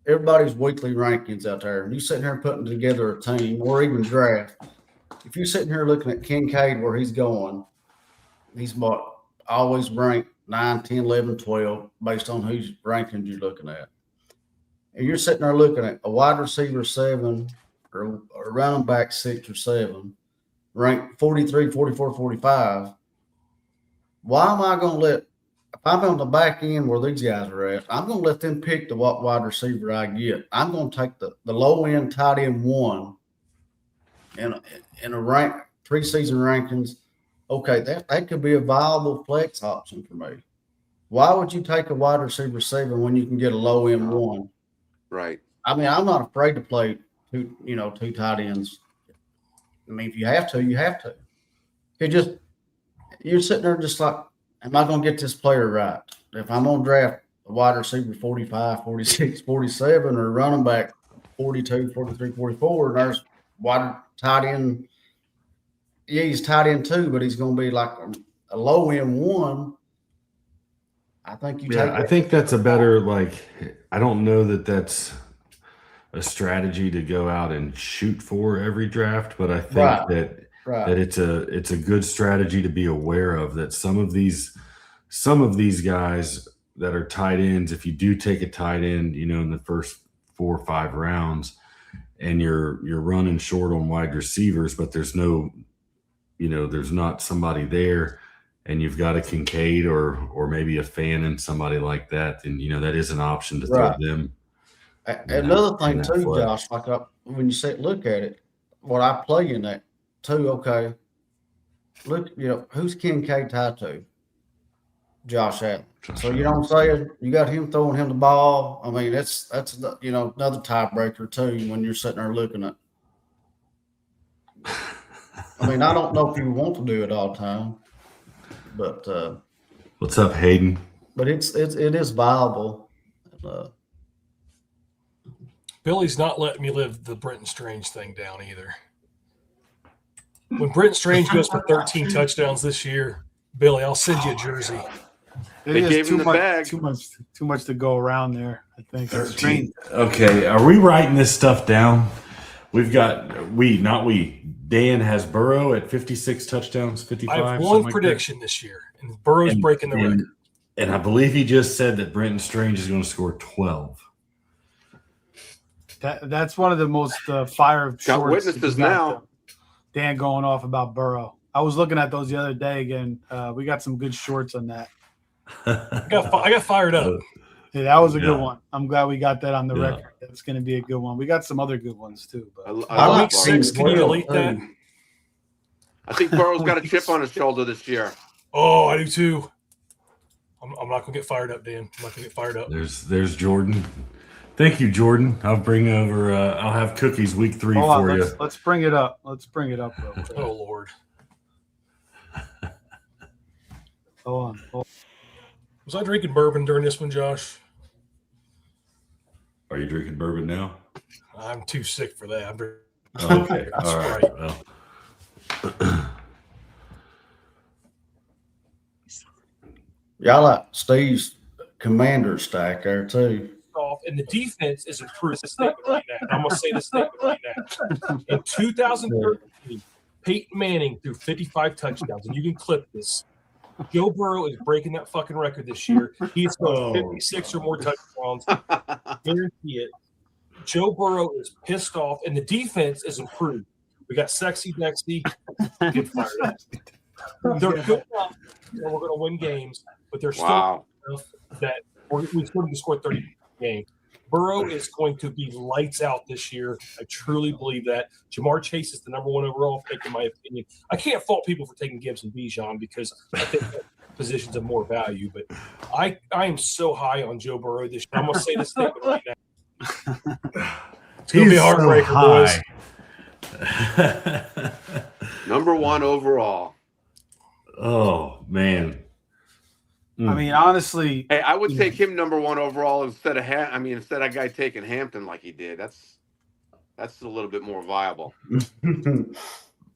everybody's weekly rankings out there. And you sitting here putting together a team or even draft. If you're sitting here looking at Kincaid where he's going, he's always ranked 9, 10, 11, 12 based on whose rankings you're looking at. And you're sitting there looking at a wide receiver 7 or a running back 6 or 7, ranked 43, 44, 45. Why am I going to let, if I'm on the back end where these guys are at, I'm going to let them pick the what wide receiver I get. I'm going to take the low end tight end 1 in a rank preseason rankings. Okay, that could be a viable flex option for me. Why would you take a wide receiver 7 when you can get a low end 1? Right. I mean, I'm not afraid to play two tight ends. I mean, if you have to, you have to. You're sitting there just like, am I going to get this player right? If I'm going to draft a wide receiver 45, 46, 47, or running back 42, 43, 44, and there's wide tight end. Yeah, he's tight end 2, but he's going to be like a low end 1. I think I think that's a better, I don't know that that's a strategy to go out and shoot for every draft, but I think that it's a good strategy to be aware of, that some of these guys that are tight ends, if you do take a tight end, in the first 4 or 5 rounds, and you're running short on wide receivers, but there's no, there's not somebody there, and you've got a Kincaid or maybe a Fan and somebody like that, then that is an option to throw them. Another thing too, Josh, when you look at it, what I play in that too. Okay, look, who's Kincaid tied to? Josh Allen. So you know what I'm saying? You got him throwing him the ball. I mean, that's another tiebreaker too when you're sitting there looking at. I mean, I don't know if you want to do it all the time, but what's up, Hayden? But it is viable. Billy's not letting me live the Brenton Strange thing down either. When Brenton Strange goes for 13 touchdowns this year, Billy, I'll send you a jersey. They gave him the bag. Too much to go around there, I think. 13. Okay, are we writing this stuff down? We've got Dan has Burrow at 56 touchdowns, 55. I have one prediction this year, and Burrow's breaking the record. And I believe he just said that Brenton Strange is going to score 12. That's one of the most fire shorts. Got witnesses now. Dan going off about Burrow. I was looking at those the other day again. We got some good shorts on that. I got fired up. Yeah, that was a good one. I'm glad we got that on the record. That's going to be a good one. We got some other good ones too. But I like week 6. Can you delete that? I think Burrow's got a chip on his shoulder this year. Oh, I do too. I'm not going to get fired up, Dan. I'm not going to get fired up. There's Jordan. Thank you, Jordan. I'll bring over. I'll have cookies week 3 for you. Let's bring it up. Let's bring it up. Real quick. Oh Lord. Hold on. Was I drinking bourbon during this one, Josh? Are you drinking bourbon now? I'm too sick for that. Okay. All right. Well. Y'all like Steve's commander stack there too. And the defense is improved. I'm going to say this statement right now. In 2013, Peyton Manning threw 55 touchdowns, and you can clip this. Joe Burrow is breaking that fucking record this year. He's got 56 or more touchdowns. Guarantee it. Joe Burrow is pissed off, and the defense is improved. We got Sexy Dexy. Get fired up. They're good enough that we're going to win games, but they're still enough that we're still going to score 30 games. Burrow is going to be lights out this year. I truly believe that. Jamar Chase is the number 1 overall pick, in my opinion. I can't fault people for taking Gibbs and Bijan because I think that positions of more value. But I am so high on Joe Burrow this year. I'm going to say this statement right now. It's going to be a heartbreaker, boys. Number 1 overall. Oh, man. I mean, honestly, hey, I would take him number 1 overall instead of a guy taking Hampton like he did. That's a little bit more viable.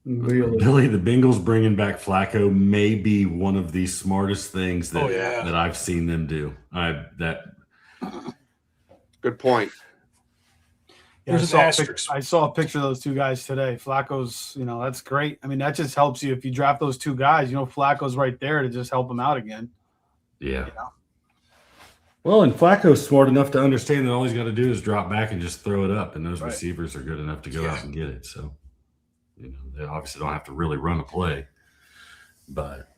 Billy, the Bengals bringing back Flacco may be one of the smartest things that that I've seen them do. Good point. Yeah, I saw a picture of those two guys today. Flacco's, that's great. I mean, that just helps you if you draft those two guys. Flacco's right there to just help them out again. Yeah. Well, and Flacco's smart enough to understand that all he's got to do is drop back and just throw it up, and those receivers are good enough to go out and get it. So, they obviously don't have to really run a play. But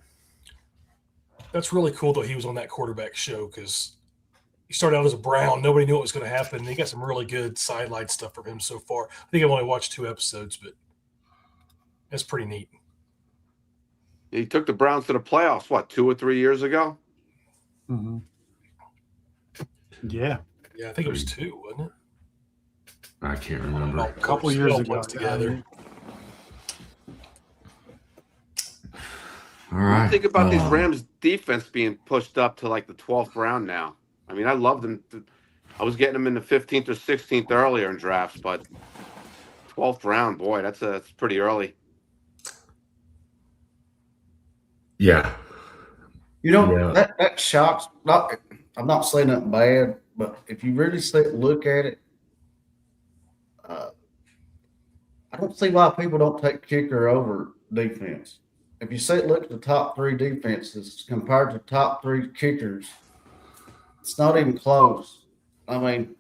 that's really cool that he was on that quarterback show because he started out as a Brown. Nobody knew what was going to happen. He got some really good sideline stuff from him so far. I think I've only watched 2 episodes, but that's pretty neat. He took the Browns to the playoffs, 2 or 3 years ago? Mm-hmm. Yeah. Yeah, I think it was 2, wasn't it? I can't remember. A couple years ago. Together. All right. What do you think about these Rams defense being pushed up to like the 12th round now? I mean, I love them. I was getting them in the 15th or 16th earlier in drafts, but 12th round, boy, that's pretty early. Yeah. That shocks. I'm not saying nothing bad, but if you really look at it, I don't see why people don't take kicker over defense. If you look at the top 3 defenses compared to top 3 kickers, it's not even close. I mean,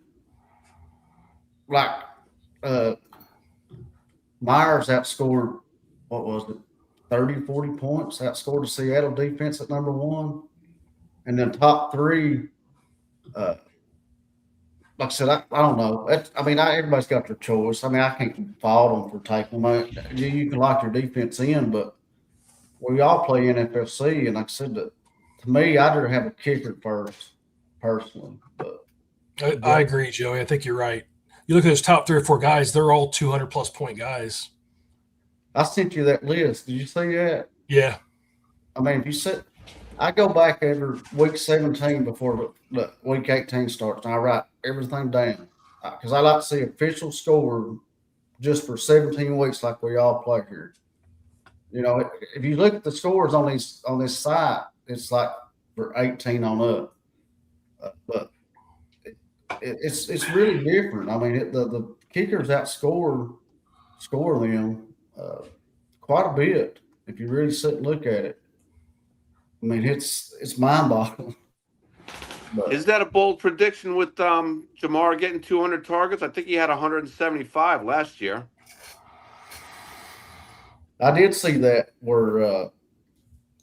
Myers outscored, 30, 40 points, outscored the Seattle defense at number 1. And then top 3, like I said, I don't know. Everybody's got their choice. I mean, I can't fault them for taking them. You can lock your defense in, but we all play NFFC, and like I said, to me, I'd rather have a kicker first, personally. But I agree, Joey. I think you're right. You look at those top 3 or 4 guys; they're all 200+ point guys. I sent you that list. Did you see that? Yeah. I mean, if you I go back every week 17 before the week 18 starts, and I write everything down because I like to see official score just for 17 weeks, like we all play here. If you look at the scores on this site, it's like for 18 on up, but it's really different. I mean, the kickers score them quite a bit if you really sit and look at it. I mean, it's mind-boggling. Is that a bold prediction with Jamar getting 200 targets? I think he had 175 last year. I did see that where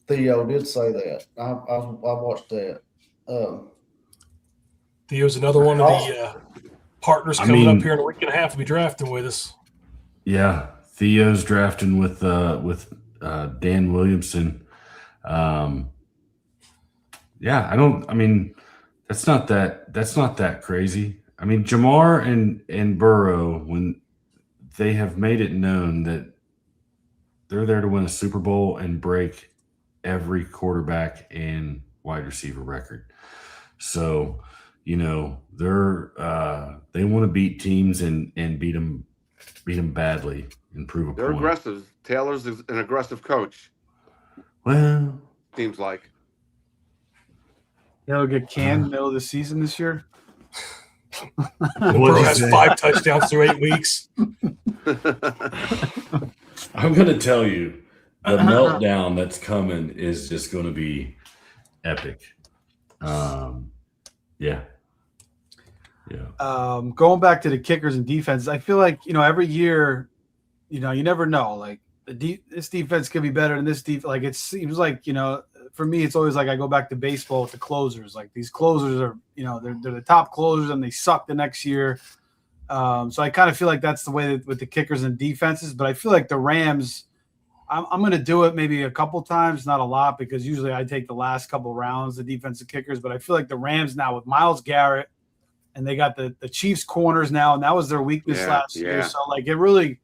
Theo did say that. I watched that. Theo's another one of the partners coming up here in a week and a half to be drafting with us. Yeah, Theo's drafting with Dan Williamson. That's not that crazy. I mean, Jamar and Burrow, when they have made it known that they're there to win a Super Bowl and break every quarterback and wide receiver record. So, they want to beat teams and beat them badly and prove a point. They're aggressive. Taylor's an aggressive coach. Well, seems like he'll get canned middle of the season this year. Burrow has 5 touchdowns through 8 weeks. I'm going to tell you, the meltdown that's coming is just going to be epic. Yeah. Going back to the kickers and defenses, I feel like every year, you never know. Like this defense could be better than this defense. Like it seems like for me, it's always like I go back to baseball with the closers. Like these closers are, they're the top closers and they suck the next year. So I kind of feel like that's the way with the kickers and defenses. But I feel like the Rams, I'm going to do it maybe a couple times, not a lot, because usually I take the last couple rounds, the defensive kickers. But I feel like the Rams now with Myles Garrett, and they got the Chiefs corners now, and that was their weakness last year. So like it really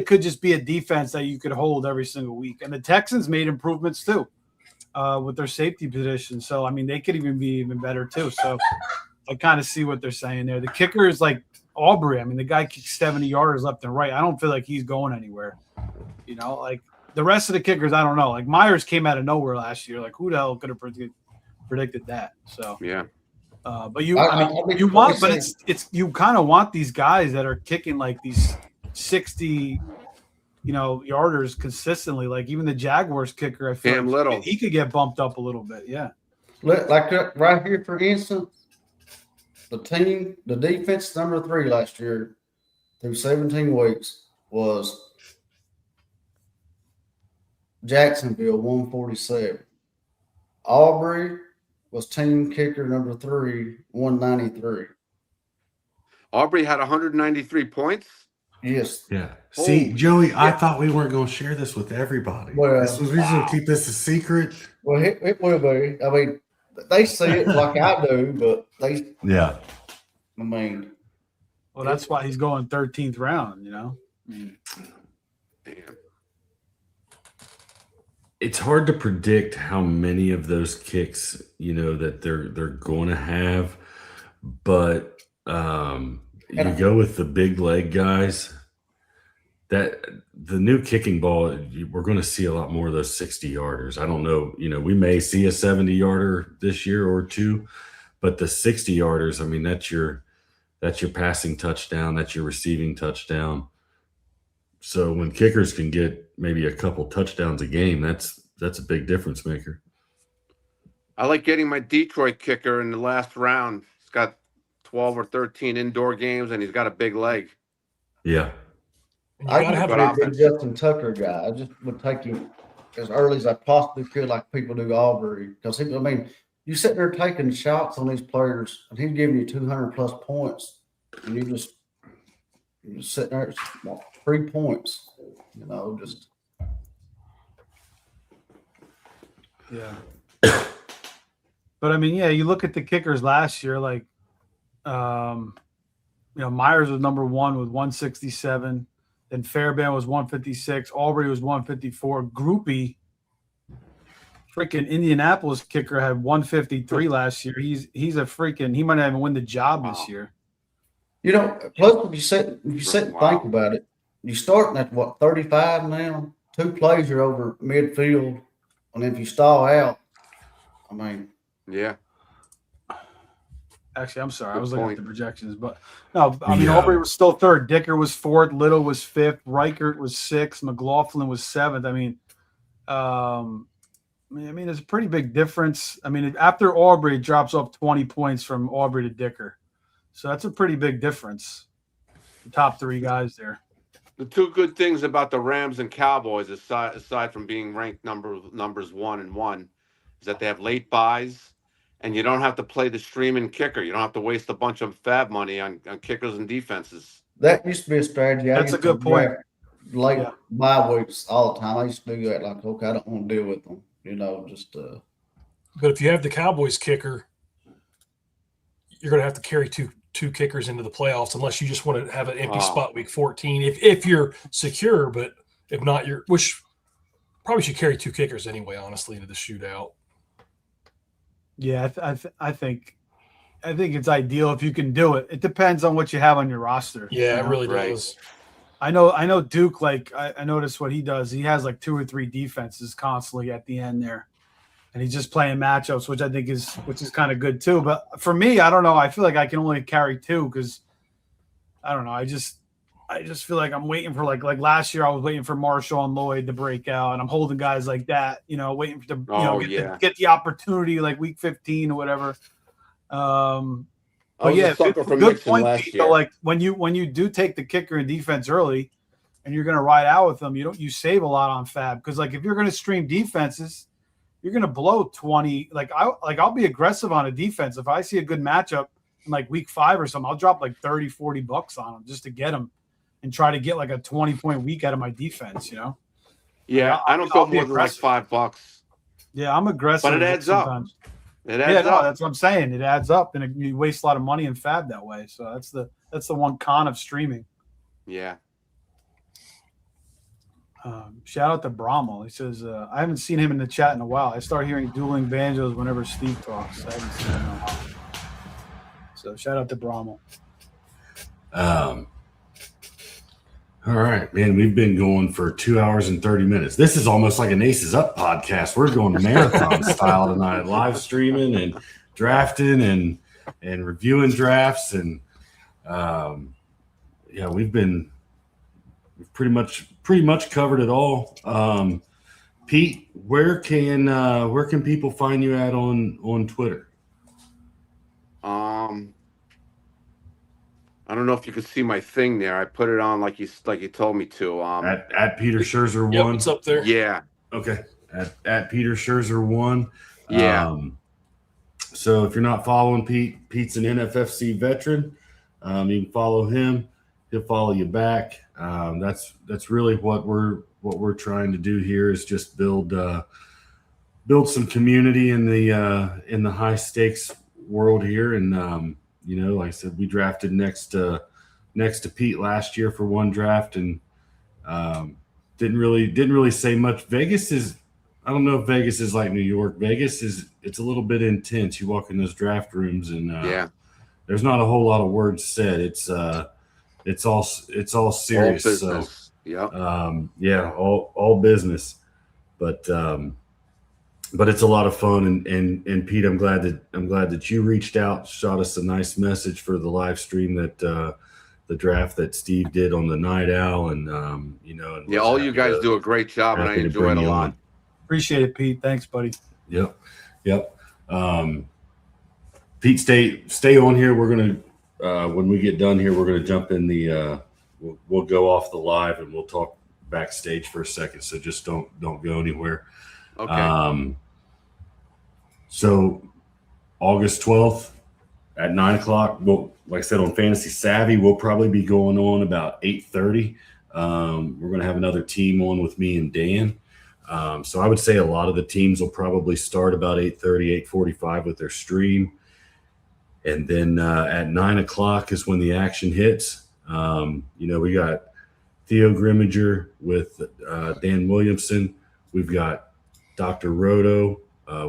could just be a defense that you could hold every single week. And the Texans made improvements too with their safety position. So I mean, they could even be even better too. So I kind of see what they're saying there. The kickers, like Aubrey, I mean, the guy kicks 70 yarders left and right. I don't feel like he's going anywhere. You know, like the rest of the kickers, I don't know. Like Myers came out of nowhere last year. Like who the hell could have predicted that? So Yeah. But you kind of want these guys that are kicking like these 60, yarders consistently. Like even the Jaguars kicker, I feel Cam like Little, he could get bumped up a little bit. Yeah. Like right here, for instance, the defense number 3 last year through 17 weeks was Jacksonville, 147. Aubrey was team kicker number 3, 193. Aubrey had 193 points. Yes. Yeah. See, Joey, I thought we weren't going to share this with everybody. We going to keep this a secret. Well, it will be. I mean, they see it like I do, but they. Yeah. I mean. Well, that's why he's going 13th round. Damn. It's hard to predict how many of those kicks, that they're going to have, but you go with the big leg guys. That the new kicking ball, we're going to see a lot more of those 60 yarders. I don't know, we may see a 70 yarder this year or two, but the 60 yarders, I mean, that's your passing touchdown, that's your receiving touchdown. So when kickers can get maybe a couple touchdowns a game, that's a big difference maker. I like getting my Detroit kicker in the last round. He's got 12 or 13 indoor games, and he's got a big leg. Yeah. I could have a good Justin Tucker guy. I just would take him as early as I possibly could, like people do Aubrey. Because, you sit there taking shots on these players, and he's giving you 200-plus points, and you're just sitting there, it's 3 points, just. Yeah. But, you look at the kickers last year, like, Myers was number 1 with 167. Then Fairbairn was 156. Aubrey was 154. Groupie, freaking Indianapolis kicker, had 153 last year. He's a freaking – he might not even win the job this year. Plus if you sit and think about it, you're starting at, 35 now? 2 plays you're over midfield. And if you stall out, Yeah. Actually, I'm sorry. Good I was looking point. at the projections. But, no, Aubrey was still 3rd. Dicker was 4th. Little was 5th. Reichert was 6th. McLaughlin was 7th. It's a pretty big difference. After Aubrey, it drops off 20 points from Aubrey to Dicker. So that's a pretty big difference. The top 3 guys there. The 2 good things about the Rams and Cowboys, aside from being ranked numbers 1 and 1, is that they have late buys, and you don't have to play the streaming kicker. You don't have to waste a bunch of fab money on kickers and defenses. That used to be a strategy. That's a good point. Late bye weeks all the time. I used to do that. Like, okay, I don't want to deal with them. But if you have the Cowboys kicker, you're going to have to carry two kickers into the playoffs unless you just want to have an empty spot week 14. If you're secure, but if not, which probably should carry 2 kickers anyway, honestly, into the shootout. Yeah, I think it's ideal if you can do it. It depends on what you have on your roster. Yeah, it really does. I know Duke, like I noticed what he does. He has like 2 or 3 defenses constantly at the end there. And he's just playing matchups, which is kind of good too. But for me, I don't know. I feel like I can only carry 2 because I don't know. I just feel like I'm waiting for like last year I was waiting for Marshall and Lloyd to break out, and I'm holding guys like that, waiting for get the opportunity like week 15 or whatever. But yeah, good point. So like when you do take the kicker and defense early, and you're going to ride out with them, you save a lot on fab, because like if you're going to stream defenses, you're going to blow 20. I'll be aggressive on a defense. If I see a good matchup in like week 5 or something, I'll drop like $30-$40 on them just to get them and try to get like a 20-point week out of my defense, Yeah, I don't go more than like $5. Yeah, I'm aggressive. But it adds sometimes. Up. It adds up. That's what I'm saying. It adds up, and you waste a lot of money in fab that way. So that's the one con of streaming. Yeah. Shout out to Brommel. He says, I haven't seen him in the chat in a while. I start hearing dueling banjos whenever Steve talks. I haven't seen him in a while. So shout out to Brommel. All right, man. We've been going for 2 hours and 30 minutes. This is almost like an Aces Up podcast. We're going marathon style tonight, live streaming and drafting and reviewing drafts. And yeah, we've pretty much covered it all. Pete, where can people find you at on Twitter? I don't know if you can see my thing there. I put it on like you told me to. At Peter Scherzer Yep, 1. it's up there. Yeah. Okay. At Peter Scherzer 1. Yeah. So if you're not following Pete, Pete's an NFFC veteran. You can follow him. He'll follow you back. That's really what we're trying to do here is just build some community in the high stakes world here. And like I said, we drafted next to Pete last year for one draft, and didn't really say much. I don't know if Vegas is like New York. It's a little bit intense. You walk in those draft rooms, and there's not a whole lot of words said. It's all serious. All business. So, yeah. All business. But it's a lot of fun, and Pete, I'm glad that you reached out, shot us a nice message for the live stream that the draft that Steve did on the Night Owl, and and all you guys do a great job, and I enjoy it a lot. Appreciate it, Pete. Thanks, buddy. Yep. Pete, stay on here. We're gonna when we get done here, we're gonna jump in the we'll go off the live and we'll talk backstage for a second. So just don't go anywhere. Okay. So August 12th at 9:00. Well, like I said, on Fantasy Savvy, we'll probably be going on about 8:30. We're going to have another team on with me and Dan. So I would say a lot of the teams will probably start about 8:30, 8:45 with their stream. And then at 9:00 is when the action hits. We got Theo Grimminger with Dan Williamson. We've got Dr. Roto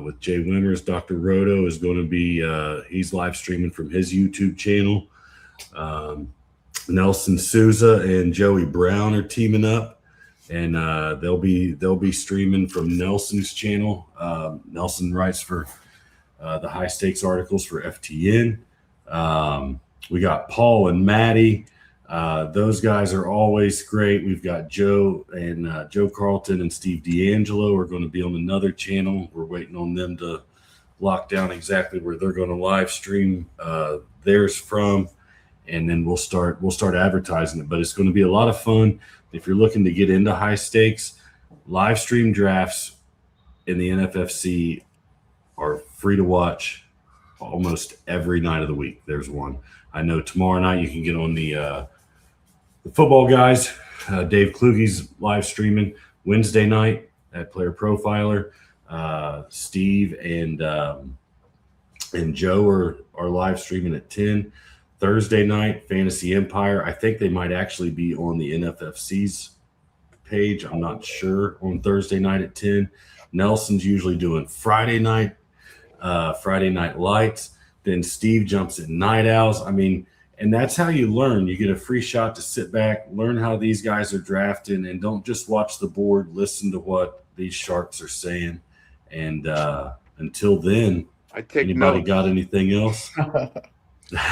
with Jay Wimmers. Dr. Roto is going to be he's live streaming from his YouTube channel. Nelson Souza and Joey Brown are teaming up, and they'll be streaming from Nelson's channel. Nelson writes for the high stakes articles for FTN. We got Paul and Maddie. Those guys are always great. We've got Joe Carlton and Steve D'Angelo are going to be on another channel. We're waiting on them to lock down exactly where they're going to live stream theirs from, and then we'll start advertising it. But it's going to be a lot of fun. If you're looking to get into high stakes, live stream drafts in the NFFC are free to watch almost every night of the week. There's one. I know tomorrow night you can get on the football guys. Dave Kluge's live streaming Wednesday night at Player Profiler. Steve and Joe are live streaming at 10. Thursday night, Fantasy Empire. I think they might actually be on the NFFC's page. I'm not sure. On Thursday night at 10. Nelson's usually doing Friday night lights. Then Steve jumps at Night Owls. And that's how you learn. You get a free shot to sit back, learn how these guys are drafting, and don't just watch the board. Listen to what these sharks are saying. And until then, anybody got anything else?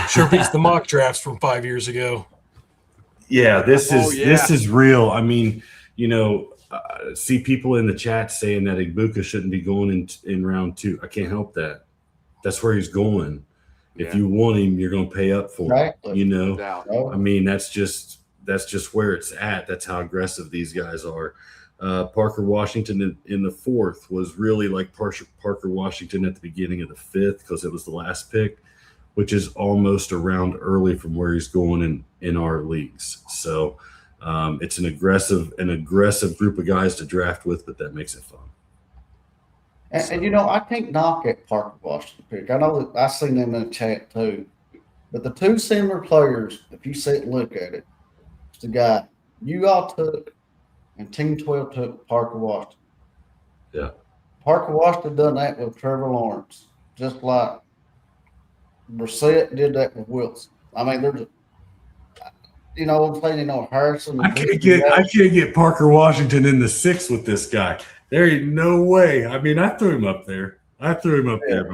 Sure beats the mock drafts from 5 years ago. Yeah, this is real. See people in the chat saying that Ibuka shouldn't be going in round 2. I can't help that. That's where he's going. If you want him, you're going to pay up for him. Right. That's just where it's at. That's how aggressive these guys are. Parker Washington in the 4th was really like Parker Washington at the beginning of the 5th because it was the last pick, which is almost a round early from where he's going in our leagues. So it's an aggressive group of guys to draft with, but that makes it fun. And I can't knock at Parker Washington pick. I know that I've seen them in the chat too. But the two similar players, if you sit and look at it, it's the guy you all took and Team 12 took Parker Washington. Yeah. Parker Washington done that with Trevor Lawrence, just like Brissett did that with Wilson. I'm playing, Harrison. I can't get Parker Washington in the 6 with this guy. There ain't no way. I mean, I threw him up there. But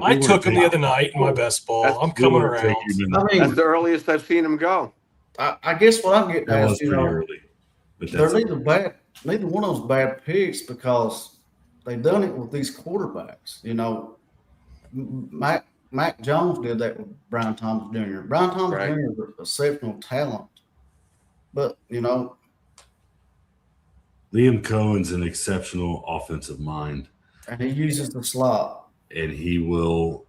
I took him the other night in my best ball. I'm coming around. That's the earliest I've seen him go. I guess what I'm getting That at was is, pretty early. But they're that's neither one of those bad picks because they've done it with these quarterbacks. Mac Jones did that with Brian Thomas Jr. Brian Thomas Right. Jr. is an exceptional talent, but Liam Cohen's an exceptional offensive mind, and he uses the slot. and he will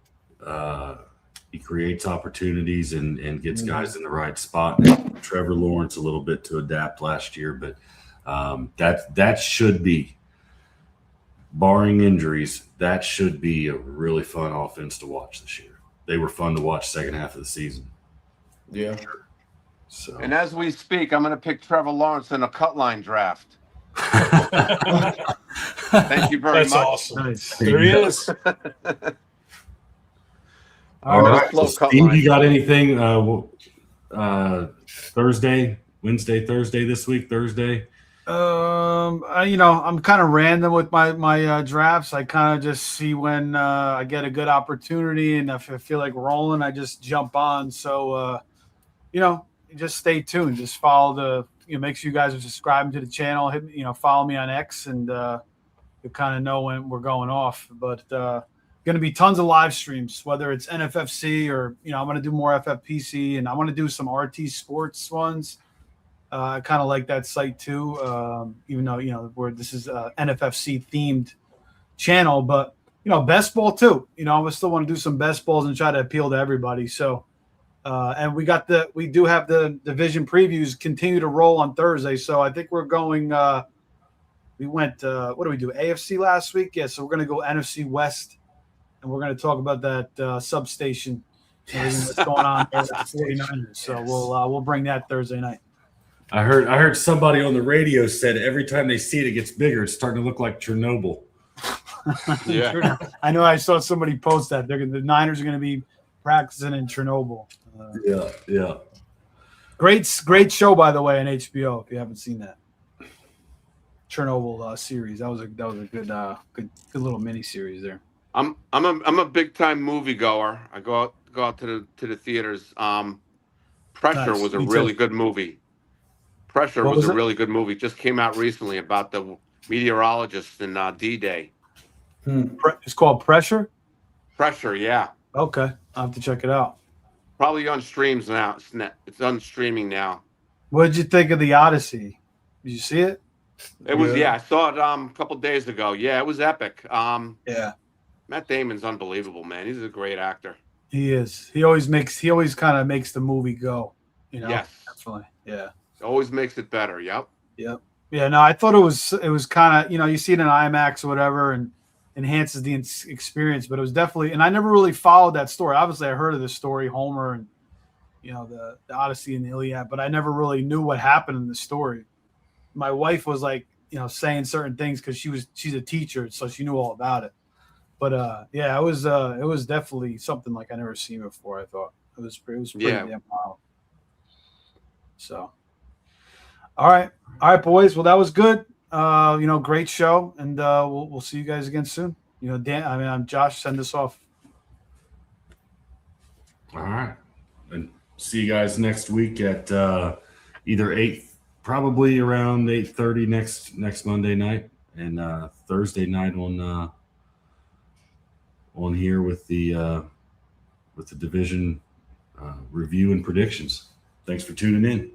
he creates opportunities and gets guys in the right spot. And Trevor Lawrence a little bit to adapt last year, but that should be, barring injuries, that should be a really fun offense to watch this year. They were fun to watch second half of the season. Yeah. So And as we speak, I'm going to pick Trevor Lawrence in a cut line draft. Thank you very That's much. awesome. Nice. There he is. all right, slow so cut Steve, line. you got anything Thursday, Wednesday, Thursday this week? Thursday. I'm kind of random with my drafts. I kind of just see when I get a good opportunity, and if I feel like rolling, I just jump on. So, just stay tuned. Just follow make sure you guys are subscribing to the channel. Follow me on X, and you'll kind of know when we're going off. But going to be tons of live streams, whether it's NFFC or I'm going to do more FFPC, and I want to do some RT Sports ones. I kind of like that site too, even though where this is NFFC themed channel, but best ball too. I still want to do some best balls and try to appeal to everybody. So, and we do have the division previews continue to roll on Thursday. So I think we're going. We went. What do we do? AFC last week, yeah. So we're going to go NFC West, and we're going to talk about that substation and everything that's going on there with the 49ers. So we'll bring that Thursday night. I heard somebody on the radio said every time they see it, it gets bigger. It's starting to look like Chernobyl. Yeah. I know. I saw somebody post that the Niners are going to be practicing in Chernobyl. Yeah. Great show, by the way, on HBO. If you haven't seen that Chernobyl series, that was a good little mini series there. I'm a big time movie goer. I go out to the theaters. Pressure Nice. was a Me really too. good movie. Pressure What was was a it? really good movie. Just came out recently about the meteorologists in D-Day. It's called Pressure. Pressure, yeah. Okay, I'll have to check it out. Probably on streams now. It's on streaming now. What did you think of the Odyssey? Did you see it? It was I saw it a couple days ago. Yeah, it was epic. Yeah, Matt Damon's unbelievable, man. He's a great actor. he is. He always kind of makes the movie go. Yes. Definitely. Yeah. Always makes it better. Yep. Yep. Yeah. No, I thought it was kind of you see it in IMAX or whatever and enhances the experience, but it was definitely. And I never really followed that story. Obviously, I heard of the story, Homer, and the Odyssey and the Iliad, but I never really knew what happened in the story. My wife was like, saying certain things because she's a teacher, so she knew all about it. But yeah, it was definitely something like I never seen before. I thought it was pretty damn wild. So, all right, boys. Well, that was good. Great show, and we'll see you guys again soon. Dan. I'm Josh. Send us off. All right, and see you guys next week at either probably around 8:30 next Monday night, and Thursday night on here with the division review and predictions. Thanks for tuning in.